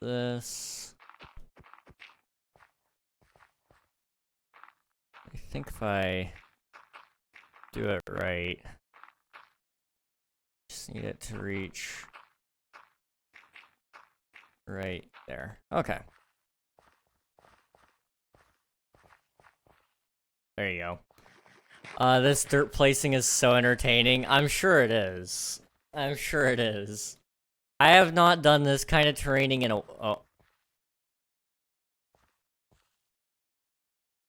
this. I think if I do it right, just need it to reach right there. Okay. There you go. This dirt placing is so entertaining. I'm sure it is. I'm sure it is. I have not done this kind of terraining in a... Oh.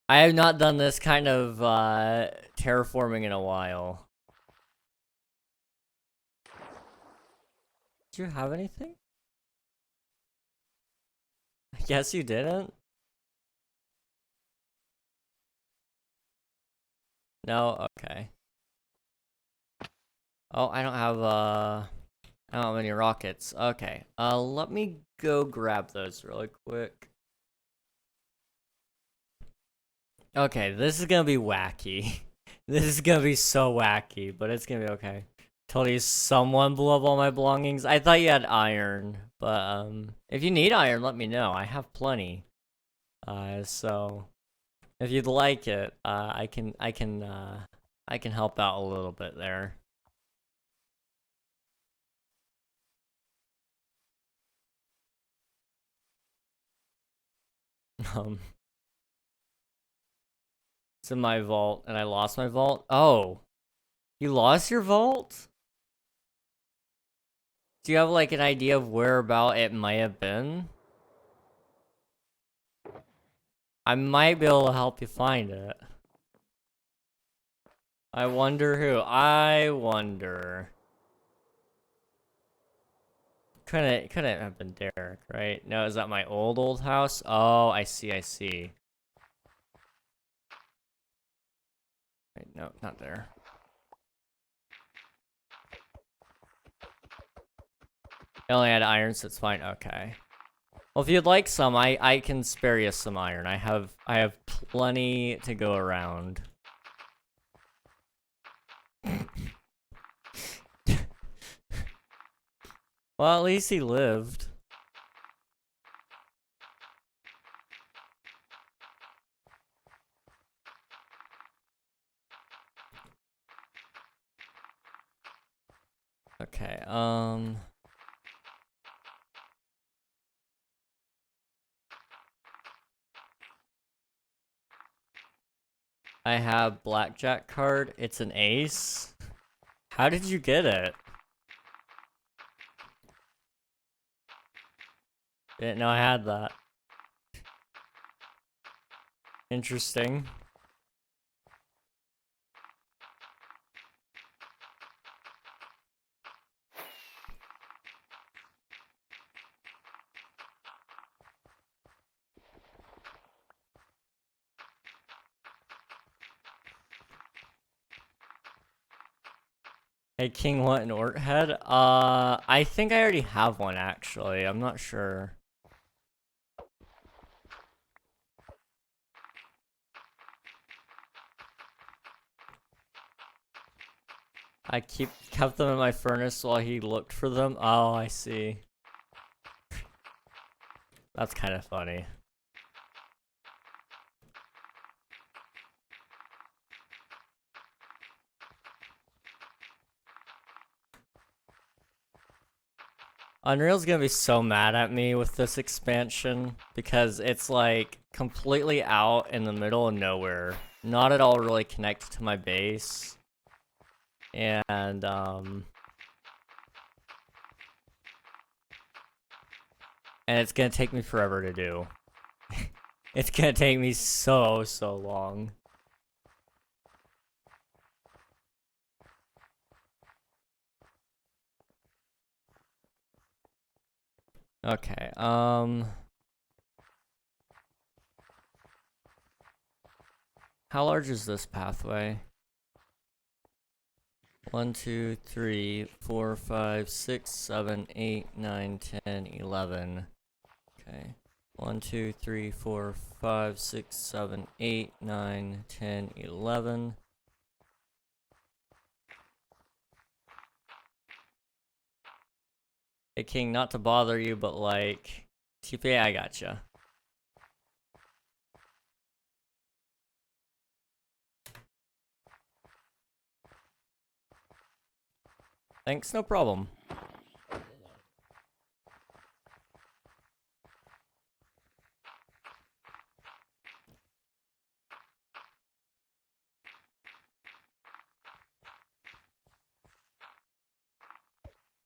I have not done this kind of, terraforming in a while. Do you have anything? I guess you didn't? No? Okay. Oh, I don't have any rockets. Okay. Let me go grab those really quick. Okay, this is gonna be wacky. This is gonna be so wacky, but it's gonna be okay. Told you someone blew up all my belongings. I thought you had iron, but if you need iron, let me know. I have plenty. So if you'd like it, I can help out a little bit there. It's in my vault, and I lost my vault. Oh, you lost your vault? Do you have like an idea of whereabout it might have been? I might be able to help you find it. I wonder who. I wonder. Couldn't have been Derek, right? No, is that my old house? Oh, I see, I see. Wait, no, not there. I only had iron, so it's fine. Okay. Well, if you'd like some, I can spare you some iron. I have plenty to go around. Well, at least he lived. Okay, I have blackjack card. It's an ace. How did you get it? Didn't know I had that. Interesting. Hey, King, what an Ort head? I think I already have one, actually. I'm not sure. I kept them in my furnace while he looked for them. Oh, I see. That's kind of funny. Unreal's gonna be so mad at me with this expansion because it's like completely out in the middle of nowhere. Not at all really connected to my base. And it's gonna take me forever to do. It's gonna take me so long. Okay, how large is this pathway? 1, 2, 3, 4, 5, 6, 7, 8, 9, 10, 11. Okay. 1, 2, 3, 4, 5, 6, 7, 8, 9, 10, 11. Hey, King, not to bother you, but like, TPA, I gotcha. Thanks, no problem.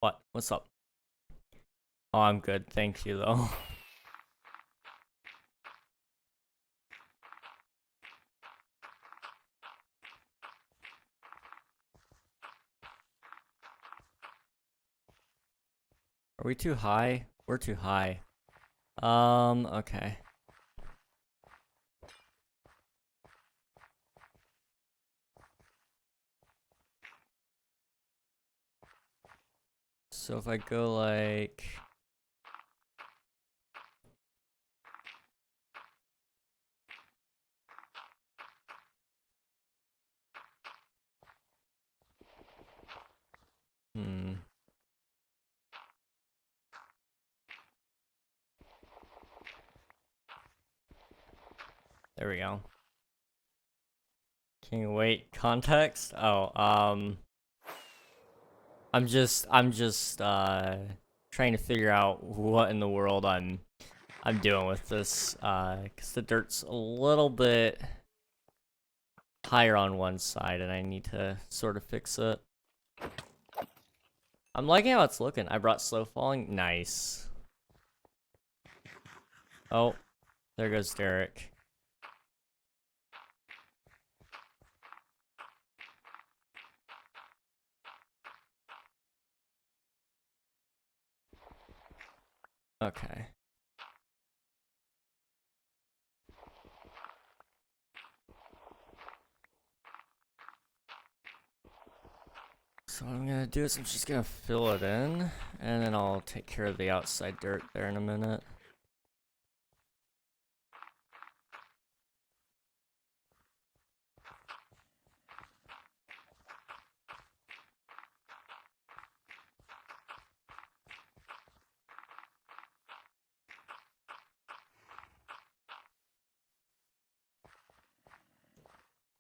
What? What's up? Oh, I'm good, thank you, though. Are we too high? We're too high. Okay. So if I go like... There we go. Can you wait? Context? Oh, I'm just trying to figure out what in the world I'm doing with this, cause the dirt's a little bit higher on one side and I need to sort of fix it. I'm liking how it's looking. I brought slow falling. Nice. Oh, there goes Derek. Okay. So what I'm gonna do is I'm just gonna fill it in, and then I'll take care of the outside dirt there in a minute.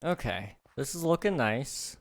Okay, this is looking nice.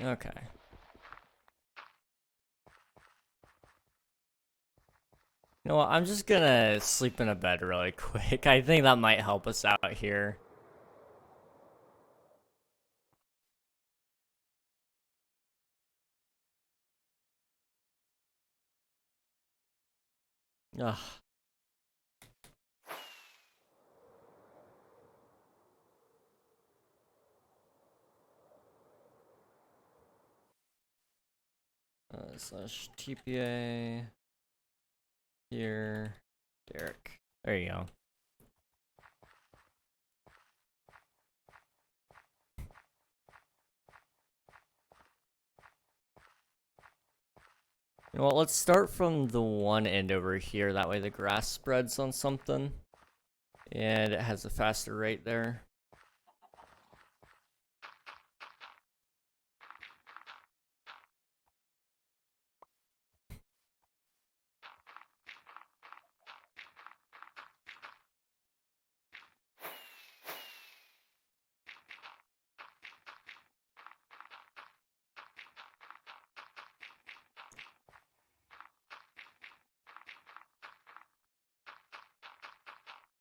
Okay. You know what, I'm just gonna sleep in a bed really quick. I think that might help us out here. Ugh. Slash TPA here, Derek. There you go. You know what, let's start from the one end over here. That way the grass spreads on something. And it has a faster rate there.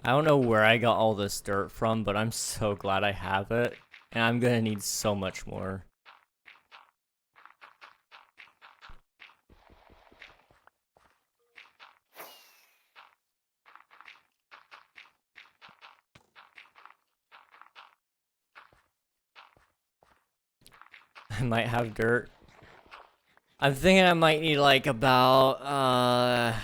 I don't know where I got all this dirt from, but I'm so glad I have it. And I'm gonna need so much more. I might have dirt. I'm thinking I might need like about,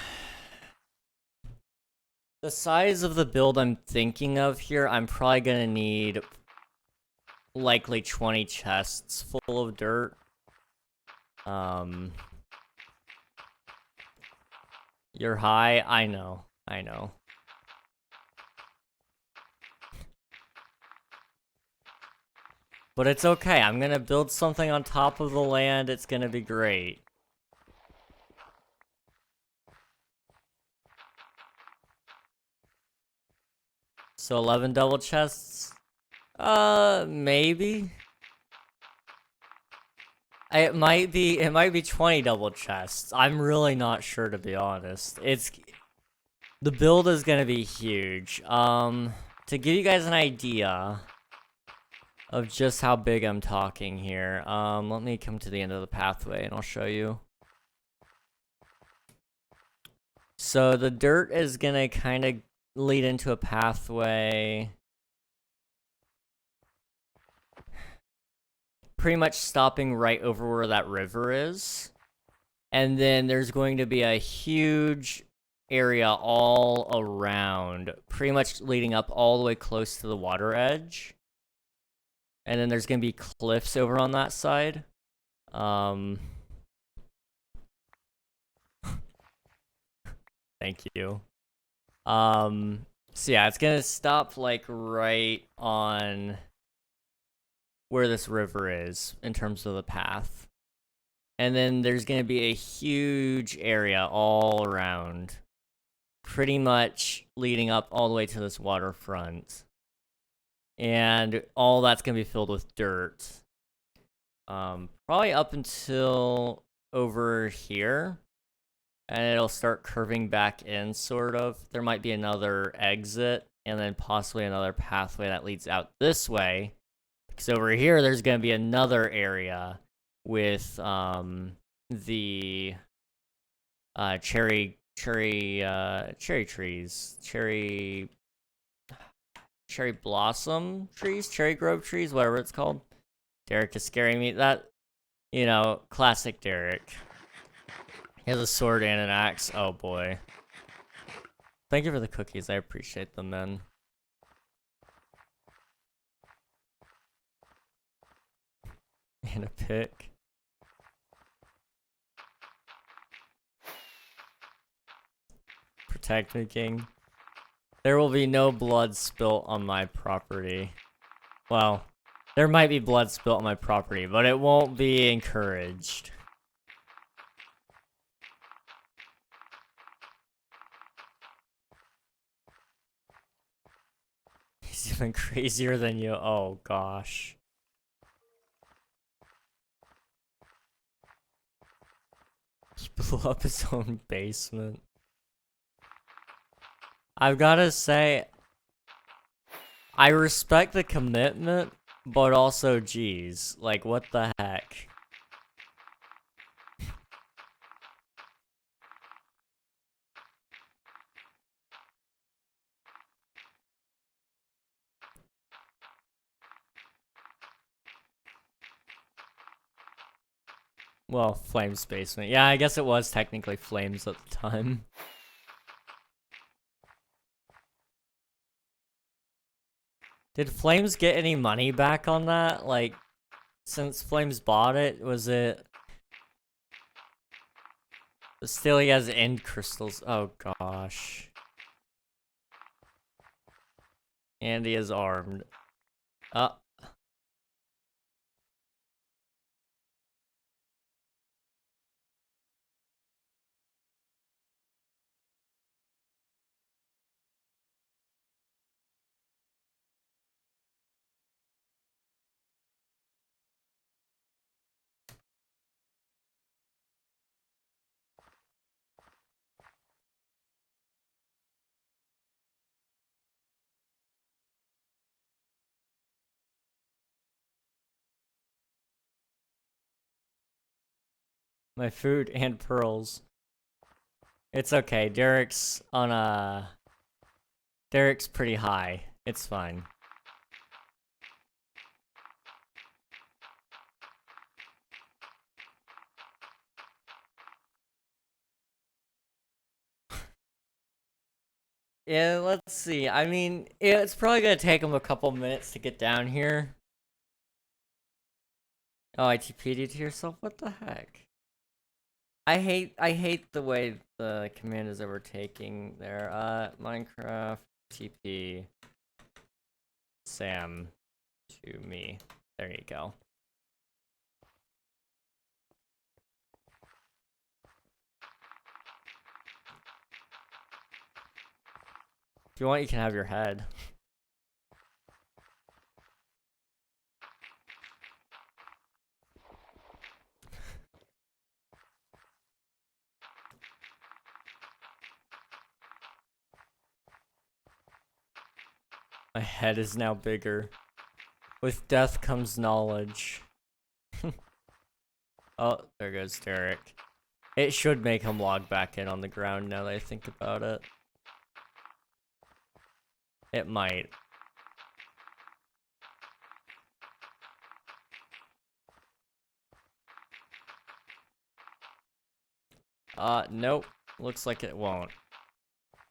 the size of the build I'm thinking of here, I'm probably gonna need likely 20 chests full of dirt. You're high? I know. But it's okay, I'm gonna build something on top of the land, it's gonna be great. So 11 double chests? Maybe? It might be 20 double chests. I'm really not sure, to be honest. The build is gonna be huge. To give you guys an idea of just how big I'm talking here, let me come to the end of the pathway and I'll show you. So the dirt is gonna kind of lead into a pathway, pretty much stopping right over where that river is. And then there's going to be a huge area all around, pretty much leading up all the way close to the water edge. And then there's going to be cliffs over on that side. Thank you. So yeah, it's gonna stop like right on where this river is in terms of the path. And then there's gonna be a huge area all around, pretty much leading up all the way to this waterfront. And all that's gonna be filled with dirt. Probably up until over here. And it'll start curving back in, sort of. There might be another exit, and then possibly another pathway that leads out this way. Because over here, there's going to be another area with the cherry trees, cherry blossom trees, cherry grove trees, whatever it's called. Derek is scaring me. That, you know, classic Derek. He has a sword and an axe. Oh boy. Thank you for the cookies. I appreciate them, man. And a pick. Protect me, King. There will be no blood spilt on my property. Well, there might be blood spilt on my property, but it won't be encouraged. He's even crazier than you. Oh, gosh. He blew up his own basement. I've gotta say, I respect the commitment, but also, geez, like, what the heck? Well, Flames basement. Yeah, I guess it was technically Flames at the time. Did Flames get any money back on that? Like, since Flames bought it, was it... Still, he has end crystals. Oh, gosh. And he is armed. My food and pearls. It's okay. Derek's on a... Derek's pretty high. It's fine. Yeah, let's see. I mean, it's probably gonna take him a couple minutes to get down here. Oh, I TP'd you to yourself? What the heck? I hate the way the command is overtaking there. Minecraft TP Sam to me. There you go. If you want, you can have your head. My head is now bigger. With death comes knowledge. Oh, there goes Derek. It should make him log back in on the ground now that I think about it. It might. Nope. Looks like it won't.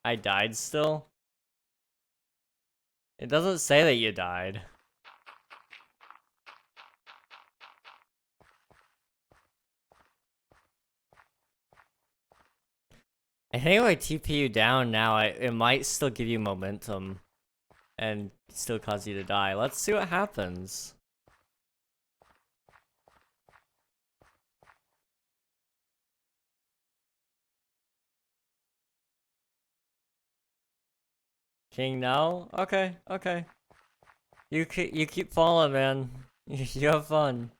I died still? It doesn't say that you died. I think if I TP you down now, it might still give you momentum. And still cause you to die. Let's see what happens. King now? Okay, okay. You keep falling, man. You have fun.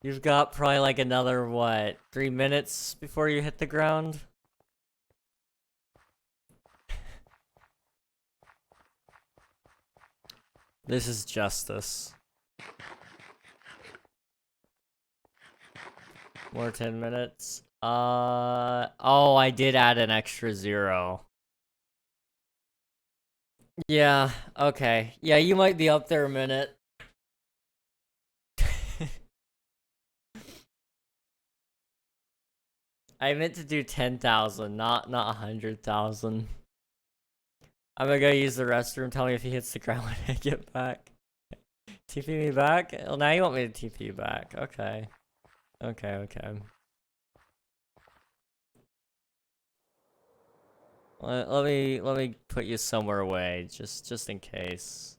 You've got probably like another, what, 3 minutes before you hit the ground? This is justice. More 10 minutes. Oh, I did add an extra 0. Yeah, okay. Yeah, you might be up there a minute. I meant to do 10,000, not 100,000. I'm gonna go use the restroom. Tell me if he hits the ground when I get back. TP me back? Well, now you want me to TP you back. Okay. Okay. Let me put you somewhere away, just in case.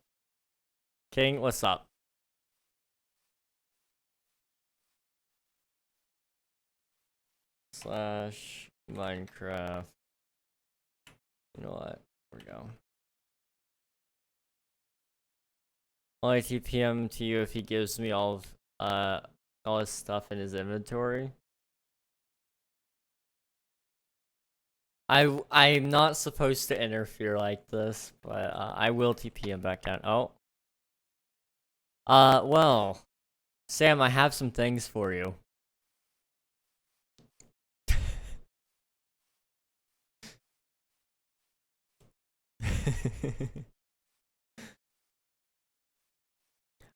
King, what's up? Slash Minecraft. You know what? Here we go. Only TPM to you if he gives me all his stuff in his inventory. I'm not supposed to interfere like this, but I will TP him back down. Oh. Well, Sam, I have some things for you.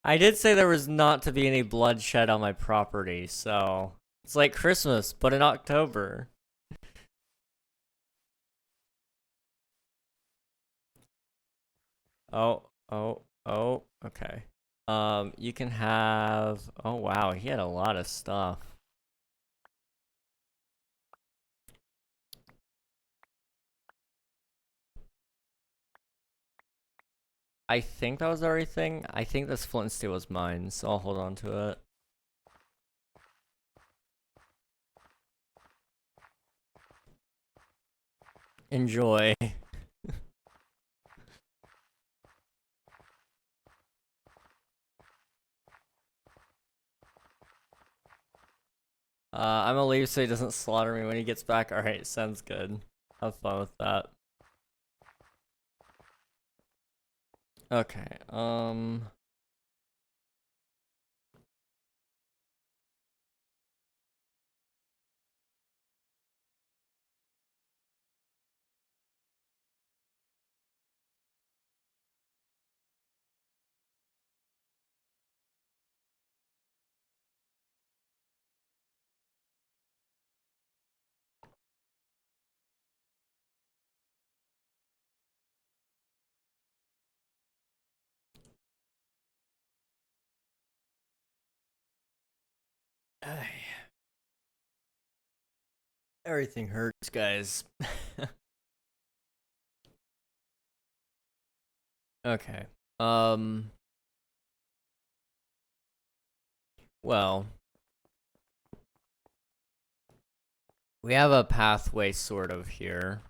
I did say there was not to be any bloodshed on my property, so it's like Christmas, but in October. Oh, okay. You can have, oh wow, he had a lot of stuff. I think that was everything. I think this flint and steel was mine, so I'll hold on to it. Enjoy. I'm gonna leave so he doesn't slaughter me when he gets back. Alright, sounds good. Have fun with that. Okay, everything hurts, guys. Okay. Well, we have a pathway sort of here.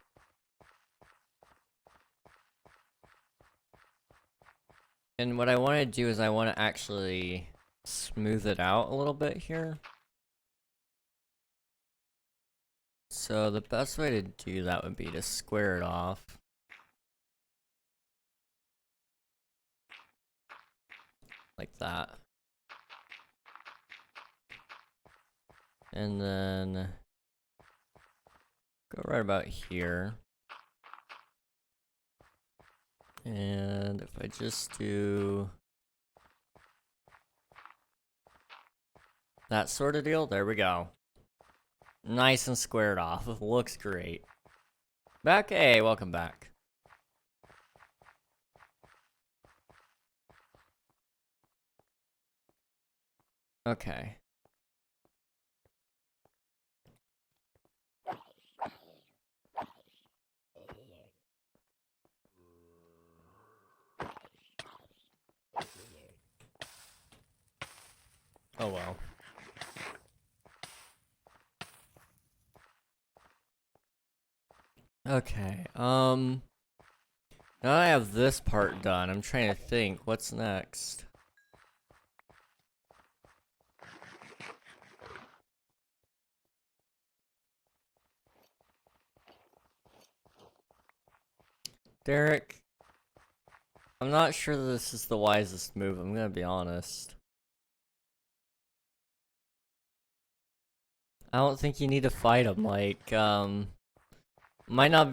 And what I want to do is I want to actually smooth it out a little bit here. So the best way to do that would be to square it off. Like that. And then go right about here. And if I just do that sort of deal, there we go. Nice and squared off. Looks great. Back? Hey, welcome back. Okay. Oh well. Okay, now I have this part done, I'm trying to think, what's next? Derek, I'm not sure this is the wisest move, I'm gonna be honest. I don't think you need to fight him, like, might not,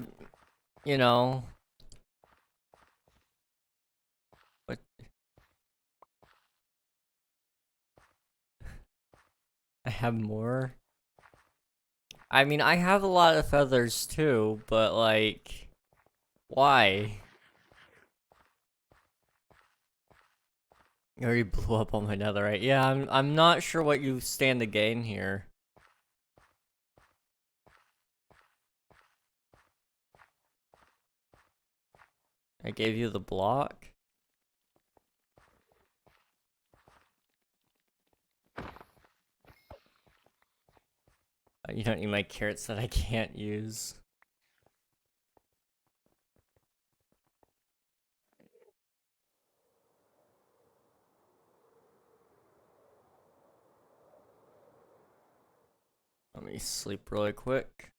you know... What? I have more? I mean, I have a lot of feathers too, but like... Why? You already blew up all my netherite. Yeah, I'm not sure what you stand to gain here. I gave you the block. You don't need my carrots that I can't use. Let me sleep really quick.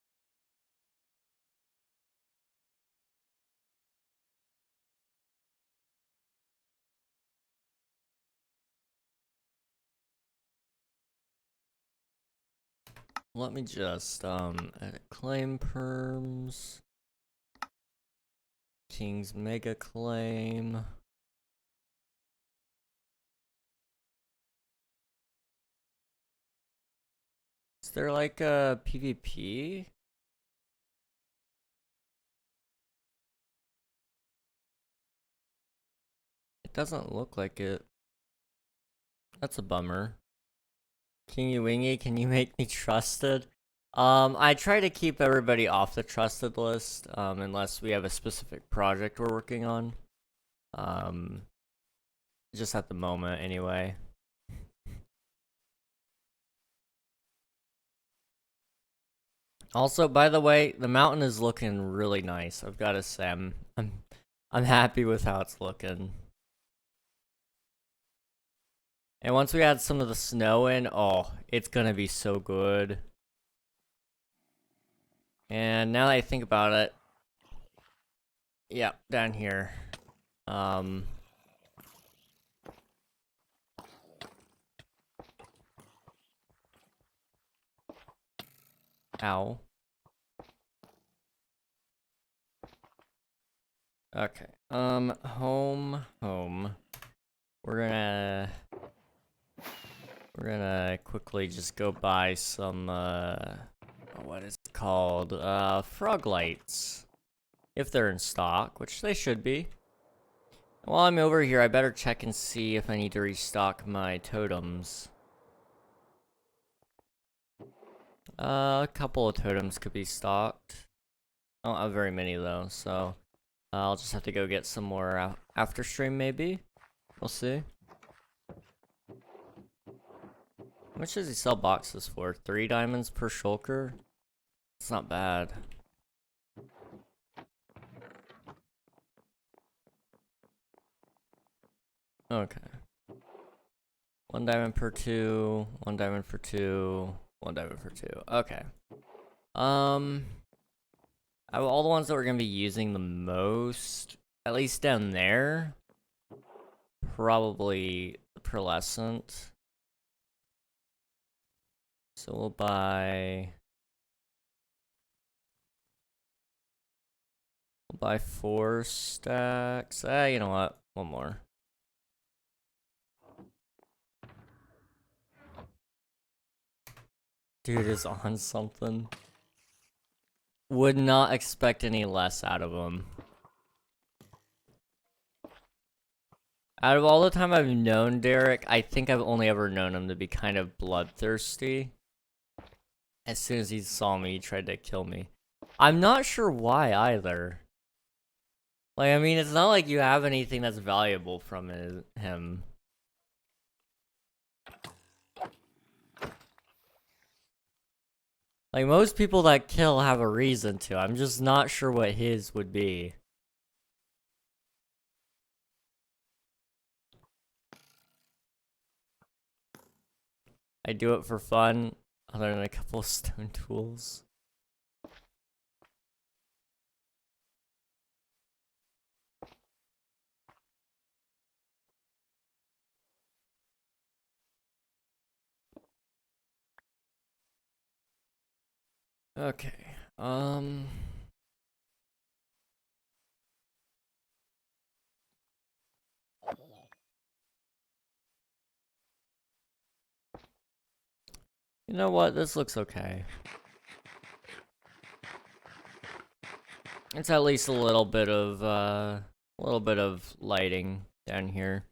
Let me just, edit claim perms. King's mega claim. Is there like a PvP? It doesn't look like it. That's a bummer. Kingy Wingy, can you make me trusted? I try to keep everybody off the trusted list, unless we have a specific project we're working on. Just at the moment, anyway. Also, by the way, the mountain is looking really nice. I've got to say, I'm happy with how it's looking. And once we add some of the snow in, oh, it's gonna be so good. And now that I think about it, yeah, down here. Ow. Okay. Home. We're gonna quickly just go buy some, what is it called? Frog lights. If they're in stock, which they should be. While I'm over here, I better check and see if I need to restock my totems. A couple of totems could be stocked. I don't have very many though, so I'll just have to go get some more after stream maybe. We'll see. How much does he sell boxes for? 3 diamonds per shulker? It's not bad. Okay. 1 diamond per 2, 1 diamond for 2, 1 diamond for 2. Okay. All the ones that we're gonna be using the most, at least down there, probably the pearlescent. So we'll buy 4 stacks. You know what? One more. Dude is on something. Would not expect any less out of him. Out of all the time I've known Derek, I think I've only ever known him to be kind of bloodthirsty. As soon as he saw me, he tried to kill me. I'm not sure why either. Like, I mean, it's not like you have anything that's valuable from him. Like, most people that kill have a reason to. I'm just not sure what his would be. I do it for fun, other than a couple of stone tools. Okay. You know what? This looks okay. It's at least a little bit of lighting down here.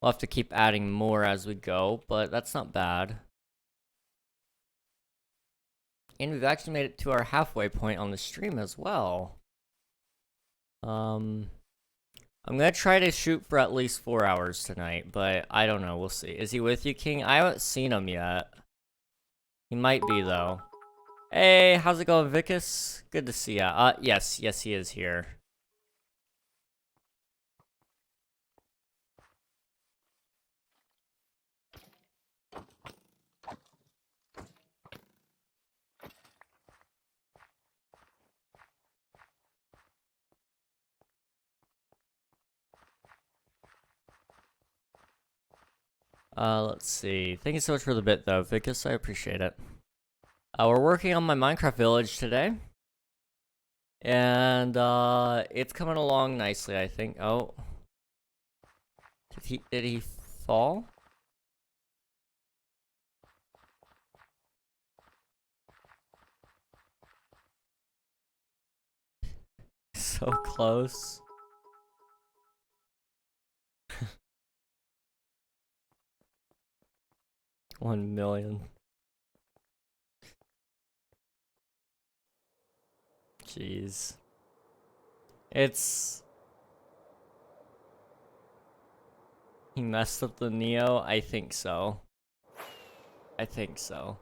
We'll have to keep adding more as we go, but that's not bad. And we've actually made it to our halfway point on the stream as well. I'm gonna try to shoot for at least 4 hours tonight, but I don't know. We'll see. Is he with you, King? I haven't seen him yet. He might be, though. Hey, how's it going, Vicus? Good to see ya. Yes, he is here. Let's see. Thank you so much for the bit, though, Vicus. I appreciate it. We're working on my Minecraft village today. And, it's coming along nicely, I think. Oh. Did he fall? So close. $1 million. Jeez. He messed up the Neo? I think so. I think so.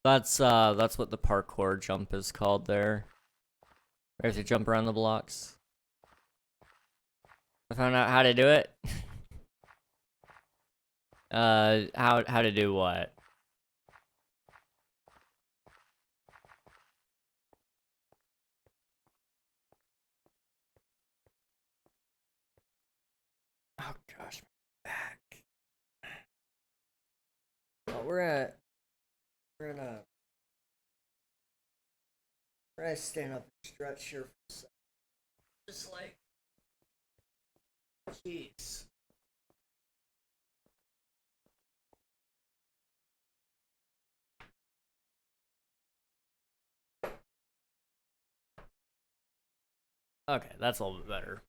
That's what the parkour jump is called there. We have to jump around the blocks. I found out how to do it. How to do what? Oh gosh, my back. Oh, we're gonna stand up and stretch here for a second. Just like, jeez. Okay, that's a little bit better.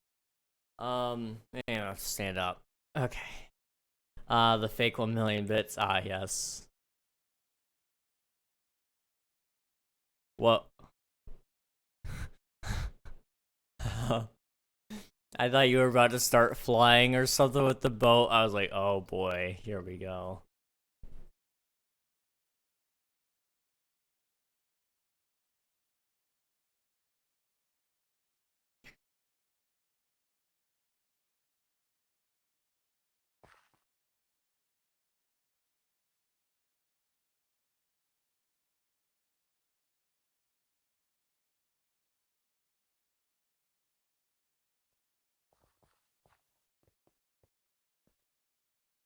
Maybe I have to stand up. Okay. The fake 1 million bits. Ah, yes. What? I thought you were about to start flying or something with the boat. I was like, oh boy, here we go.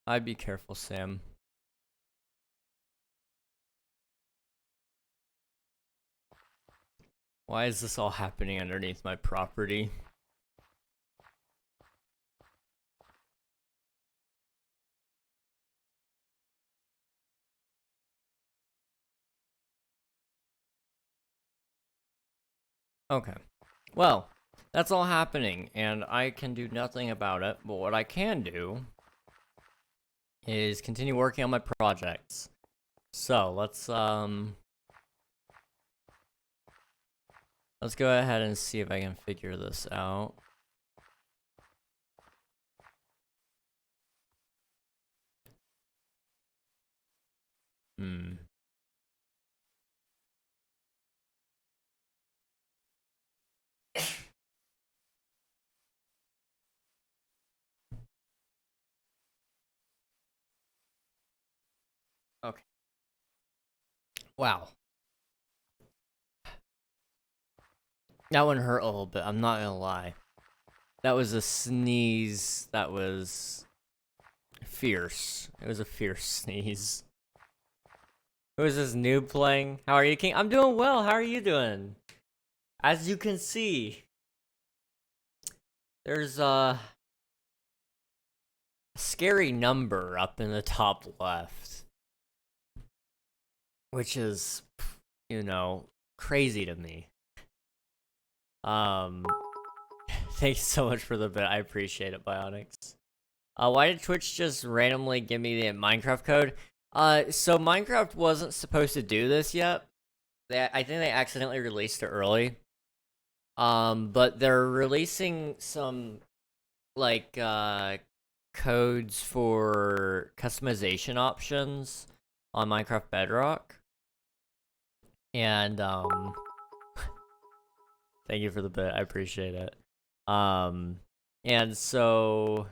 I'd be careful, Sam. Why is this all happening underneath my property? Okay. Well, that's all happening, and I can do nothing about it, but what I can do is continue working on my projects. So, let's go ahead and see if I can figure this out. Okay. Wow. That one hurt a little bit, I'm not gonna lie. That was a sneeze that was fierce. It was a fierce sneeze. Who is this noob playing? How are you, King? I'm doing well, how are you doing? As you can see, there's a scary number up in the top left. Which is, you know, crazy to me. Thanks so much for the bit. I appreciate it, Bionics. Why did Twitch just randomly give me the Minecraft code? So Minecraft wasn't supposed to do this yet. I think they accidentally released it early. But they're releasing some, like, codes for customization options on Minecraft Bedrock. And, thank you for the bit, I appreciate it. And so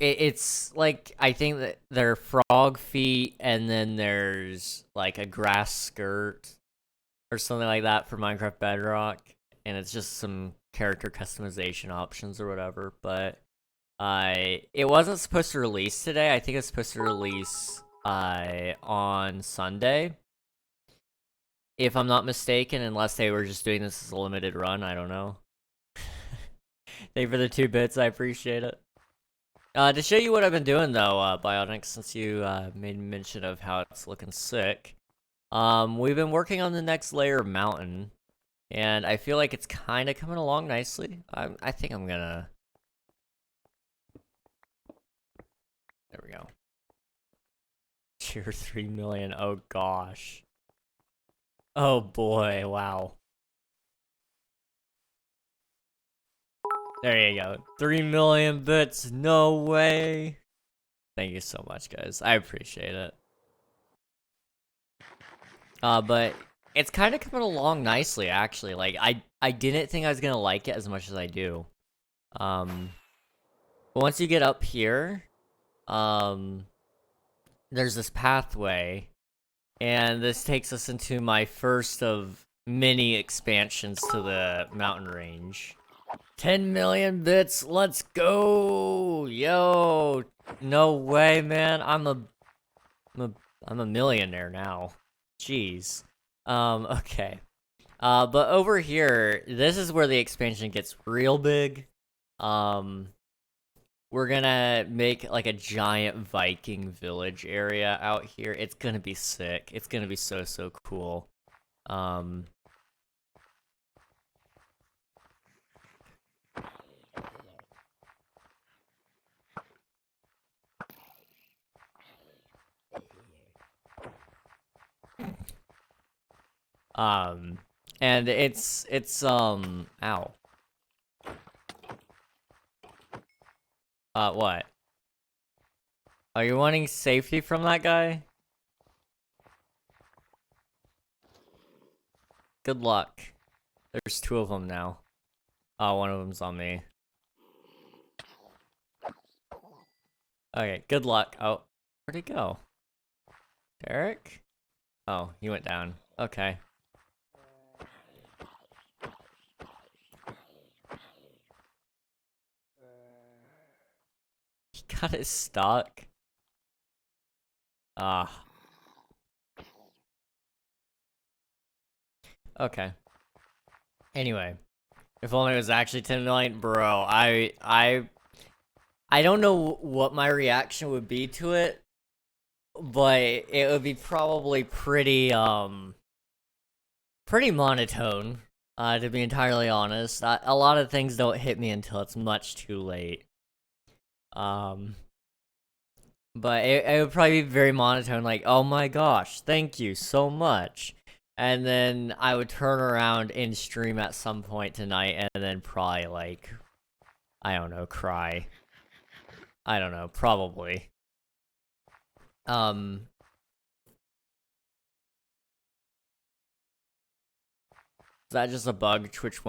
it's like, I think that there are frog feet, and then there's like a grass skirt or something like that for Minecraft Bedrock, and it's just some character customization options or whatever. But it wasn't supposed to release today. I think it's supposed to release on Sunday, if I'm not mistaken, unless they were just doing this as a limited run. I don't know. Thank you for the 2 bits, I appreciate it. To show you what I've been doing though, Bionics, since you made mention of how it's looking sick, we've been working on the next layer of mountain, and I feel like it's kind of coming along nicely. I think I'm gonna... There we go. Tier 3 million, oh gosh. Oh boy, wow. There you go. 3 million bits, no way. Thank you so much, guys. I appreciate it. But it's kind of coming along nicely, actually. Like, I didn't think I was gonna like it as much as I do. But once you get up here, there's this pathway, and this takes us into my first of many expansions to the mountain range. 10 million bits, let's go! Yo, no way, man. I'm a millionaire now. Jeez. Okay. But over here, this is where the expansion gets real big. We're gonna make like a giant Viking village area out here. It's gonna be sick. It's gonna be so cool. And it's ow. What? Are you wanting safety from that guy? Good luck. There's 2 of them now. Oh, one of them's on me. Okay, good luck. Oh, where'd he go? Derek? Oh, he went down. Okay. He got it stuck. Ah. Okay. Anyway, if only it was actually 10 million, bro. I don't know what my reaction would be to it, but it would be probably pretty pretty monotone, to be entirely honest. A lot of things don't hit me until it's much too late. But it would probably be very monotone, like, oh my gosh, thank you so much. And then I would turn around and stream at some point tonight, and then probably, like, I don't know, cry. I don't know, probably. Is that just a bug Twitch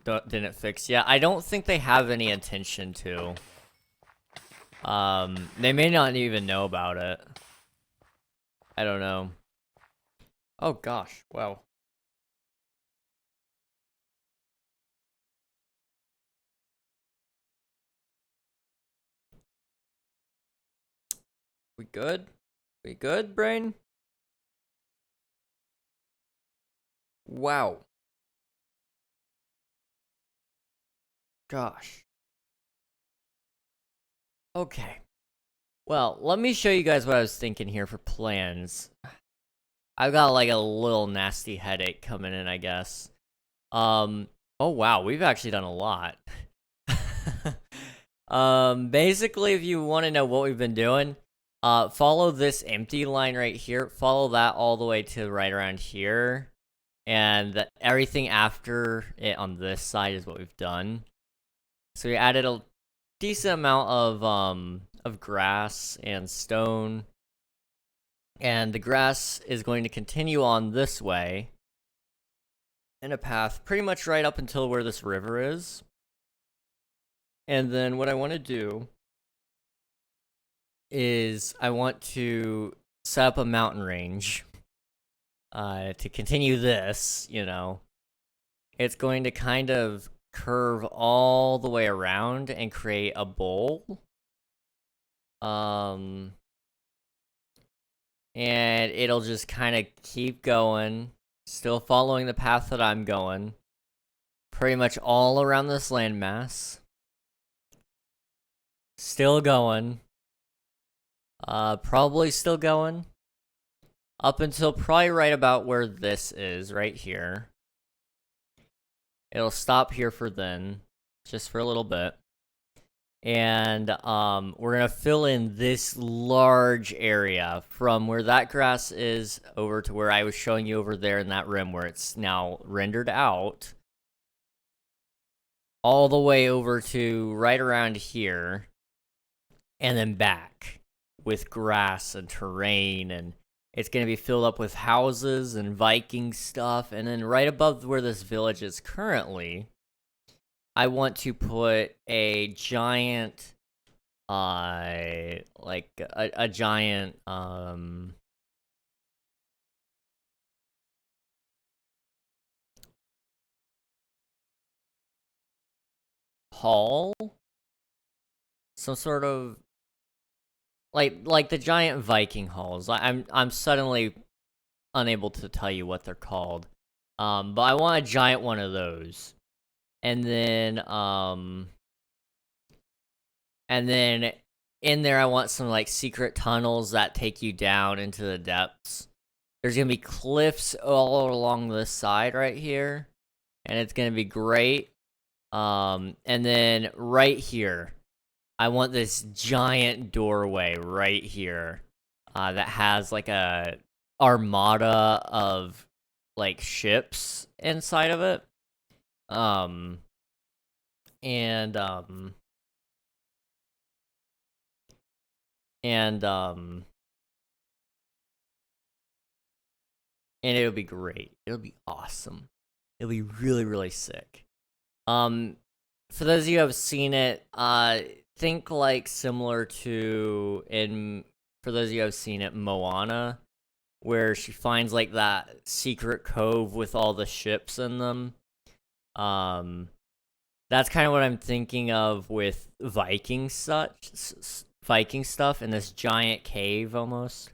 didn't fix? Yeah, I don't think they have any intention to. They may not even know about it. I don't know. Oh gosh, wow. We good? We good, brain? Wow. Gosh. Okay. Well, let me show you guys what I was thinking here for plans. I've got like a little nasty headache coming in, I guess. Oh wow, we've actually done a lot. Basically, if you want to know what we've been doing, follow this empty line right here. Follow that all the way to right around here. And everything after it on this side is what we've done. So we added a decent amount of grass and stone. And the grass is going to continue on this way in a path pretty much right up until where this river is. And then what I want to do is I want to set up a mountain range to continue this, you know. It's going to kind of curve all the way around and create a bowl. And it'll just kind of keep going, still following the path that I'm going, pretty much all around this landmass. Still going. Probably still going. Up until probably right about where this is, right here. It'll stop here for then, just for a little bit. And we're gonna fill in this large area from where that grass is over to where I was showing you over there in that rim where it's now rendered out. All the way over to right around here. And then back with grass and terrain, and it's going to be filled up with houses and Viking stuff. And then right above where this village is currently, I want to put a giant, like a giant, hall, some sort of like the giant Viking halls. I'm suddenly unable to tell you what they're called. But I want a giant one of those. And then in there I want some like secret tunnels that take you down into the depths. There's gonna be cliffs all along this side right here. And it's gonna be great. And then right here, I want this giant doorway right here that has like a armada of like ships inside of it. Um and um and um and it'll be great. It'll be awesome. It'll be really, really sick. For those of you who have seen it, think like similar to for those of you who have seen it, Moana, where she finds like that secret cove with all the ships in them. That's kind of what I'm thinking of with Viking stuff in this giant cave almost.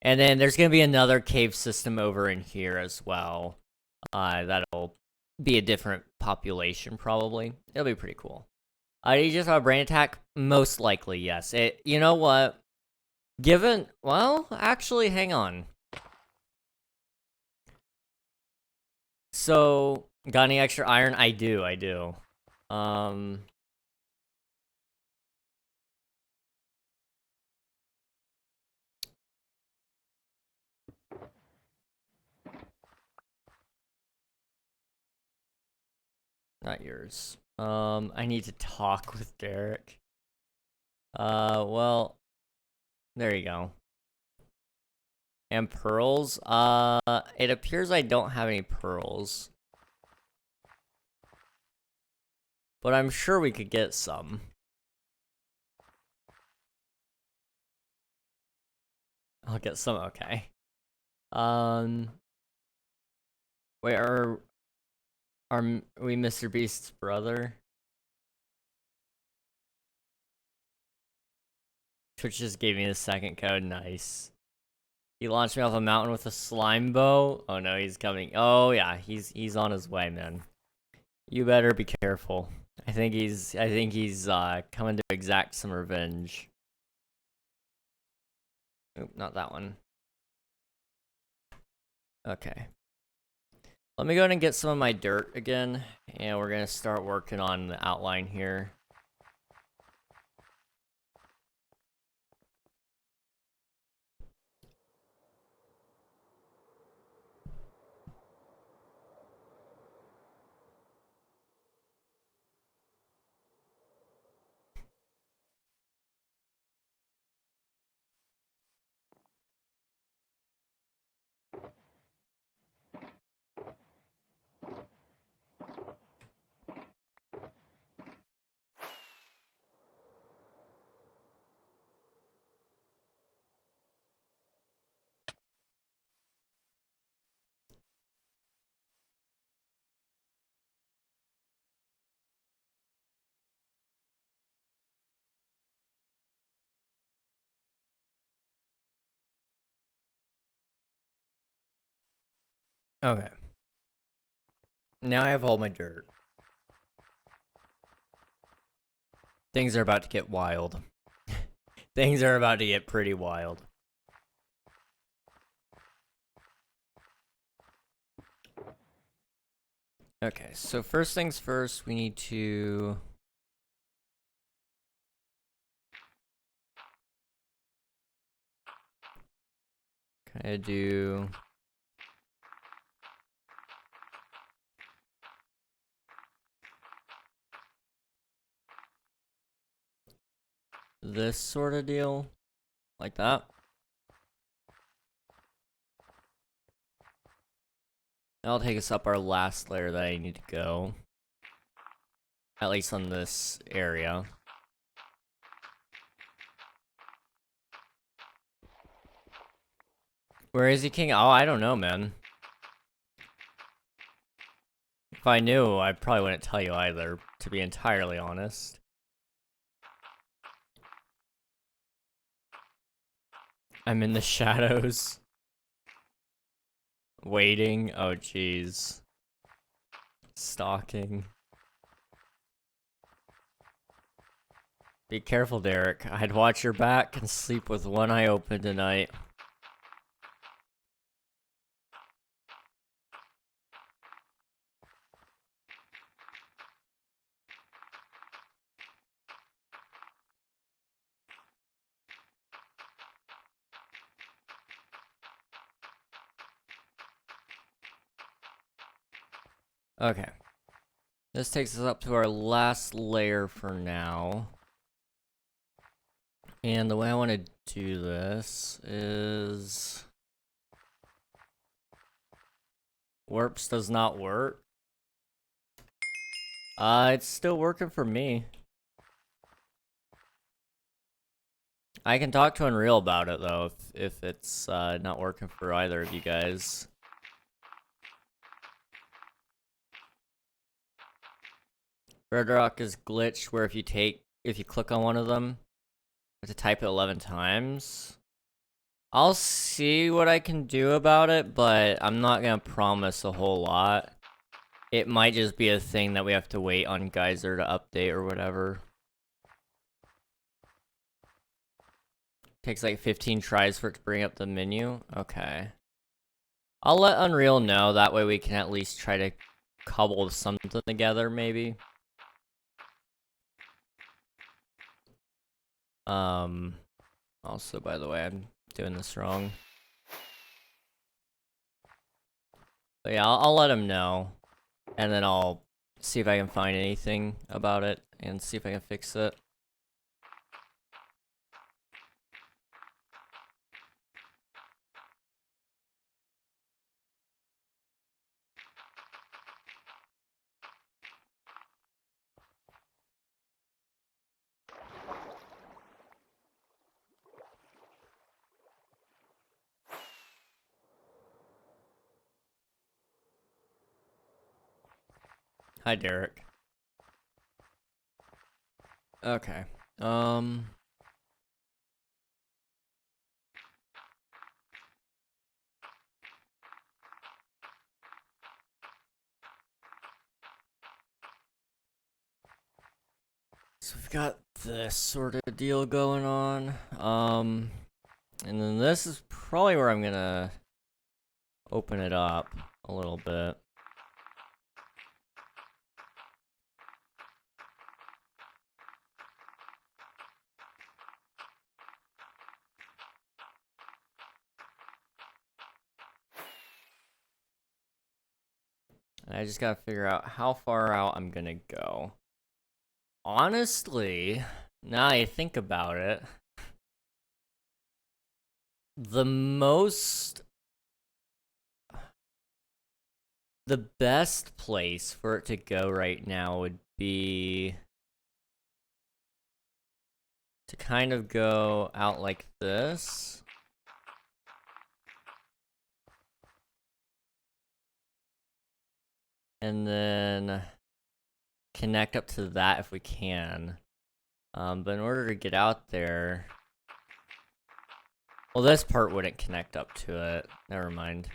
And then there's gonna be another cave system over in here as well. That'll be a different population probably. It'll be pretty cool. You just have a brain attack? Most likely, yes. You know what? Well, actually, hang on. So, got any extra iron? I do. Not yours. I need to talk with Derek. Well, there you go. And pearls? It appears I don't have any pearls. But I'm sure we could get some. I'll get some, okay. Wait, are we Mr. Beast's brother? Twitch just gave me the second code. Nice. He launched me off a mountain with a slime bow. Oh no, he's coming. Oh yeah, he's on his way, man. You better be careful. I think he's coming to exact some revenge. Oop, not that one. Okay. Let me go ahead and get some of my dirt again, and we're gonna start working on the outline here. Okay. Now I have all my dirt. Things are about to get wild. Things are about to get pretty wild. Okay, so first things first, we need to... kind of do... this sort of deal. Like that. That'll take us up our last layer that I need to go. At least on this area. Where is he, King? Oh, I don't know, man. If I knew, I probably wouldn't tell you either, to be entirely honest. I'm in the shadows. Waiting. Oh, jeez. Stalking. Be careful, Derek. I'd watch your back and sleep with one eye open tonight. Okay. This takes us up to our last layer for now. And the way I want to do this is... Warps does not work. It's still working for me. I can talk to Unreal about it though, if it's not working for either of you guys. Bedrock is glitched where if you click on one of them, you have to type it 11 times. I'll see what I can do about it, but I'm not gonna promise a whole lot. It might just be a thing that we have to wait on Geyser to update or whatever. Takes like 15 tries for it to bring up the menu. Okay. I'll let Unreal know, that way we can at least try to cobble something together, maybe. Also, by the way, I'm doing this wrong. But yeah, I'll let him know. And then I'll see if I can find anything about it and see if I can fix it. Hi, Derek. Okay. So we've got this sort of deal going on. And then this is probably where I'm gonna open it up a little bit. And I just gotta figure out how far out I'm gonna go. Honestly, now I think about it, the best place for it to go right now would be to kind of go out like this. And then connect up to that if we can. But in order to get out there... Well, this part wouldn't connect up to it. Never mind.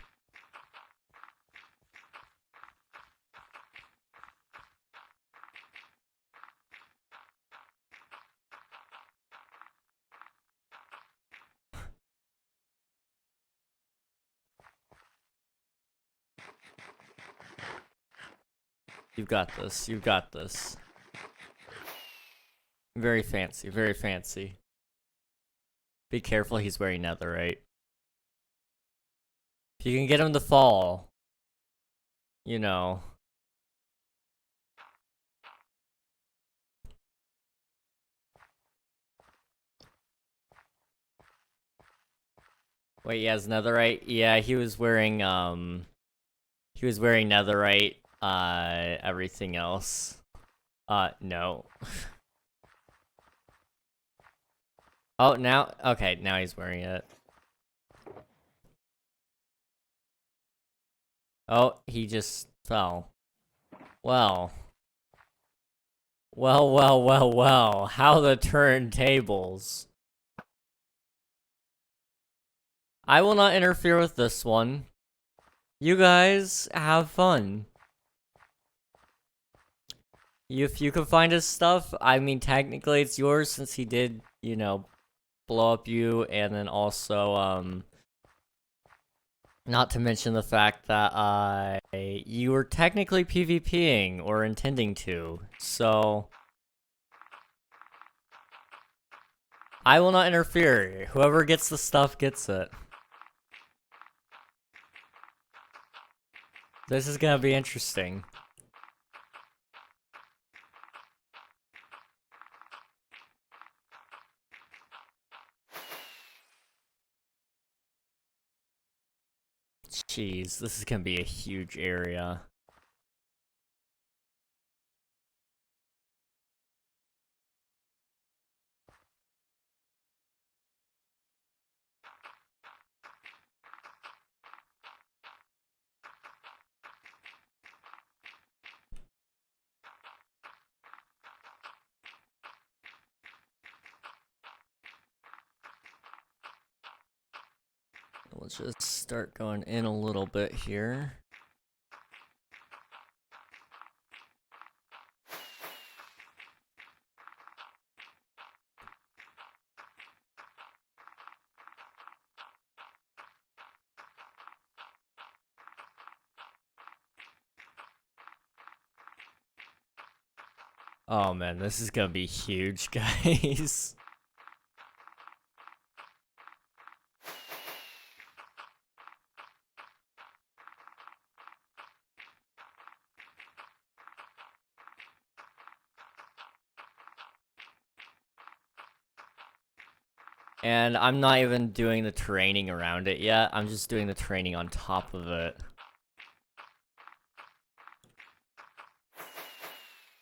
You've got this. You've got this. Very fancy. Very fancy. Be careful, he's wearing netherite. If you can get him to fall, you know. Wait, he has netherite? Yeah, he was wearing netherite, everything else. No. Oh, now, okay, now he's wearing it. Oh, he just fell. Well. Well, how the turntables. I will not interfere with this one. You guys have fun. If you can find his stuff, I mean, technically it's yours since he did, you know, blow up you, and then also, not to mention the fact that, you were technically PvPing, or intending to, so... I will not interfere. Whoever gets the stuff gets it. This is gonna be interesting. Jeez, this is gonna be a huge area. Let's just start going in a little bit here. Oh man, this is gonna be huge, guys. And I'm not even doing the training around it yet, I'm just doing the training on top of it.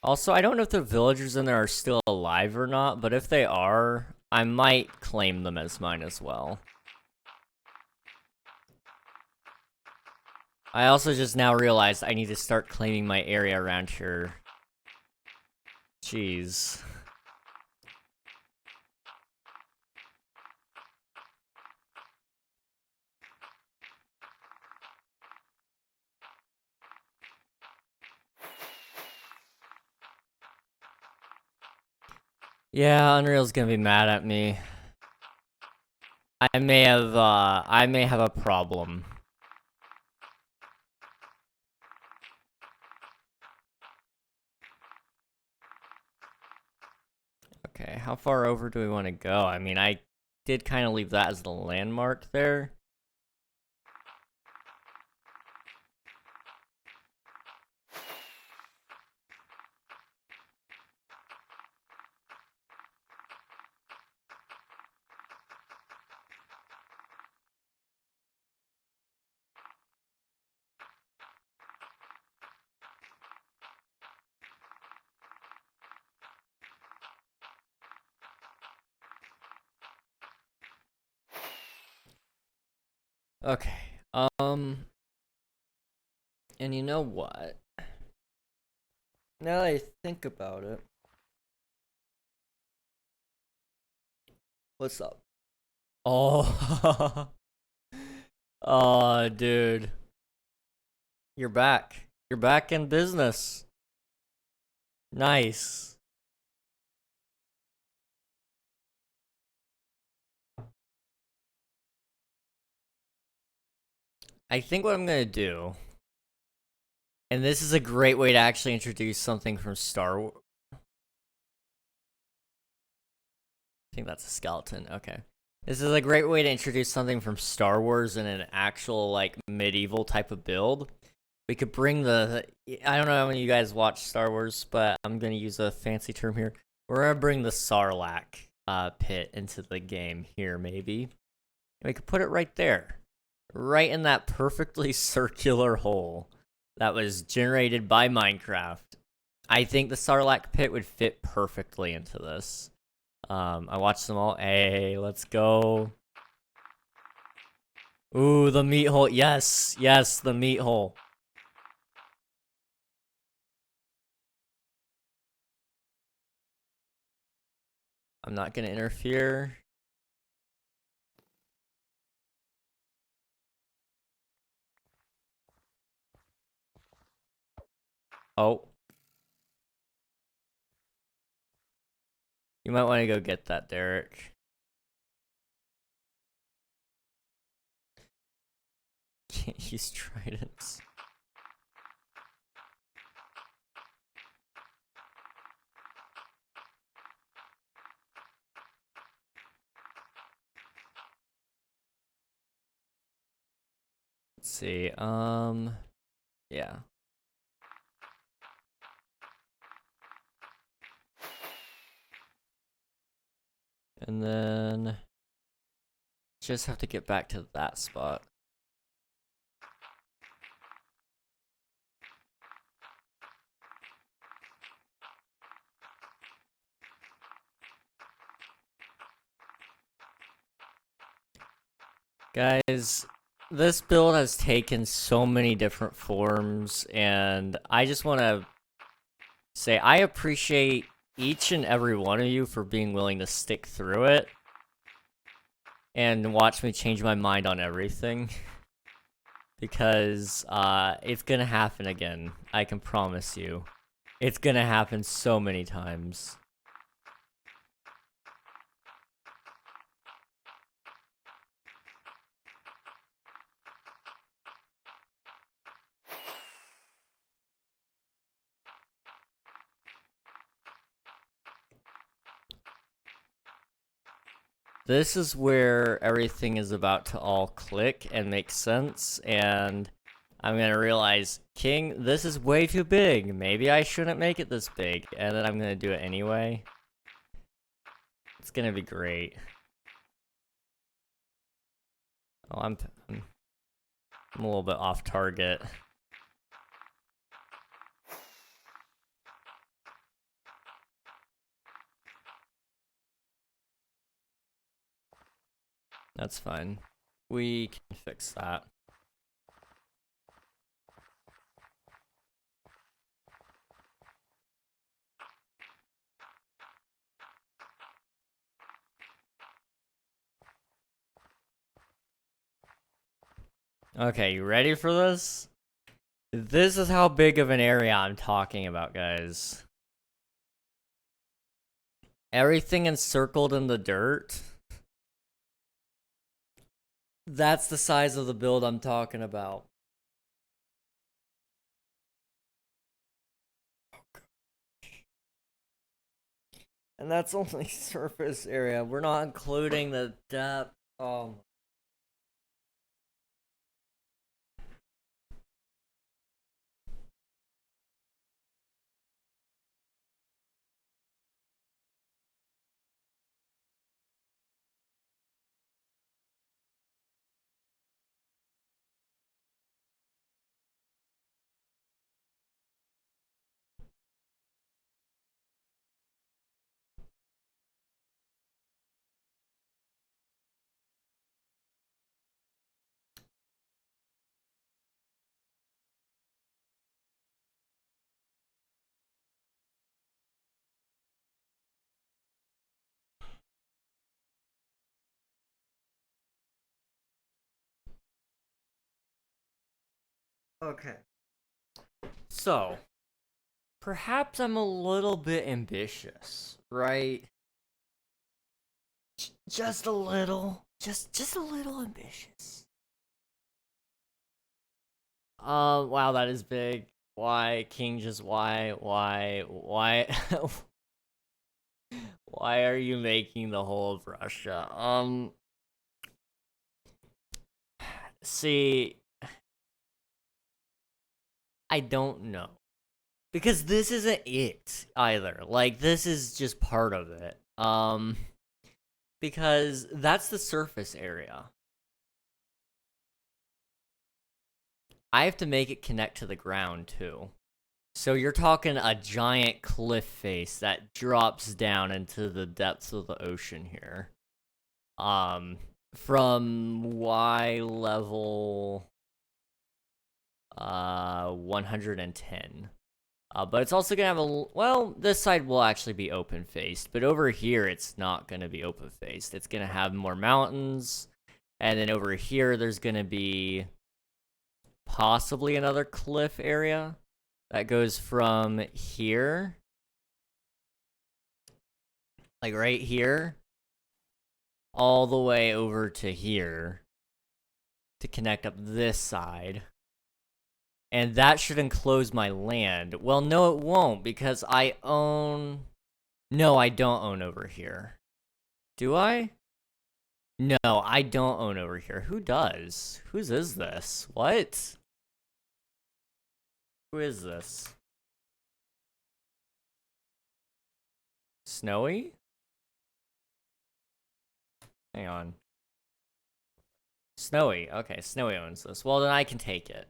Also, I don't know if the villagers in there are still alive or not, but if they are, I might claim them as mine as well. I also just now realized I need to start claiming my area around here. Jeez. Yeah, Unreal's gonna be mad at me. I may have a problem. Okay, how far over do we want to go? I mean, I did kind of leave that as the landmark there. Okay, and you know what? Now that I think about it, what's up? Oh, oh, dude, you're back. You're back in business. Nice. I think what I'm gonna do, and this is a great way to actually introduce something from Star Wars. I think that's a skeleton. Okay. This is a great way to introduce something from Star Wars in an actual, like, medieval type of build. We could bring the... I don't know how many of you guys watch Star Wars, but I'm going to use a fancy term here. We're going to bring the Sarlacc pit into the game here, maybe. And we could put it right there. Right in that perfectly circular hole that was generated by Minecraft. I think the Sarlacc pit would fit perfectly into this. I watched them all. Hey, let's go. Ooh, the meat hole. Yes, yes, the meat hole. I'm not gonna interfere. Oh. You might want to go get that, Derek. Can't use tridents. Let's see, yeah. And then just have to get back to that spot. Guys, this build has taken so many different forms, and I just want to say I appreciate each and every one of you for being willing to stick through it and watch me change my mind on everything. Because it's gonna happen again. I can promise you. It's gonna happen so many times. This is where everything is about to all click and make sense, and I'm gonna realize, King, this is way too big. Maybe I shouldn't make it this big, and then I'm gonna do it anyway. It's gonna be great. Oh, I'm a little bit off target. That's fine. We can fix that. Okay, you ready for this? This is how big of an area I'm talking about, guys. Everything encircled in the dirt. That's the size of the build I'm talking about. And that's only surface area. We're not including the depth. Okay. So, perhaps I'm a little bit ambitious, right? Just a little. Just a little ambitious. Wow, that is big. Why, King, just why? Why are you making the whole of Russia? See, I don't know. Because this isn't it, either. Like, this is just part of it. Because that's the surface area. I have to make it connect to the ground, too. So you're talking a giant cliff face that drops down into the depths of the ocean here. From Y level 110. But it's also gonna have well, this side will actually be open faced, but over here it's not gonna be open faced. It's gonna have more mountains, and then over here there's gonna be possibly another cliff area that goes from here, like right here, all the way over to here to connect up this side. And that should enclose my land. Well, no, it won't, because I own... No, I don't own over here. Do I? No, I don't own over here. Who does? Whose is this? What? Who is this? Snowy? Hang on. Snowy. Okay, Snowy owns this. Well, then I can take it.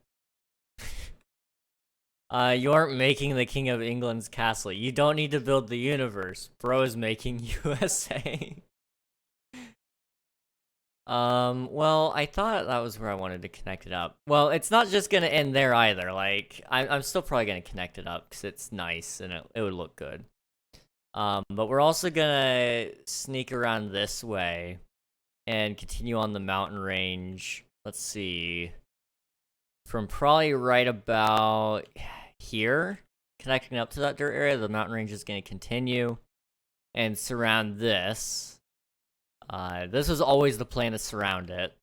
You aren't making the King of England's castle. You don't need to build the universe. Bro is making USA. Well, I thought that was where I wanted to connect it up. Well, it's not just gonna end there either. Like, I'm still probably gonna connect it up because it's nice and it would look good. But we're also gonna sneak around this way and continue on the mountain range. Let's see. From probably right about here, connecting up to that dirt area, the mountain range is gonna continue and surround this. This was always the plan to surround it.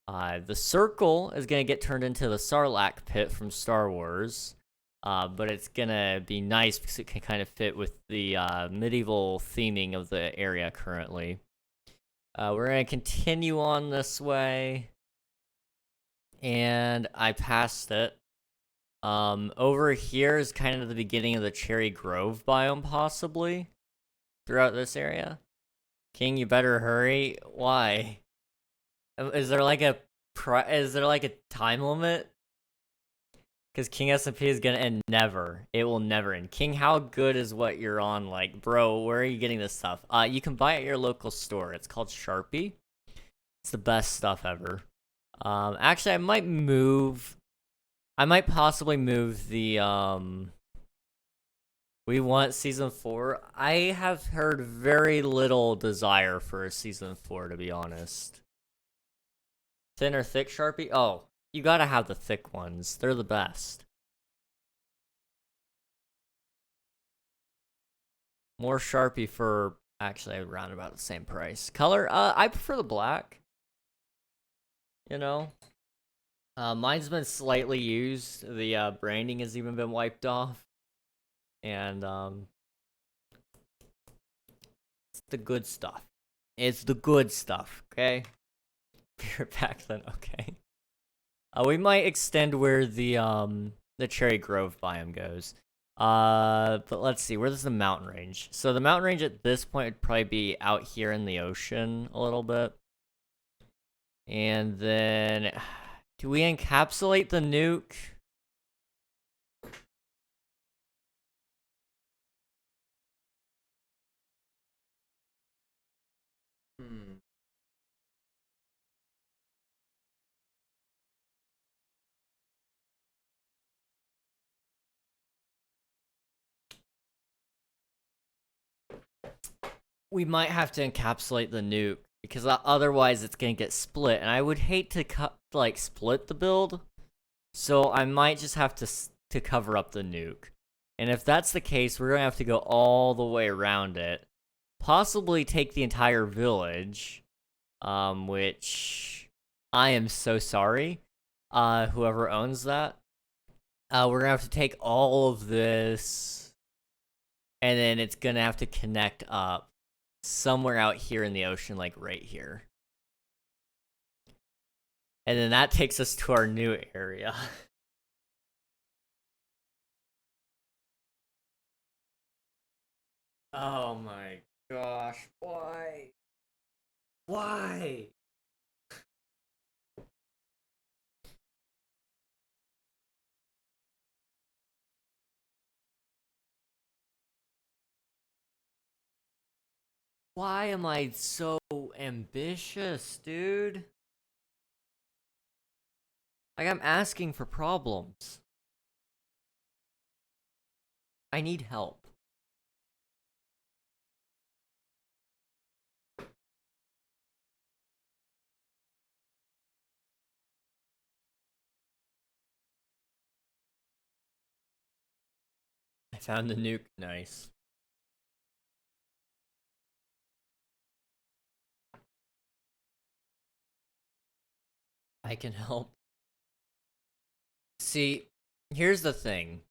The circle is going to get turned into the Sarlacc pit from Star Wars. But it's going to be nice because it can kind of fit with the medieval theming of the area currently. We're going to continue on this way. And I passed it. Over here is kind of the beginning of the Cherry Grove biome, possibly, throughout this area. King, you better hurry. Why? Is there like a time limit? Because King SMP is gonna end never. It will never end. King, how good is what you're on? Like, bro, where are you getting this stuff? You can buy it at your local store. It's called Sharpie. It's the best stuff ever. Actually, I might possibly move the We want season 4. I have heard very little desire for a season 4, to be honest. Thin or thick Sharpie? Oh, you gotta have the thick ones. They're the best. More Sharpie for Actually, around about the same price. Color, I prefer the black. You know? Mine's been slightly used. The branding has even been wiped off. And, it's the good stuff. It's the good stuff, okay? Beer back then, okay. We might extend where the Cherry Grove biome goes. But let's see, where does the mountain range? So the mountain range at this point would probably be out here in the ocean a little bit. And then, do we encapsulate the nuke? We might have to encapsulate the nuke, because otherwise it's gonna get split, and I would hate to split the build, so I might just have to cover up the nuke. And if that's the case, we're gonna have to go all the way around it, possibly take the entire village, which I am so sorry, whoever owns that. We're gonna have to take all of this, and then it's gonna have to connect up somewhere out here in the ocean, like right here. And then that takes us to our new area. Oh my gosh, why? Why? Why am I so ambitious, dude? Like, I'm asking for problems. I need help. I found the nuke. Nice. I can help. See, here's the thing.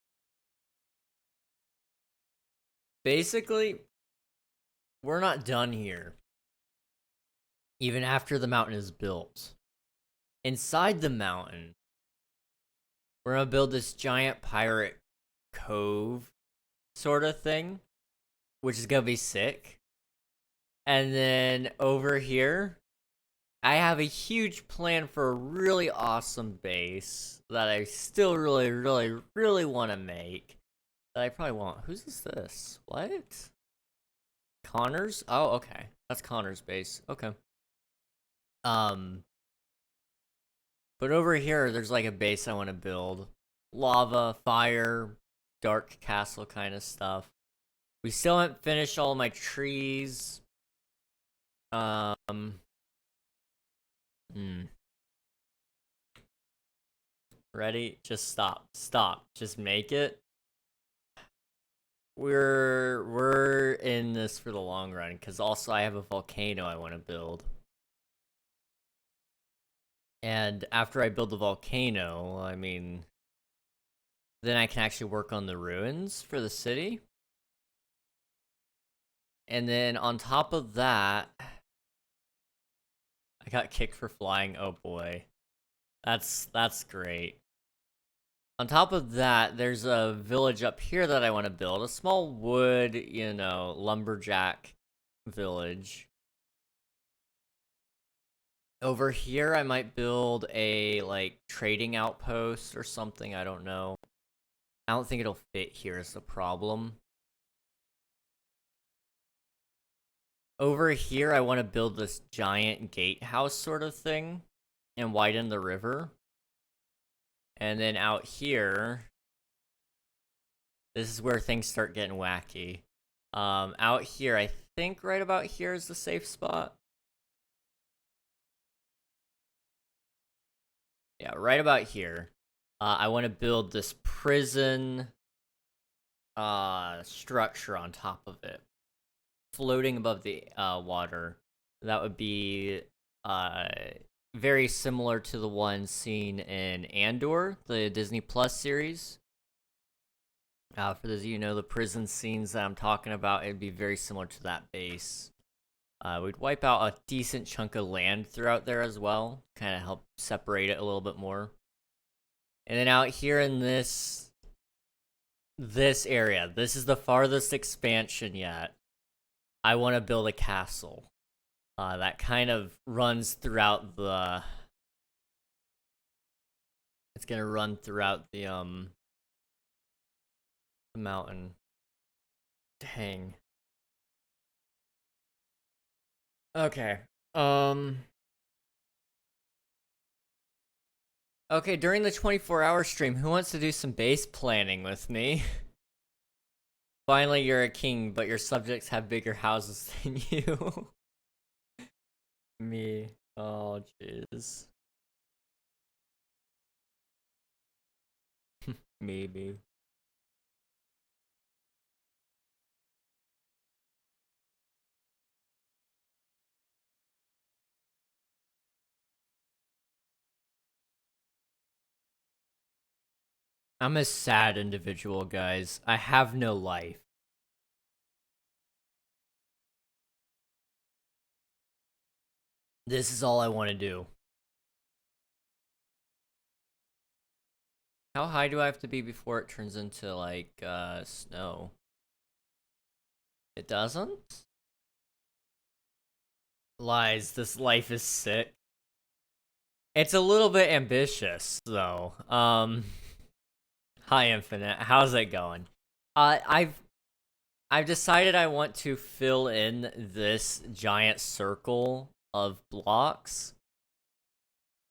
Basically, we're not done here. Even after the mountain is built. Inside the mountain, we're gonna build this giant pirate cove sort of thing, which is gonna be sick. And then over here, I have a huge plan for a really awesome base that I still really want to make. That I probably won't. Whose is this? What? Connor's? Oh, okay. That's Connor's base. Okay. But over here, there's like a base I want to build. Lava, fire, dark castle kind of stuff. We still haven't finished all my trees. Ready? Just stop. Stop. Just make it. We're in this for the long run, because also I have a volcano I want to build. And after I build the volcano, I mean, then I can actually work on the ruins for the city. And then on top of that, I got kicked for flying. Oh boy. That's great. On top of that, there's a village up here that I want to build. A small wood, lumberjack village. Over here, I might build a, trading outpost or something. I don't know. I don't think it'll fit here is the problem. Over here, I want to build this giant gatehouse sort of thing and widen the river. And then out here, this is where things start getting wacky. Out here, I think right about here is the safe spot. Yeah, right about here. I want to build this prison structure on top of it. floating above the water. That would be very similar to the one seen in Andor, the Disney Plus series. For those of you who know the prison scenes that I'm talking about, it'd be very similar to that base. We'd wipe out a decent chunk of land throughout there as well, kind of help separate it a little bit more. And then out here in this area, this is the farthest expansion yet. I want to build a castle that kind of runs throughout the. It's gonna run throughout the mountain. Dang. Okay. Okay, during the 24-hour stream, who wants to do some base planning with me? Finally, you're a king, but your subjects have bigger houses than you. Me. Oh, jeez. Maybe. I'm a sad individual, guys. I have no life. This is all I want to do. How high do I have to be before it turns into, like, snow? It doesn't? Lies, this life is sick. It's a little bit ambitious, though. Hi, Infinite. How's it going? I've decided I want to fill in this giant circle of blocks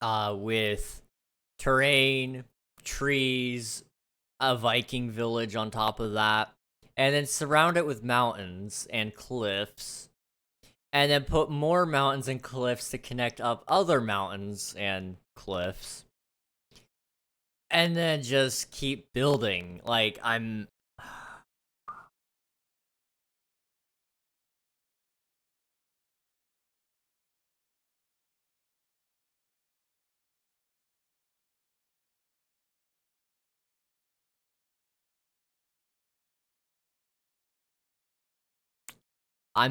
with terrain, trees, a Viking village on top of that, and then surround it with mountains and cliffs, and then put more mountains and cliffs to connect up other mountains and cliffs, and then just keep building. Like, I'm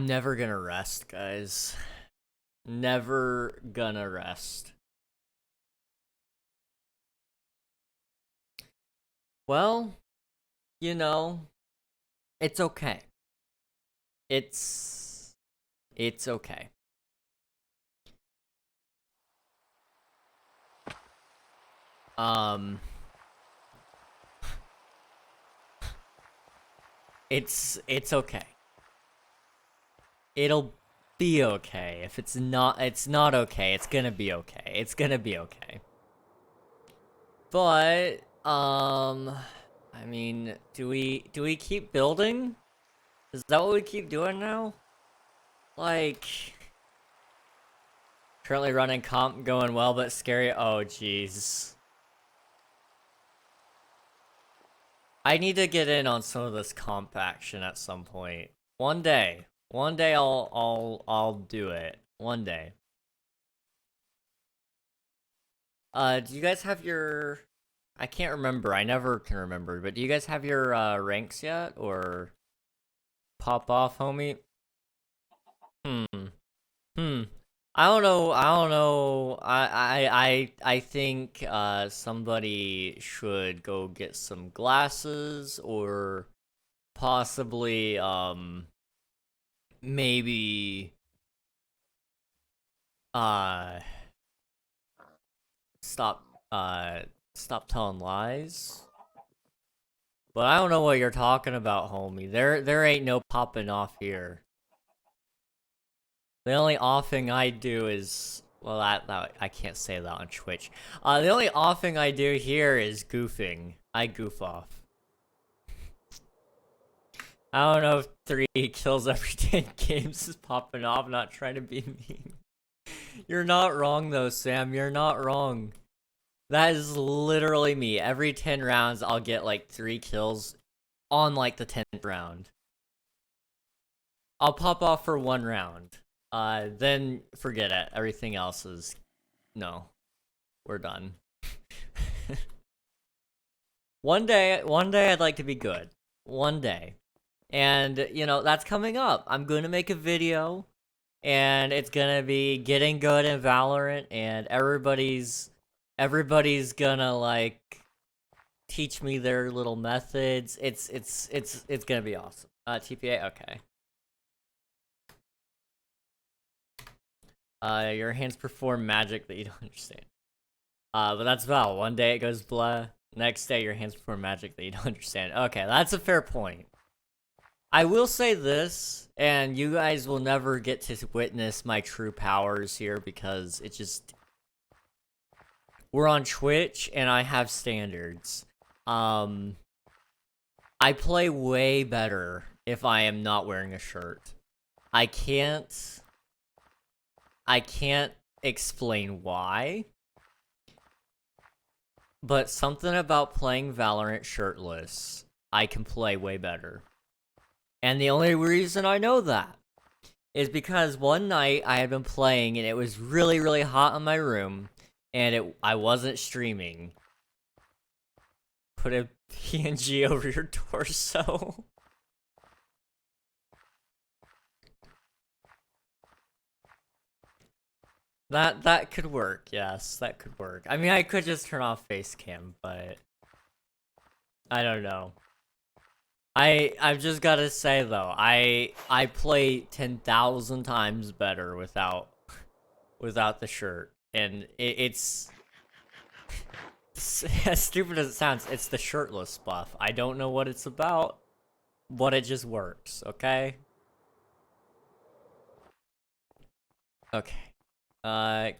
never gonna rest, guys. Never gonna rest. Well, you know, it's okay. It's okay. It's okay. It'll be okay. If it's not okay. It's gonna be okay. It's gonna be okay. But, I mean, do we keep building? Is that what we keep doing now? Like, currently running comp, going well, but scary. Oh, jeez. I need to get in on some of this comp action at some point. One day I'll do it. One day. Do you guys have your... I can't remember. I never can remember. But do you guys have your ranks yet? Or pop off, homie? I don't know. I think somebody should go get some glasses, or possibly maybe stop telling lies. But I don't know what you're talking about, homie. There ain't no popping off here. The only offing I do is, well, that I can't say that on Twitch. The only offing I do here is goofing. I goof off. I don't know if 3 kills every 10 games is popping off. I'm not trying to be mean. You're not wrong though, Sam. You're not wrong. That is literally me. Every 10 rounds, I'll get like 3 kills on like the 10th round. I'll pop off for 1 round. Then forget it. Everything else is no. We're done. One day I'd like to be good. One day. And, you know, that's coming up. I'm going to make a video, and it's going to be getting good in Valorant, and everybody's gonna, like, teach me their little methods. It's going to be awesome. TPA, okay. Your hands perform magic that you don't understand. But that's Val. One day it goes blah. Next day your hands perform magic that you don't understand. Okay, that's a fair point. I will say this, and you guys will never get to witness my true powers here because it just... We're on Twitch, and I have standards. I play way better if I am not wearing a shirt. I can't explain why, but something about playing Valorant shirtless, I can play way better. And the only reason I know that is because one night I had been playing and it was really, really hot in my room, and I wasn't streaming. Put a PNG over your torso. That could work, yes, that could work. I mean, I could just turn off face cam, but I don't know. I've just gotta say though, I play 10,000 times better without the shirt, and it's as stupid as it sounds. It's the shirtless buff. I don't know what it's about, but it just works. Okay. Okay.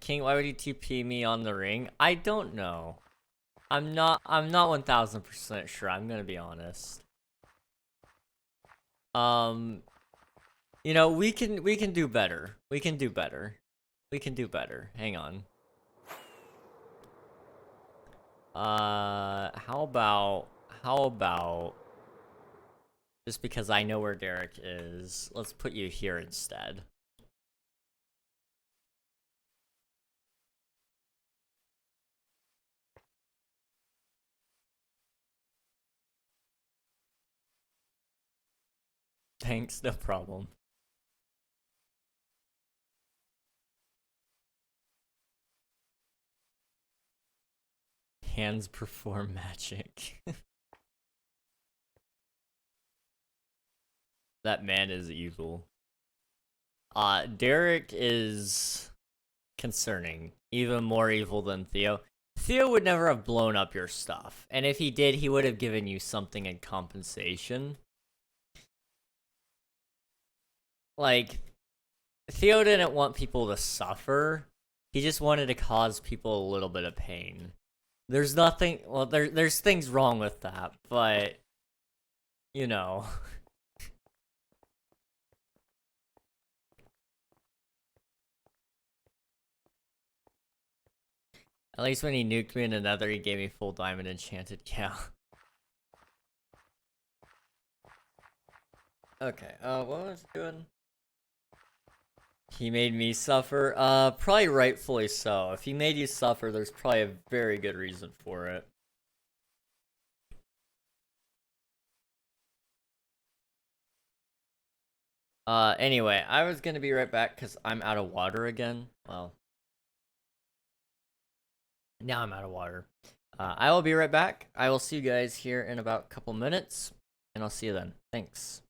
King, why would you TP me on the ring? I don't know. I'm not 1000% sure. I'm gonna be honest. You know, we can do better. We can do better. We can do better. Hang on. How about just because I know where Derek is, let's put you here instead. Thanks, no problem. Hands perform magic. That man is evil. Derek is concerning. Even more evil than Theo. Theo would never have blown up your stuff. And if he did, he would have given you something in compensation. Like, Theo didn't want people to suffer. He just wanted to cause people a little bit of pain. There's nothing... Well, there's things wrong with that, but... You know... At least when he nuked me in another, he gave me full diamond enchanted. Yeah. Okay, what was I doing? He made me suffer? Probably rightfully so. If he made you suffer, there's probably a very good reason for it. Anyway, I was gonna be right back because I'm out of water again. Well, now I'm out of water. I will be right back. I will see you guys here in about a couple minutes, and I'll see you then. Thanks.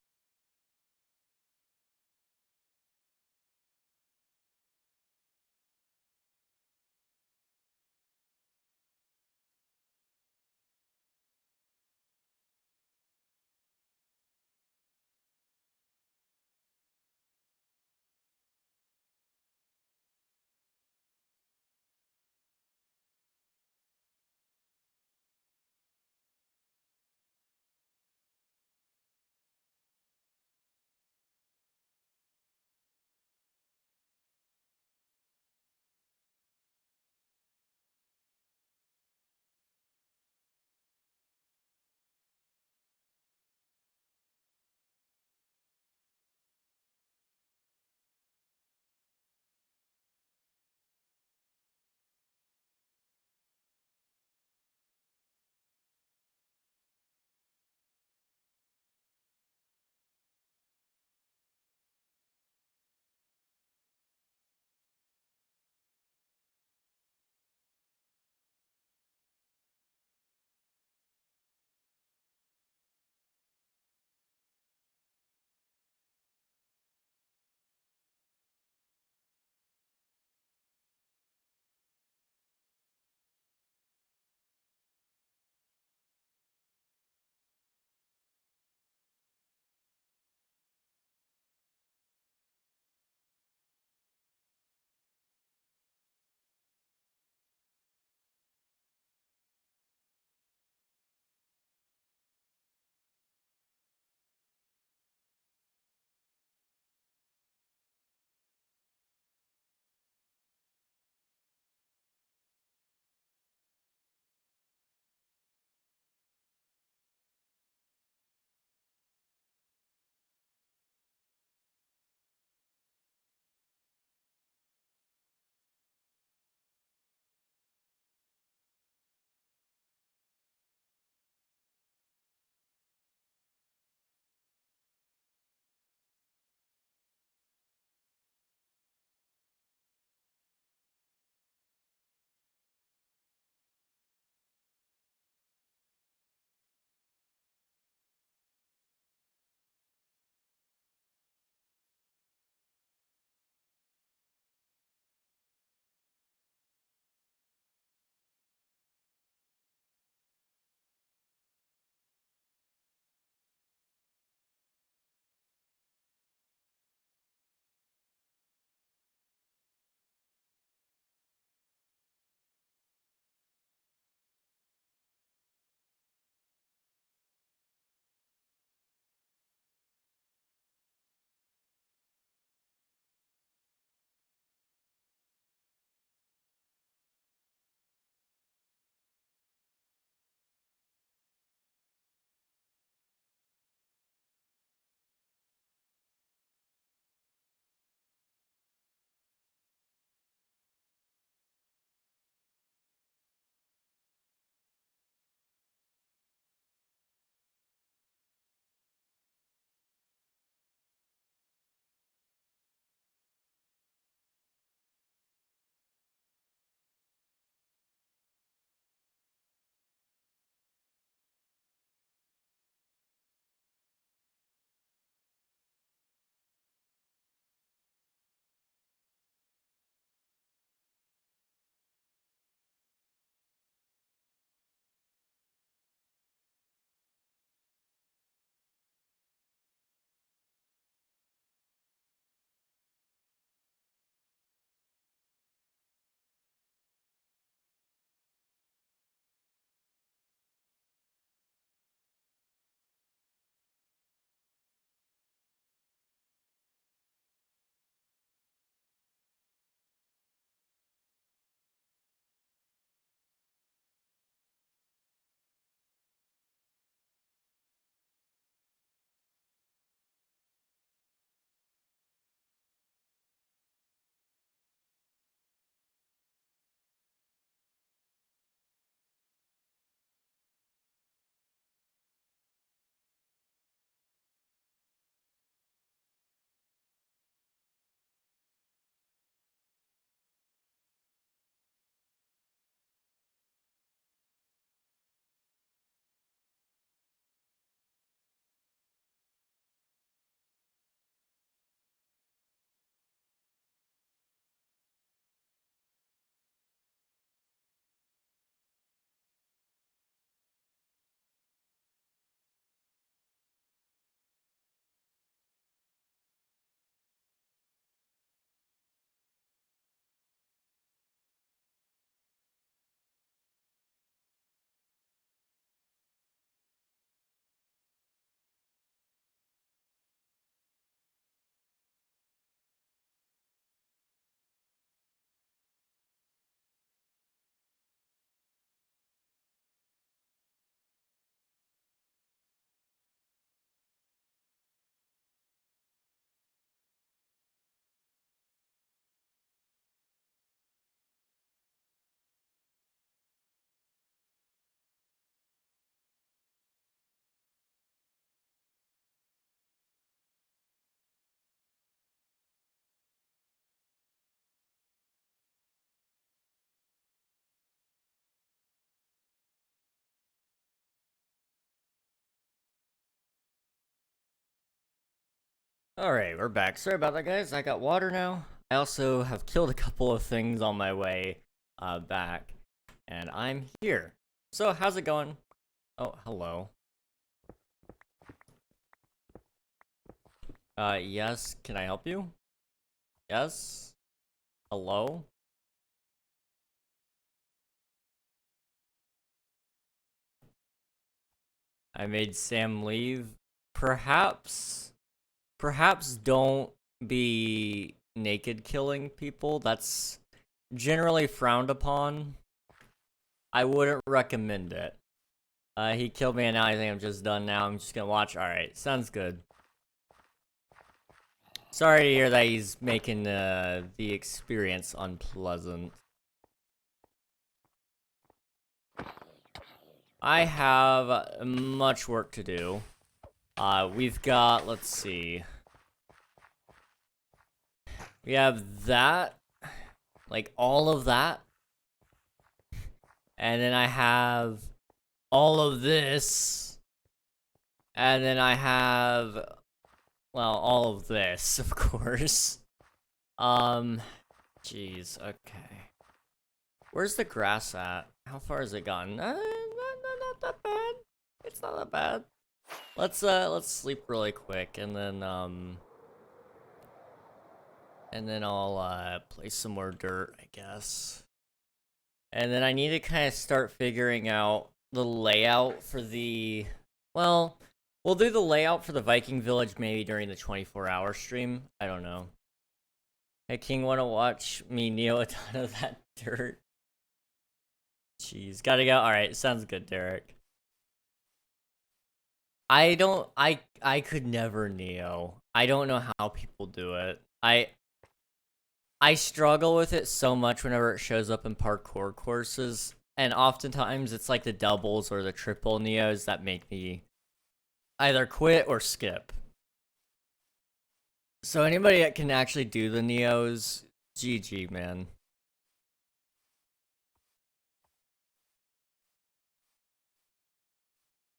Alright, we're back. Sorry about that, guys. I got water now. I also have killed a couple of things on my way back, and I'm here. So, how's it going? Oh, hello. Yes, can I help you? Yes? Hello? I made Sam leave. Perhaps don't be naked killing people. That's generally frowned upon. I wouldn't recommend it. He killed me and now I think I'm just done now. I'm just gonna watch. Alright, sounds good. Sorry to hear that he's making the experience unpleasant. I have much work to do. We've got, let's see. We have that. Like, all of that. And then I have all of this. And then I have, well, all of this, of course. Jeez, okay. Where's the grass at? How far has it gone? Not that bad. It's not that bad. Let's sleep really quick, and then I'll place some more dirt, I guess. And then I need to kind of start figuring out the layout for the, well, we'll do the layout for the Viking village maybe during the 24-hour stream. I don't know. Hey, King, wanna watch me kneel a ton of that dirt? Jeez, gotta go. Alright, sounds good, Derek. I could never Neo. I don't know how people do it. I struggle with it so much whenever it shows up in parkour courses, and oftentimes it's like the doubles or the triple Neos that make me either quit or skip. So anybody that can actually do the Neos, GG, man.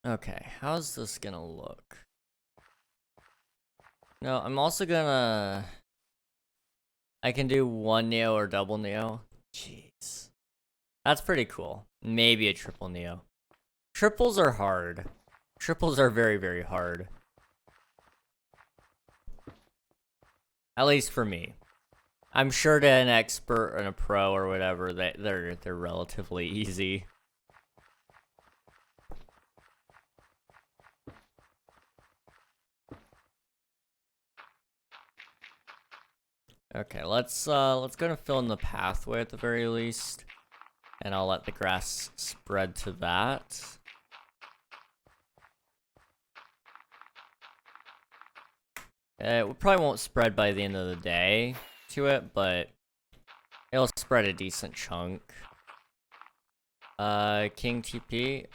Okay, how's this gonna look? No, I'm also gonna... I can do one Neo or double Neo. Jeez. That's pretty cool. Maybe a triple Neo. Triples are hard. Triples are very, very hard. At least for me. I'm sure to an expert and a pro or whatever, they're relatively easy. Okay, let's go and fill in the pathway at the very least. And I'll let the grass spread to that. It probably won't spread by the end of the day to it, but it'll spread a decent chunk. King TP,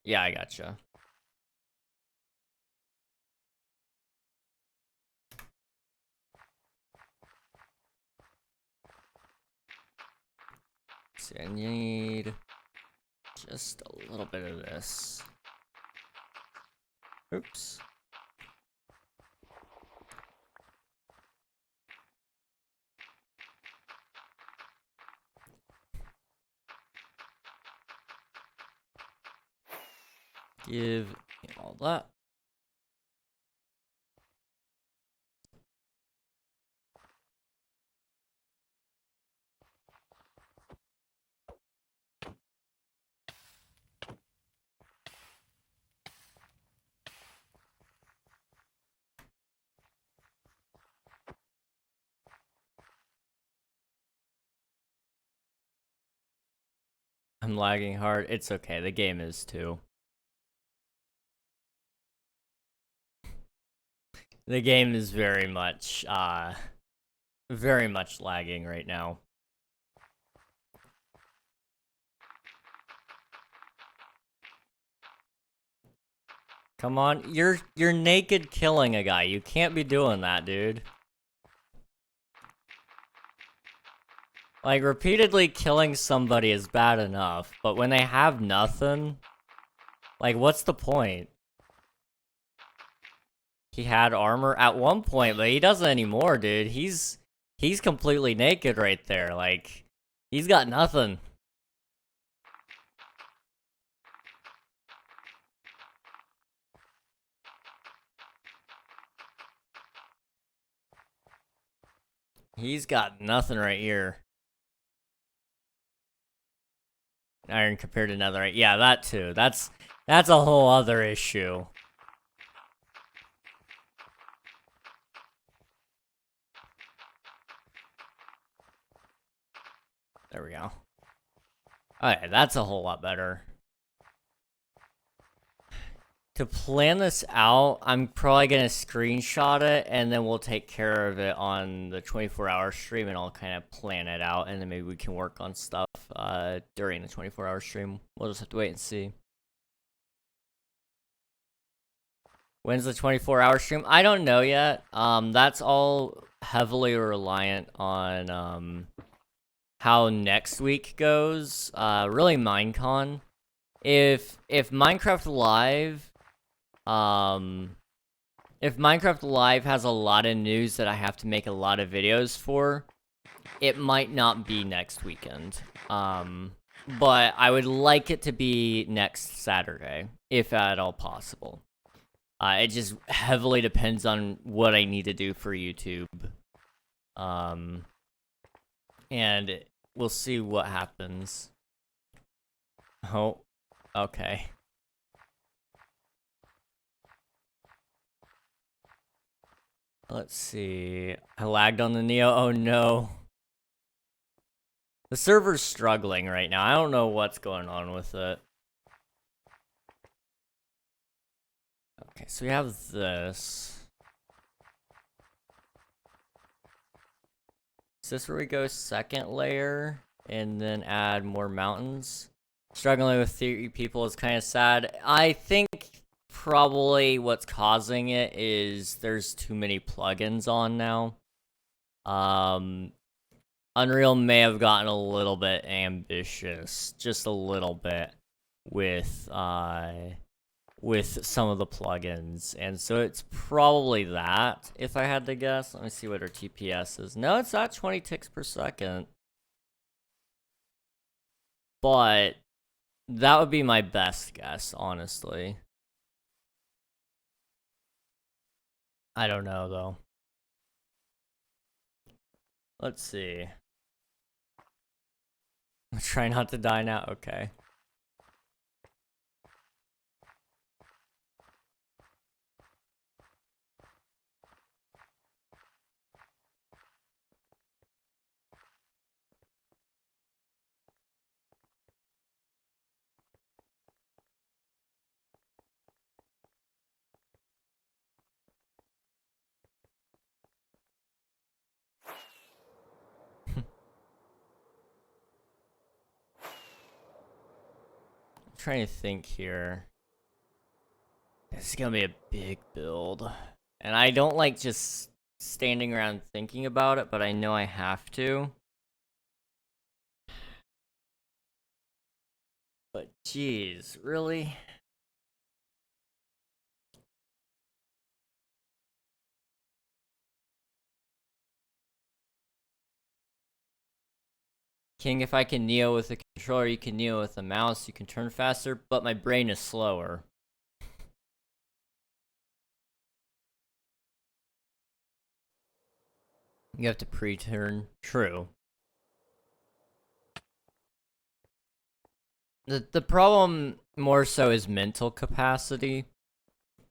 yeah, I gotcha. See, I need just a little bit of this. Oops. Give me all that. I'm lagging hard. It's okay. The game is too. The game is very much lagging right now. Come on, you're naked killing a guy. You can't be doing that, dude. Like, repeatedly killing somebody is bad enough, but when they have nothing, like, what's the point? He had armor at one point, but he doesn't anymore, dude. He's completely naked right there. Like, he's got nothing. He's got nothing right here. Iron compared to netherite. Yeah, that too. That's a whole other issue. There we go. Alright, that's a whole lot better. To plan this out, I'm probably gonna screenshot it, and then we'll take care of it on the 24-hour stream, and I'll kind of plan it out, and then maybe we can work on stuff during the 24-hour stream. We'll just have to wait and see. When's the 24-hour stream? I don't know yet. That's all heavily reliant on how next week goes. Really Minecon. If Minecraft Live if Minecraft Live has a lot of news that I have to make a lot of videos for, it might not be next weekend. But I would like it to be next Saturday, if at all possible. It just heavily depends on what I need to do for YouTube. And we'll see what happens. Oh, okay. Let's see. I lagged on the Neo. Oh no. The server's struggling right now. I don't know what's going on with it. Okay, so we have this. Is this where we go second layer and then add more mountains? Struggling with 3 people is kind of sad. I think probably what's causing it is there's too many plugins on now. Unreal may have gotten a little bit ambitious, just a little bit, with some of the plugins, and so it's probably that, if I had to guess. Let me see what our TPS is. No, it's at 20 ticks per second. But that would be my best guess, honestly. I don't know, though. Let's see. I'm trying not to die now. Okay. Trying to think here. This is gonna be a big build, and I don't like just standing around thinking about it, but I know I have to. But geez, really? King, if I can Neo with a controller, you can Neo with a mouse, you can turn faster, but my brain is slower. You have to pre-turn. True. The problem more so is mental capacity.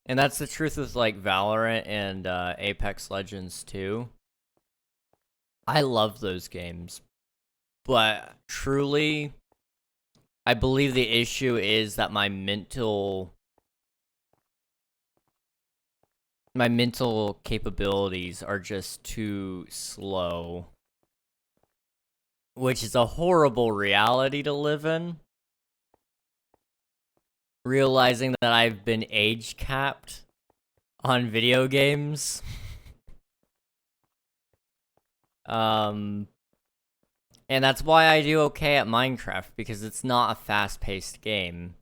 And that's the truth with like Valorant and Apex Legends too. I love those games. But truly, I believe the issue is that my mental capabilities are just too slow. Which is a horrible reality to live in. Realizing that I've been age capped on video games. And that's why I do okay at Minecraft, because it's not a fast-paced game.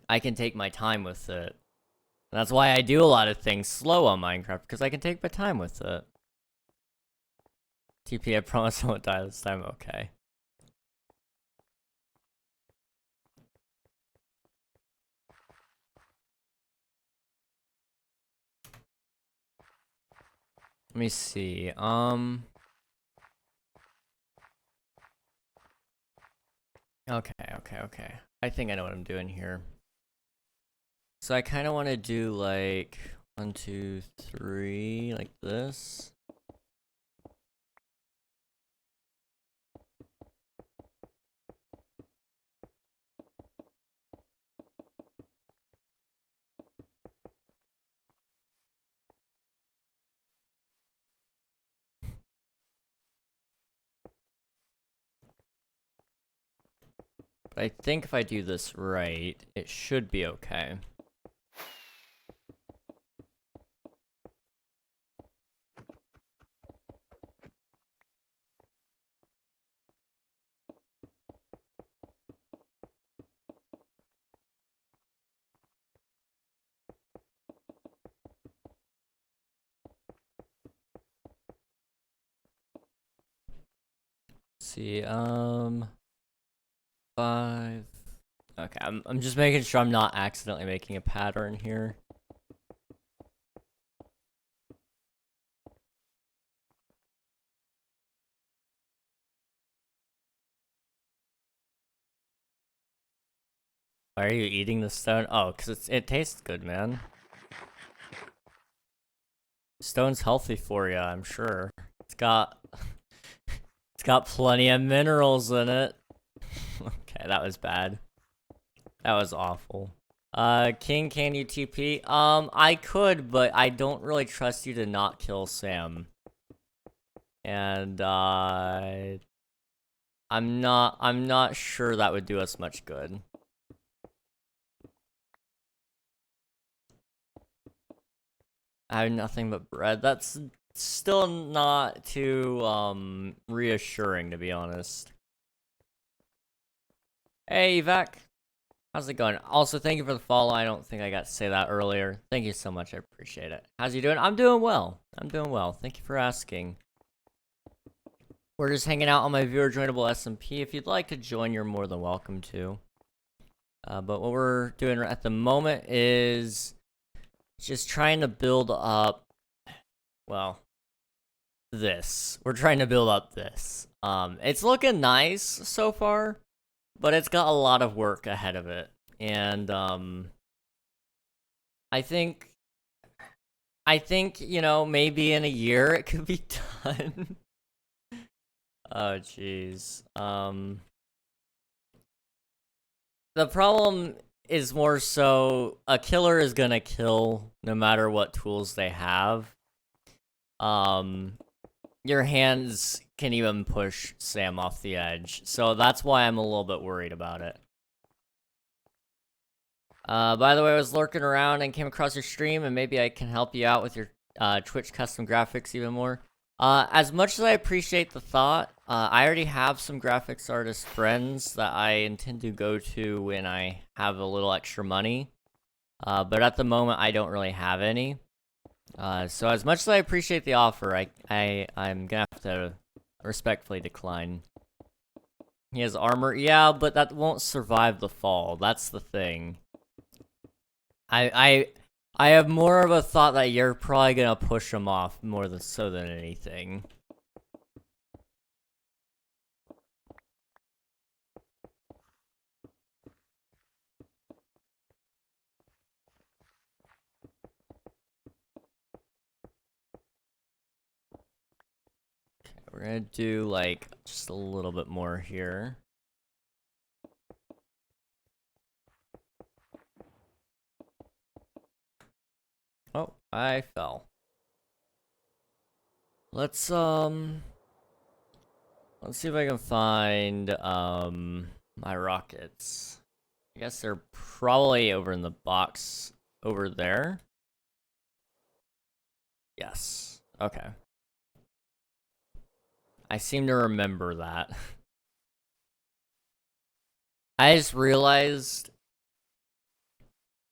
I can take my time with it. That's why I do a lot of things slow on Minecraft, because I can take my time with it. TP, I promise I won't die this time. Okay. Let me see. Okay. I think I know what I'm doing here. So I kind of want to do like 1, 2, 3, like this. But I think if I do this right, it should be okay. Let's see, 5. Okay, I'm just making sure I'm not accidentally making a pattern here. Why are you eating the stone? Oh, because it tastes good, man. Stone's healthy for you, I'm sure. It's got plenty of minerals in it. Okay, that was bad. That was awful. King, can you TP? I could, but I don't really trust you to not kill Sam. And, I'm not sure that would do us much good. I have nothing but bread. That's still not too, reassuring, to be honest. Hey, Evac. How's it going? Also, thank you for the follow. I don't think I got to say that earlier. Thank you so much. I appreciate it. How's you doing? I'm doing well. Thank you for asking. We're just hanging out on my viewer joinable SMP. If you'd like to join, you're more than welcome to. But what we're doing at the moment is just trying to build up, well, this. We're trying to build up this. It's looking nice so far, but it's got a lot of work ahead of it. And, I think, you know, maybe in a year it could be done. Oh, jeez. The problem is more so a killer is gonna kill no matter what tools they have. Your hands can even push Sam off the edge, so that's why I'm a little bit worried about it. By the way, I was lurking around and came across your stream, and maybe I can help you out with your Twitch custom graphics even more. As much as I appreciate the thought, I already have some graphics artist friends that I intend to go to when I have a little extra money. But at the moment, I don't really have any. So as much as I appreciate the offer, I'm gonna have to respectfully decline. He has armor, yeah, but that won't survive the fall. That's the thing. I have more of a thought that you're probably gonna push him off more than anything. Okay, we're gonna do like just a little bit more here. Oh, I fell. Let's see if I can find, my rockets. I guess they're probably over in the box over there. Yes. Okay. I seem to remember that. I just realized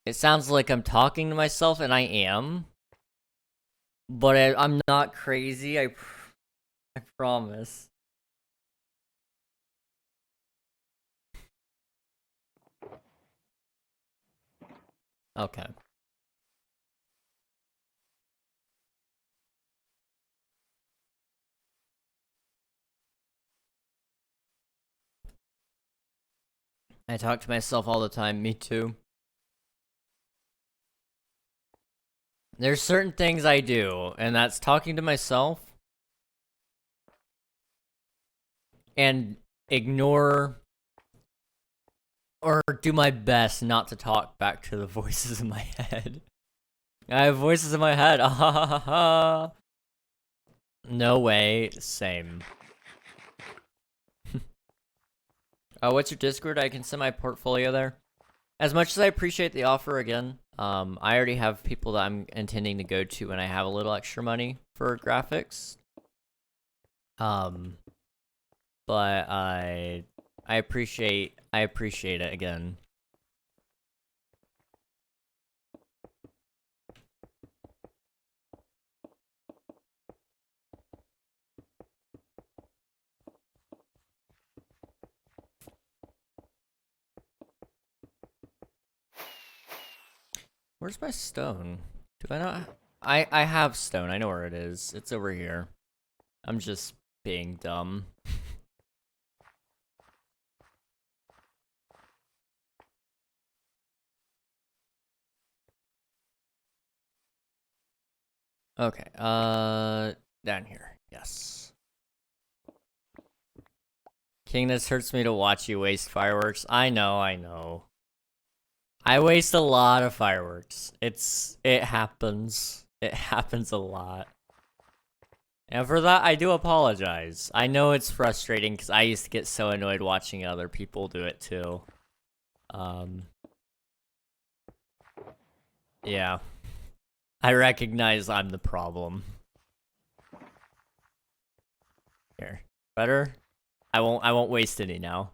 It sounds like I'm talking to myself, and I am. But I'm not crazy, I promise. Okay. I talk to myself all the time, me too. There's certain things I do, and that's talking to myself and ignore or do my best not to talk back to the voices in my head. I have voices in my head. Ah ha ha ha ha. No way. Same. What's your Discord? I can send my portfolio there. As much as I appreciate the offer again, I already have people that I'm intending to go to when I have a little extra money for graphics. But I appreciate it again. Where's my stone? Do I not? I have stone. I know where it is. It's over here. I'm just being dumb. Okay, down here. Yes. King, this hurts me to watch you waste fireworks. I know, I know. I waste a lot of fireworks. It happens. It happens a lot. And for that, I do apologize. I know it's frustrating because I used to get so annoyed watching other people do it too. Yeah. I recognize I'm the problem. Here. Better? I won't waste any now.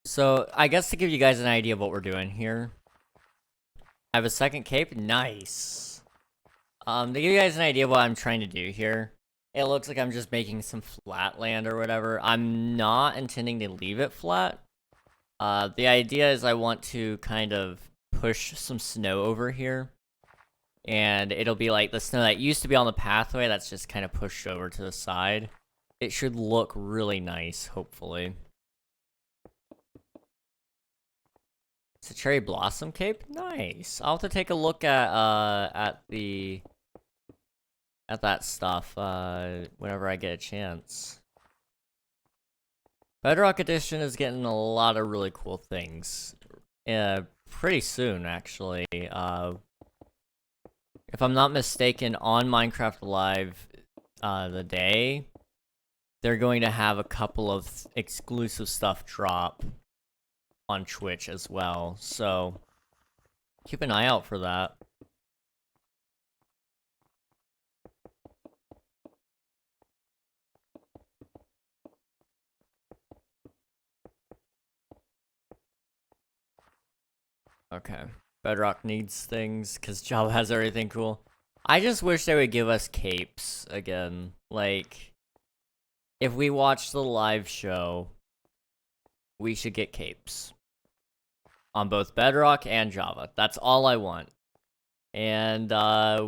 So, I guess to give you guys an idea of what we're doing here. I have a second cape. Nice. To give you guys an idea of what I'm trying to do here. It looks like I'm just making some flat land or whatever. I'm not intending to leave it flat. The idea is I want to kind of push some snow over here. And it'll be like the snow that used to be on the pathway that's just kind of pushed over to the side. It should look really nice, hopefully. It's a cherry blossom cape? Nice. I'll have to take a look at that stuff, whenever I get a chance. Bedrock Edition is getting a lot of really cool things. Pretty soon, actually. If I'm not mistaken, on Minecraft Live, the day, they're going to have a couple of exclusive stuff drop on Twitch as well, so keep an eye out for that. Okay. Bedrock needs things, because Java has everything cool. I just wish they would give us capes again. Like, if we watch the live show, we should get capes. On both Bedrock and Java. That's all I want. And,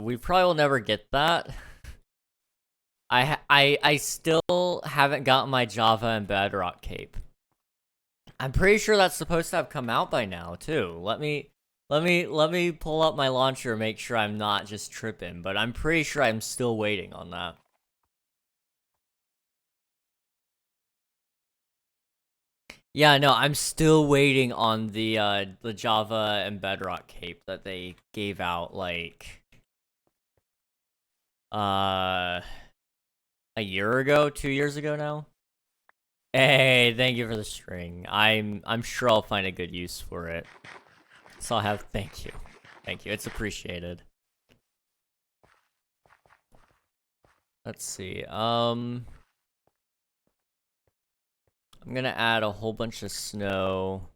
we probably will never get that. I still haven't gotten my Java and Bedrock cape. I'm pretty sure that's supposed to have come out by now, too. Let me pull up my launcher and make sure I'm not just tripping, but I'm pretty sure I'm still waiting on that. Yeah, no, I'm still waiting on the Java and Bedrock cape that they gave out, like, a year ago, 2 years ago now. Hey, thank you for the string. I'm sure I'll find a good use for it. So I'll have thank you. Thank you. It's appreciated. Let's see. I'm gonna add a whole bunch of snow.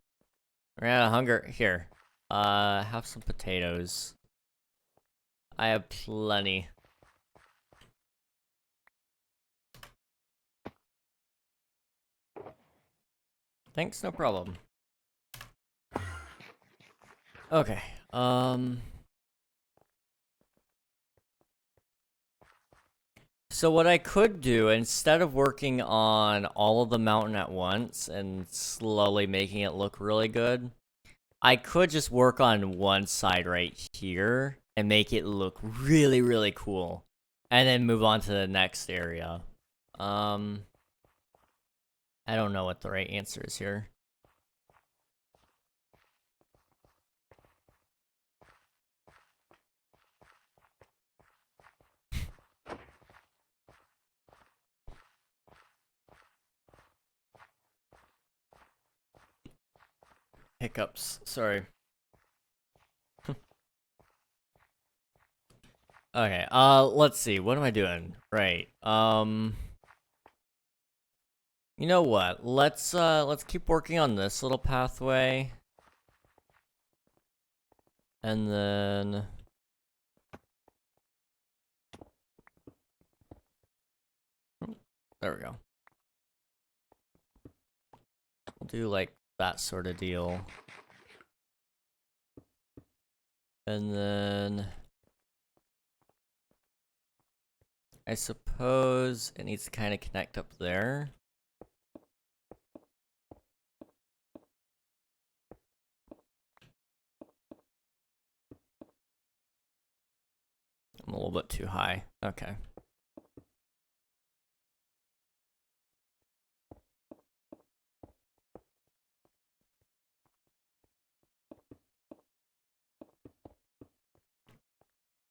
We're gonna hunger here. Have some potatoes. I have plenty. Thanks, no problem. Okay, so what I could do, instead of working on all of the mountain at once and slowly making it look really good, I could just work on one side right here and make it look really, really cool. And then move on to the next area. I don't know what the right answer is here. Hiccups, sorry. Okay, let's see, what am I doing? Right, you know what, let's keep working on this little pathway. And then... there we go. We'll do, like, that sort of deal. And then... I suppose it needs to kind of connect up there. I'm a little bit too high. Okay.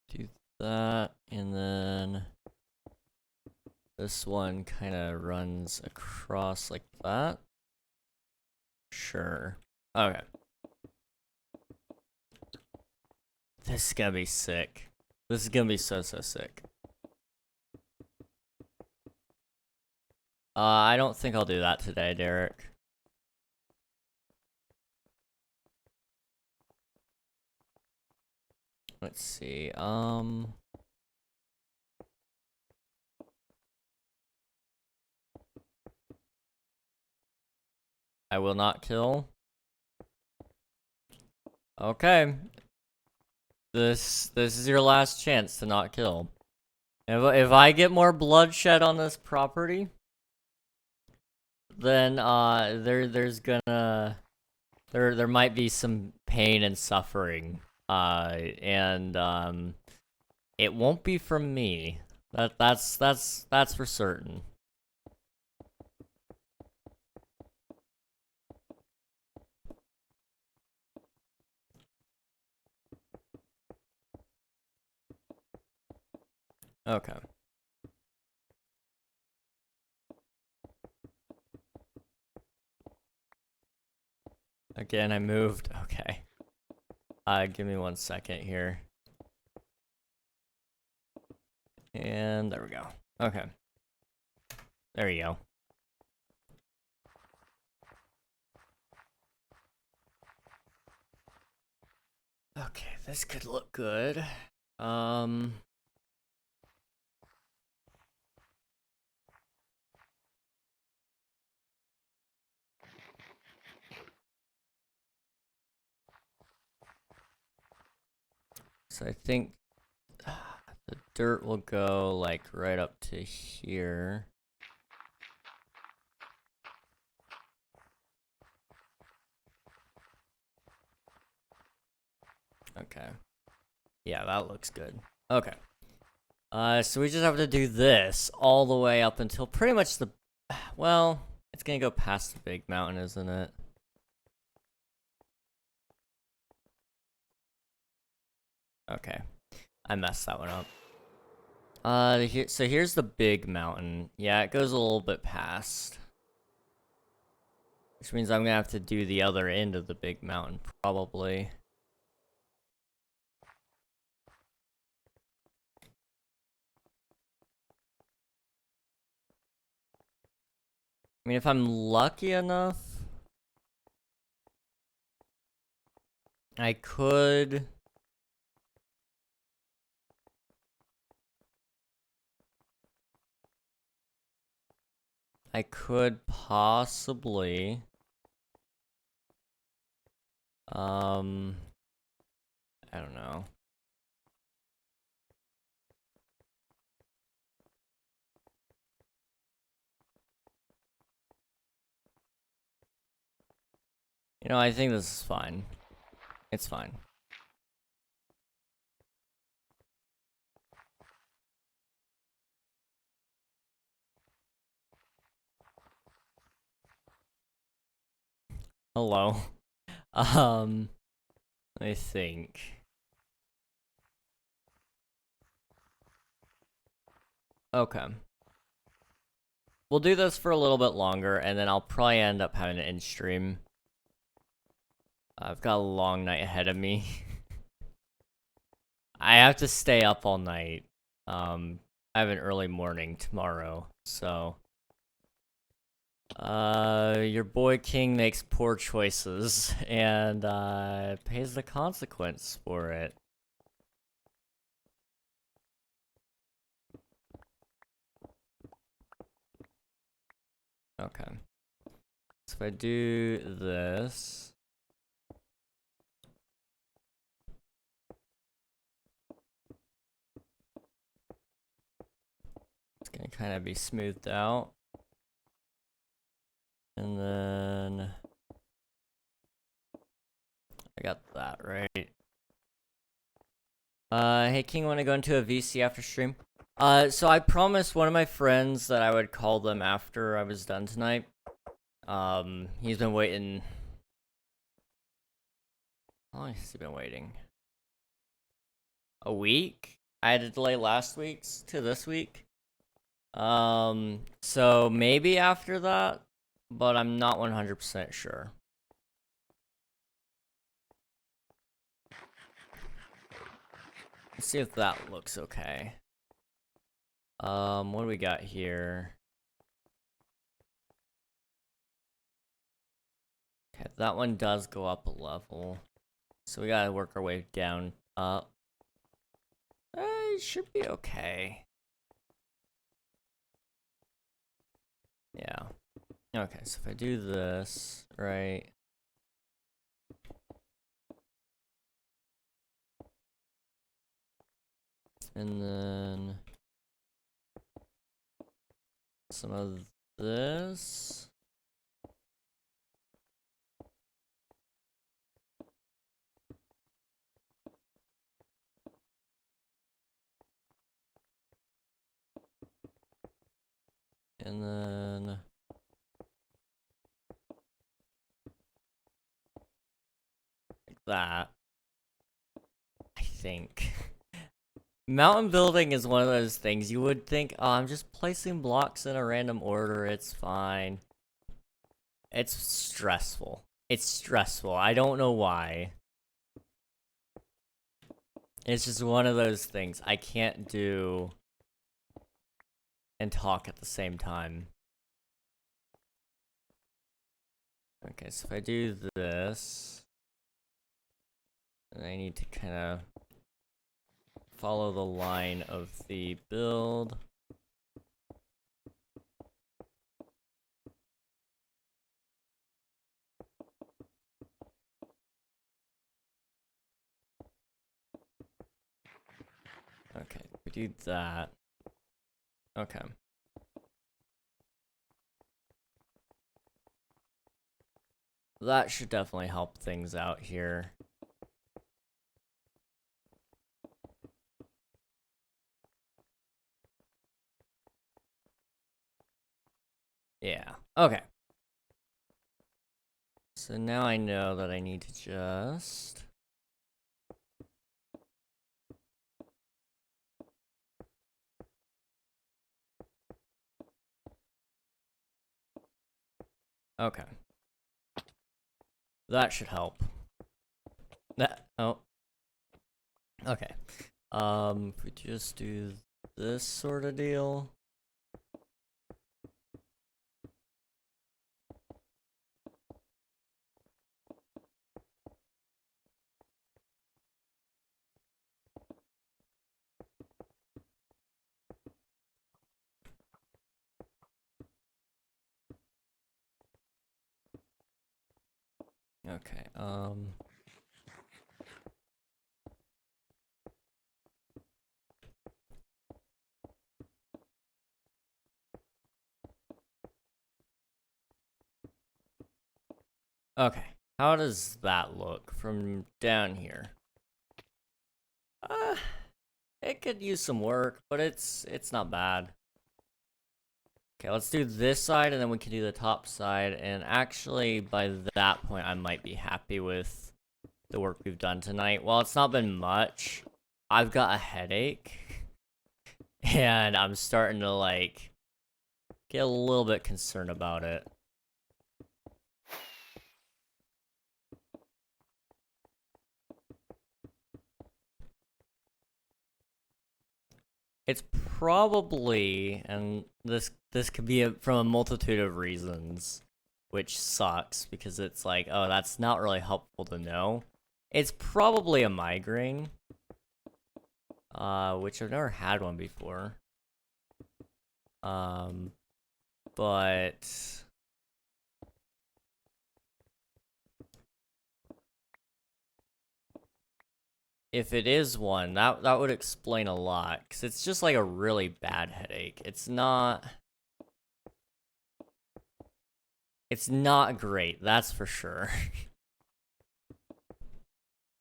Do that, and then this one kind of runs across like that. Sure. Okay. This is gonna be sick. This is gonna be so sick. I don't think I'll do that today, Derek. Let's see, I will not kill. Okay. This is your last chance to not kill. If I get more bloodshed on this property, then there might be some pain and suffering. And it won't be from me. That's for certain. Okay. Again, I moved. Okay. Give me 1 second here. And there we go. Okay. There you go. Okay, this could look good. So I think the dirt will go like right up to here. Okay. Yeah, that looks good. Okay. So we just have to do this all the way up until pretty much the... well, it's gonna go past the big mountain, isn't it? Okay. I messed that one up. So here's the big mountain. Yeah, it goes a little bit past. Which means I'm gonna have to do the other end of the big mountain, probably. I mean, if I'm lucky enough, I could... possibly... I don't know. You know, I think this is fine. It's fine. Hello. I think. Okay. We'll do this for a little bit longer, and then I'll probably end up having to end stream. I've got a long night ahead of me. I have to stay up all night. I have an early morning tomorrow, so... your boy King makes poor choices, and, pays the consequence for it. Okay. So if I do this... It's gonna kind of be smoothed out. And then... I got that right. Hey King, wanna go into a VC after stream? So I promised one of my friends that I would call them after I was done tonight. He's been waiting... How long has he been waiting? A week? I had to delay last week's to this week. So maybe after that, but I'm not 100% sure. Let's see if that looks okay. What do we got here? Okay, that one does go up a level. So we gotta work our way down, up. It should be okay. Yeah. Okay, so if I do this, right? And then... some of this. And then... like that. I think. Mountain building is one of those things you would think, oh, I'm just placing blocks in a random order, it's fine. It's stressful. It's stressful. I don't know why. It's just one of those things I can't do and talk at the same time. Okay, so if I do this, then I need to kind of follow the line of the build. Okay, we do that. Okay. That should definitely help things out here. Yeah, okay. So now I know that I need to just... okay. That should help. Oh. Okay. If we just do this sort of deal. Okay, okay. How does that look from down here? It could use some work, but it's not bad. Okay, let's do this side, and then we can do the top side, and actually, by that point, I might be happy with the work we've done tonight. While it's not been much, I've got a headache, and I'm starting to, like, get a little bit concerned about it. It's probably, and this could be from a multitude of reasons, which sucks because it's like, oh, that's not really helpful to know. It's probably a migraine, which I've never had one before. But if it is one, that would explain a lot, because it's just like a really bad headache. It's not great, that's for sure.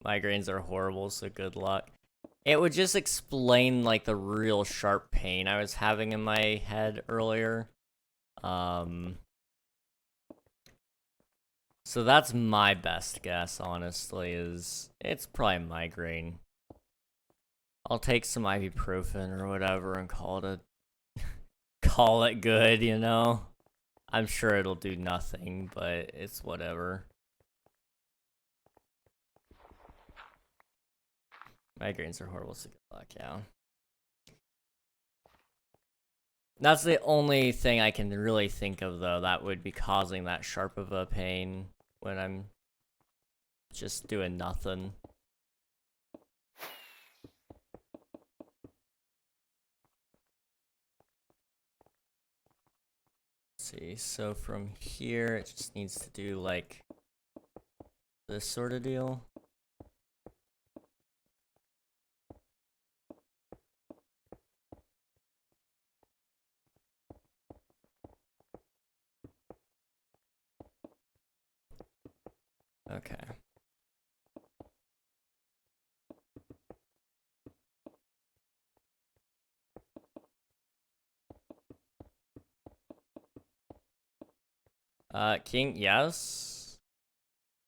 Migraines are horrible, so good luck. It would just explain, like, the real sharp pain I was having in my head earlier. So that's my best guess, honestly, is it's probably migraine. I'll take some ibuprofen or whatever and call it good, you know? I'm sure it'll do nothing, but it's whatever. Migraines are horrible, so good luck, yeah. That's the only thing I can really think of, though, that would be causing that sharp of a pain when I'm just doing nothing. Let's see, so from here, it just needs to do, like, this sort of deal. Okay. King, yes?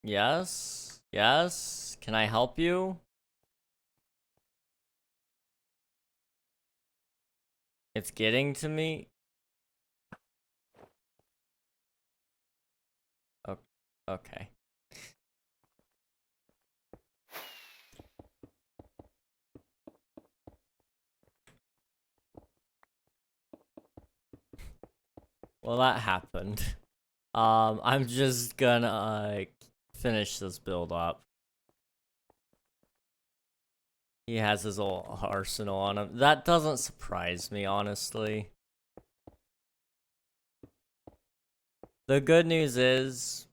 Yes? Yes? Can I help you? It's getting to me? Okay. Well, that happened. I'm just gonna, finish this build up. He has his whole arsenal on him. That doesn't surprise me, honestly. The good news is,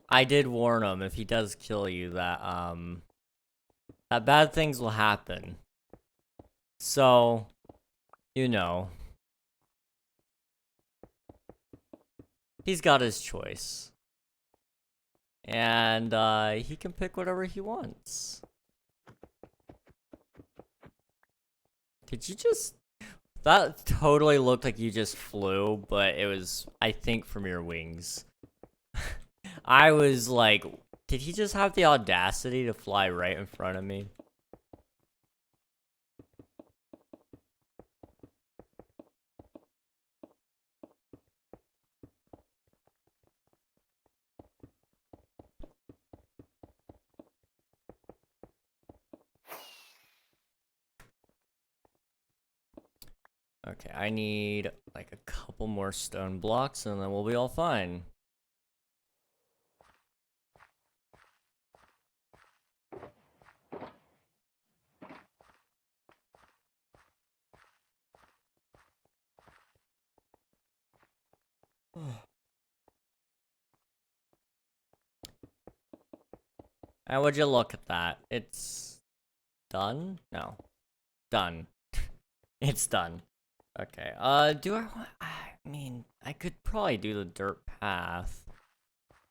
I did warn him if he does kill you that, that bad things will happen. So, you know. He's got his choice. And, he can pick whatever he wants. Did you just... That totally looked like you just flew, but it was, I think, from your wings. I was like, did he just have the audacity to fly right in front of me? Okay, I need like a couple more stone blocks and then we'll be all fine. And would you look at that? It's done? No. Done. It's done. Okay, do I want... I mean, I could probably do the dirt path.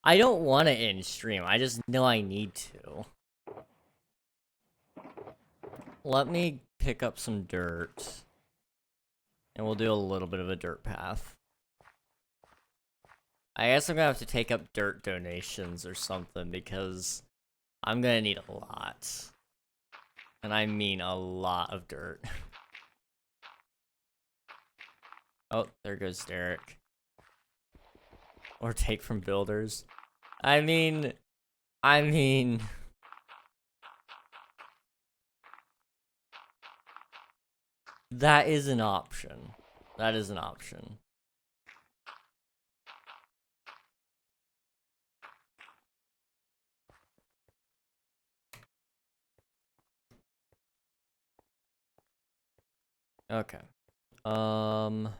I don't want to in stream, I just know I need to. Let me pick up some dirt. And we'll do a little bit of a dirt path. I guess I'm gonna have to take up dirt donations or something because I'm gonna need a lot. And I mean a lot of dirt. Oh, there goes Derek. Or take from builders. I mean... That is an option. That is an option. Okay. I'm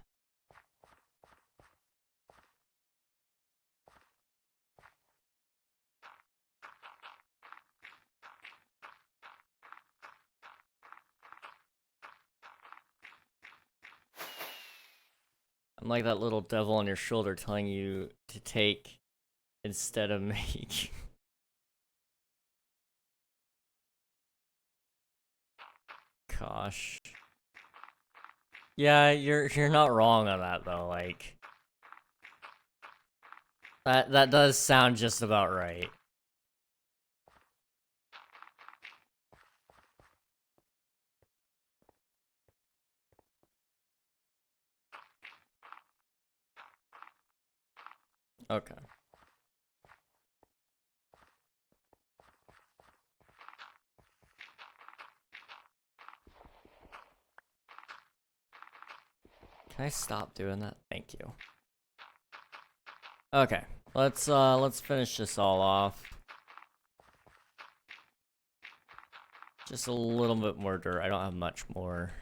like that little devil on your shoulder telling you to take instead of make. Gosh. Yeah, you're not wrong on that though, like that does sound just about right. Okay. Can I stop doing that? Thank you. Okay. Let's finish this all off. Just a little bit more dirt. I don't have much more.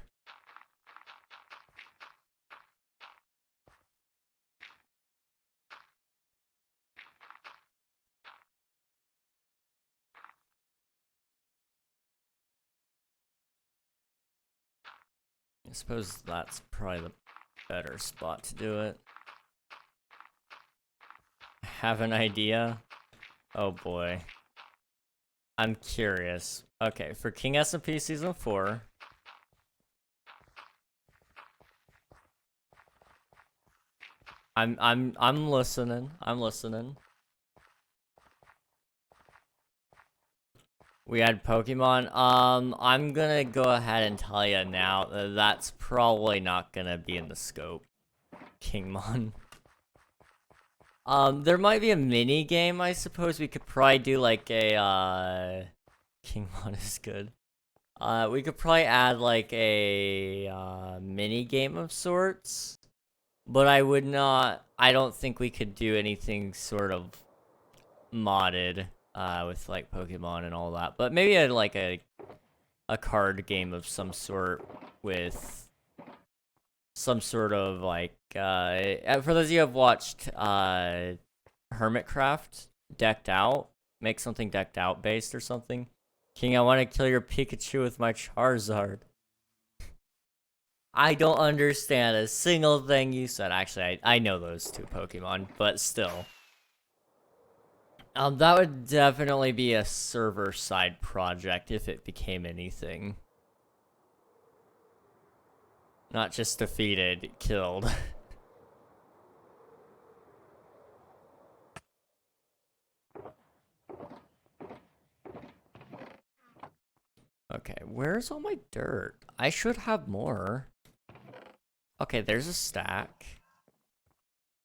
I suppose that's probably the better spot to do it. Have an idea? Oh boy. I'm curious. Okay, for King SMP Season 4. I'm listening. I'm listening. We had Pokemon. I'm gonna go ahead and tell you now that that's probably not gonna be in the scope. Kingmon. There might be a mini game, I suppose. We could probably do like a, Kingmon is good. We could probably add like a, mini game of sorts. But I don't think we could do anything sort of modded, with like Pokemon and all that. But maybe like a card game of some sort with some sort of like, for those of you who have watched, Hermitcraft, Decked Out, make something Decked Out based or something. King, I want to kill your Pikachu with my Charizard. I don't understand a single thing you said. Actually, I know those two Pokemon, but still. That would definitely be a server side project if it became anything. Not just defeated, killed. Okay, where's all my dirt? I should have more. Okay, there's a stack.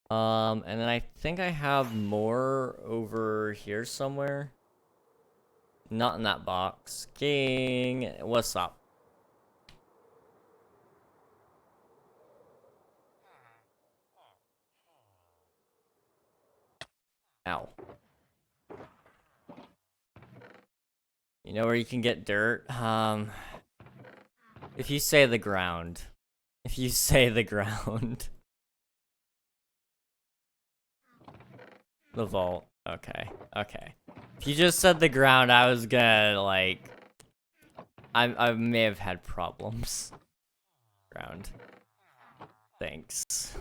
And then I think I have more over here somewhere. Not in that box. King, what's up? Ow. You know where you can get dirt? If you say the ground. If you say the ground. The vault. Okay. Okay. If you just said the ground, I was gonna, like... I may have had problems. Ground. Thanks.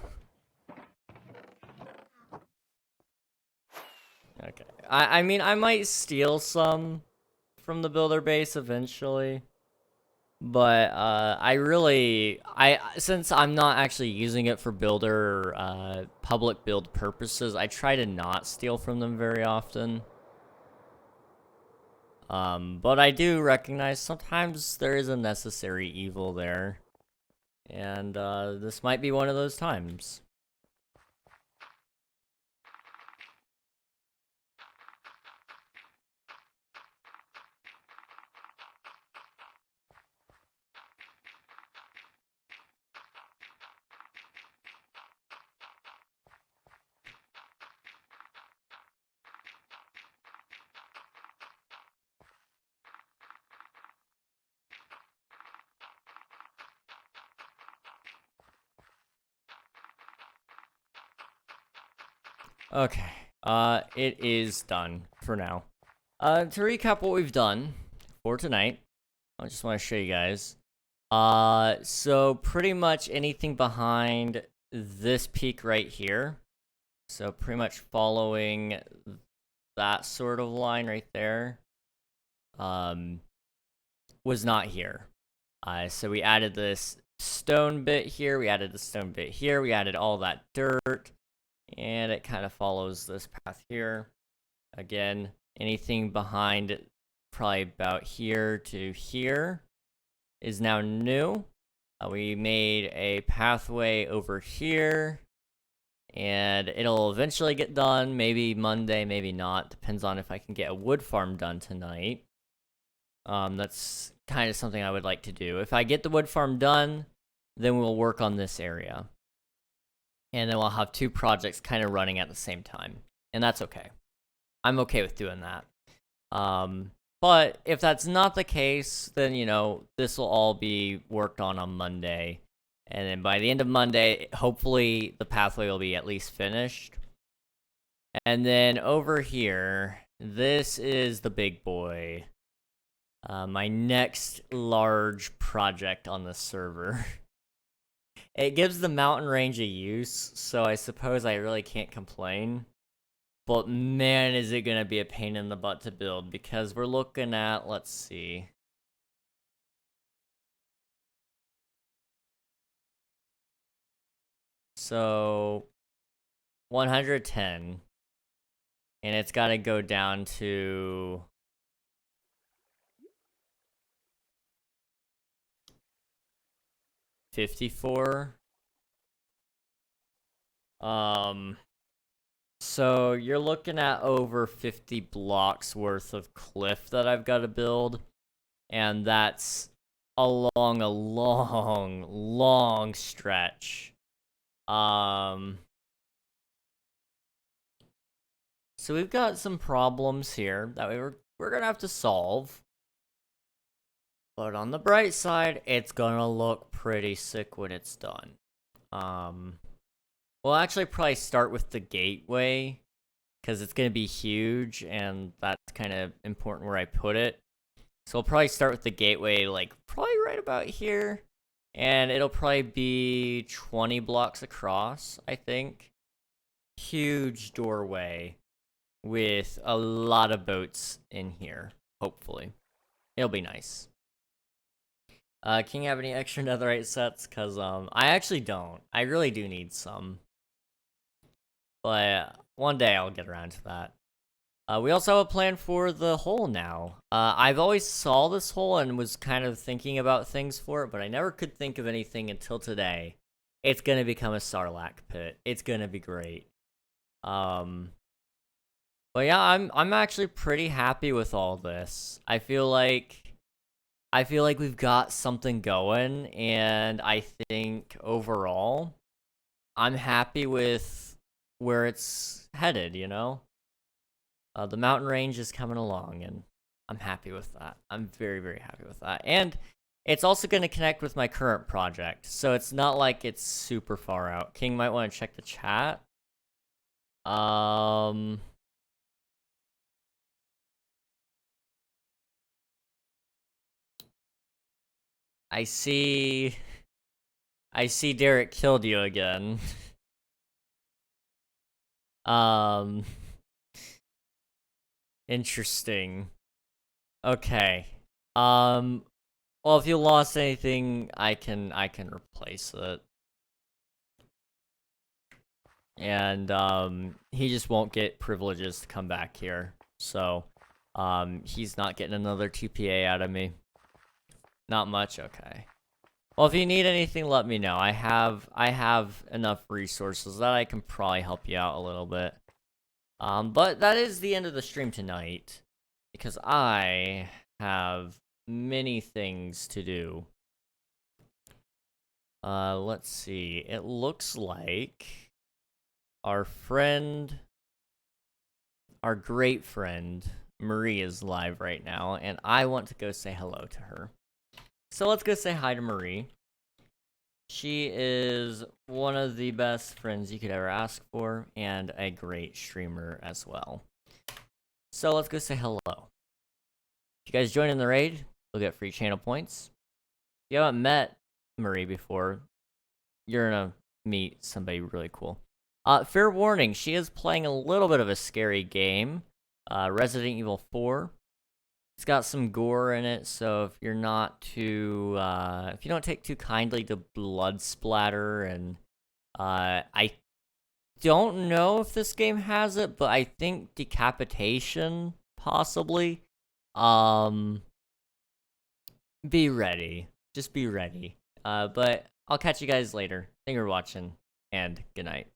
Okay. I mean, I might steal some from the builder base eventually. But, since I'm not actually using it for builder, public build purposes, I try to not steal from them very often. But I do recognize sometimes there is a necessary evil there. And, this might be one of those times. Okay, it is done for now. To recap what we've done for tonight, I just want to show you guys. So pretty much anything behind this peak right here. So pretty much following that sort of line right there, was not here. So we added this stone bit here, we added the stone bit here, we added all that dirt. And it kind of follows this path here. Again, anything behind probably about here to here is now new. We made a pathway over here. And it'll eventually get done. Maybe Monday, maybe not. Depends on if I can get a wood farm done tonight. That's kind of something I would like to do. If I get the wood farm done, then we'll work on this area. And then we'll have two projects kind of running at the same time. And that's okay. I'm okay with doing that. But if that's not the case, then, you know, this will all be worked on Monday. And then by the end of Monday, hopefully the pathway will be at least finished. And then over here, this is the big boy. My next large project on the server. It gives the mountain range a use, so I suppose I really can't complain. But man, is it gonna be a pain in the butt to build, because we're looking at, let's see. So, 110. And it's gotta go down to... 54. So you're looking at over 50 blocks worth of cliff that I've got to build. And that's along a long, long stretch. So we've got some problems here that we're gonna have to solve. But on the bright side, it's gonna look pretty sick when it's done. We'll actually probably start with the gateway, because it's gonna be huge, and that's kind of important where I put it. So we'll probably start with the gateway, like, probably right about here. And it'll probably be 20 blocks across, I think. Huge doorway with a lot of boats in here, hopefully. It'll be nice. Can you have any extra netherite sets? Because, I actually don't. I really do need some. But one day I'll get around to that. We also have a plan for the hole now. I've always saw this hole and was kind of thinking about things for it, but I never could think of anything until today. It's gonna become a Sarlacc pit. It's gonna be great. But yeah, I'm actually pretty happy with all this. I feel like we've got something going, and I think overall, I'm happy with where it's headed, you know? The mountain range is coming along, and I'm happy with that. I'm very, very happy with that. And it's also going to connect with my current project, so it's not like it's super far out. King might want to check the chat. I see Derek killed you again. Interesting. Okay. Well, if you lost anything, I can replace it. And, he just won't get privileges to come back here. So, he's not getting another 2PA out of me. Not much? Okay. Well, if you need anything, let me know. I have enough resources that I can probably help you out a little bit. But that is the end of the stream tonight, because I have many things to do. Let's see. It looks like our great friend, Marie is live right now, and I want to go say hello to her. So let's go say hi to Marie. She is one of the best friends you could ever ask for, and a great streamer as well. So let's go say hello. If you guys join in the raid, you'll get free channel points. If you haven't met Marie before, you're gonna meet somebody really cool. Fair warning, she is playing a little bit of a scary game. Resident Evil 4. It's got some gore in it, so if you're not too, if you don't take too kindly to blood splatter, and, I don't know if this game has it, but I think decapitation, possibly. Be ready. Just be ready. But I'll catch you guys later. Thank you for watching, and good night.